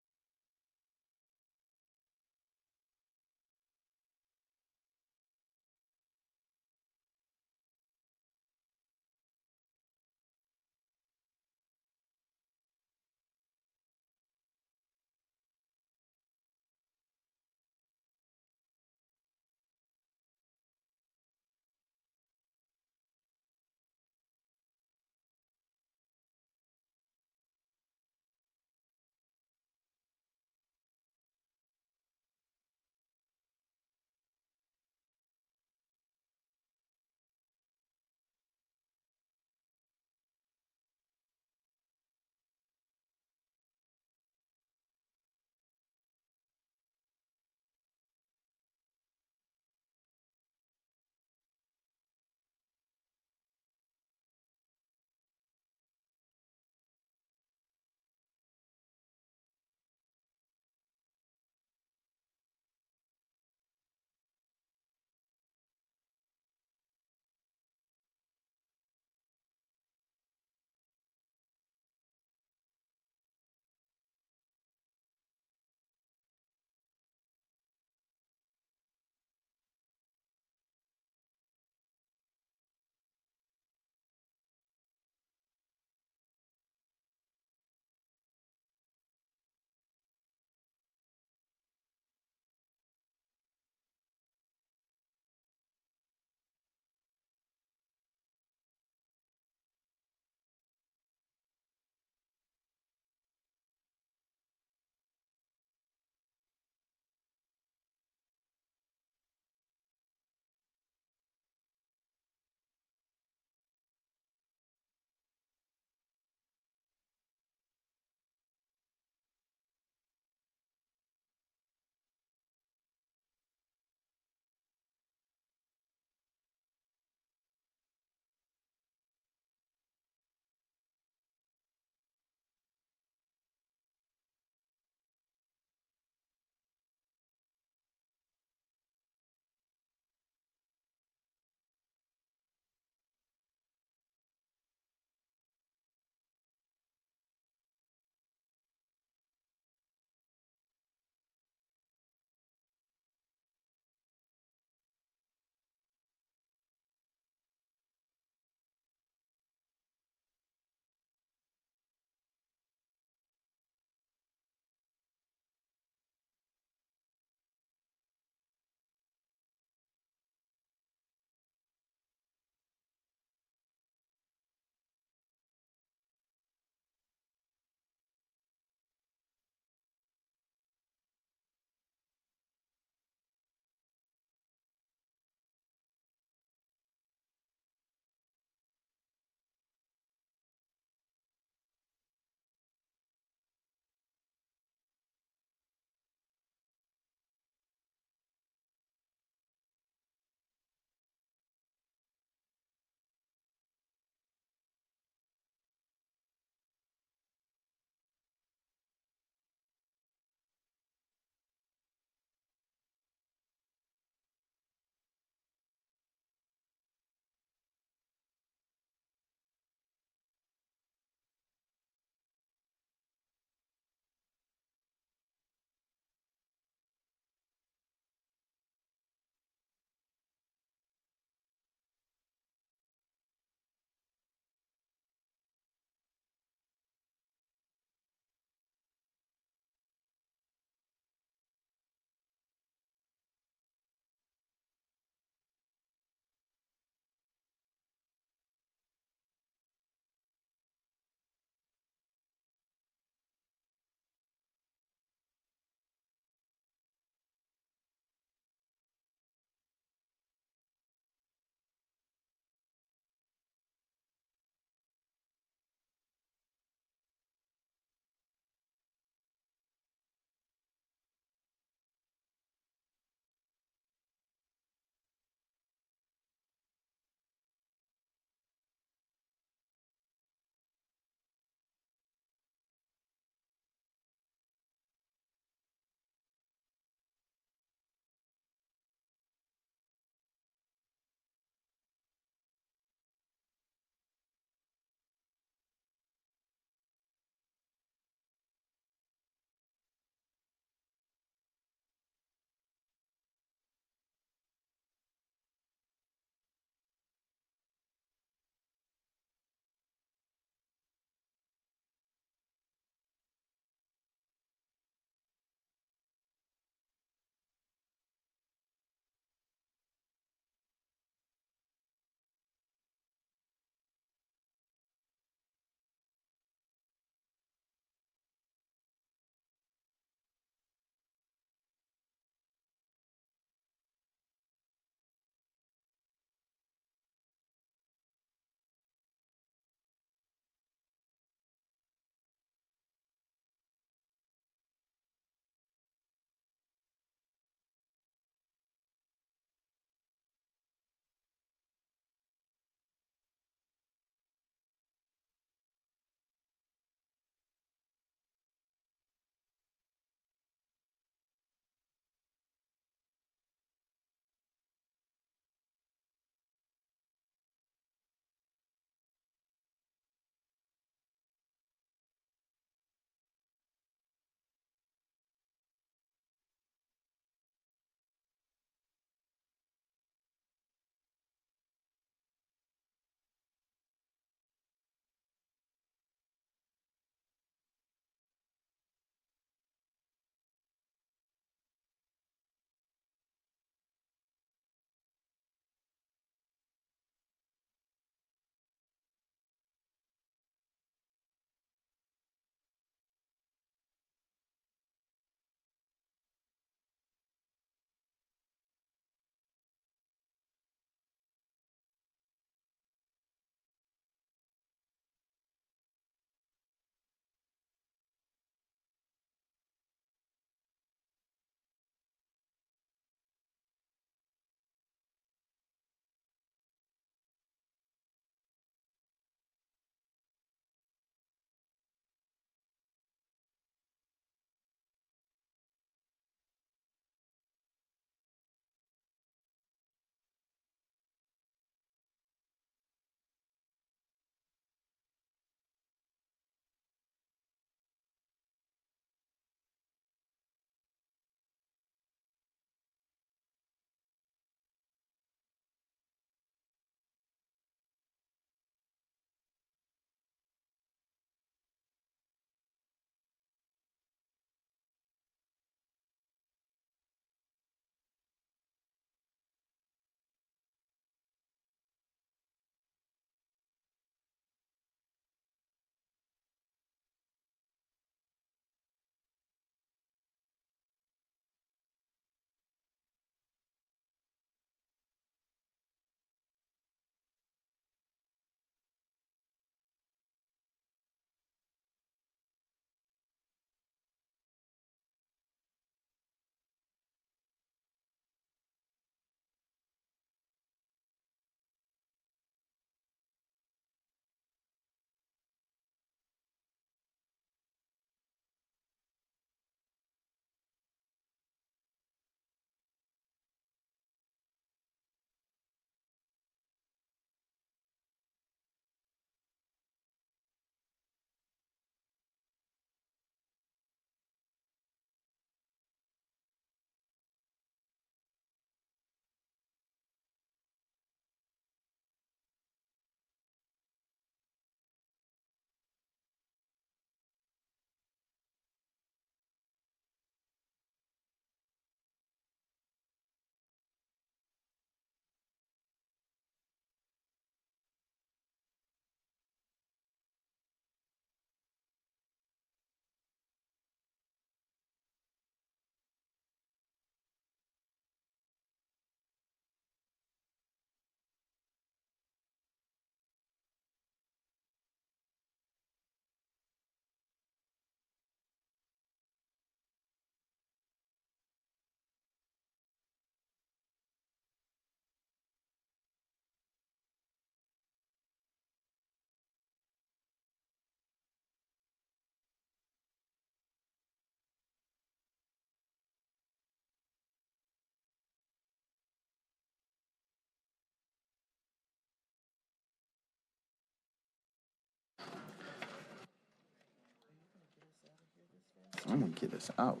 Speaker 1: I'm gonna get this out.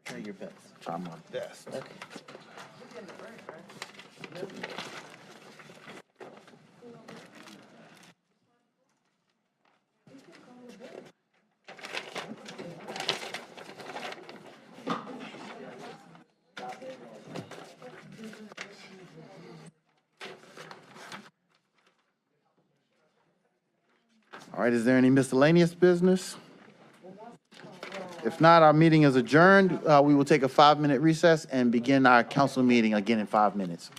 Speaker 20: Try your best.
Speaker 1: Try my best.
Speaker 20: Okay.
Speaker 1: All right, is there any miscellaneous business? If not, our meeting is adjourned. We will take a 5-minute recess and begin our council meeting again in 5 minutes.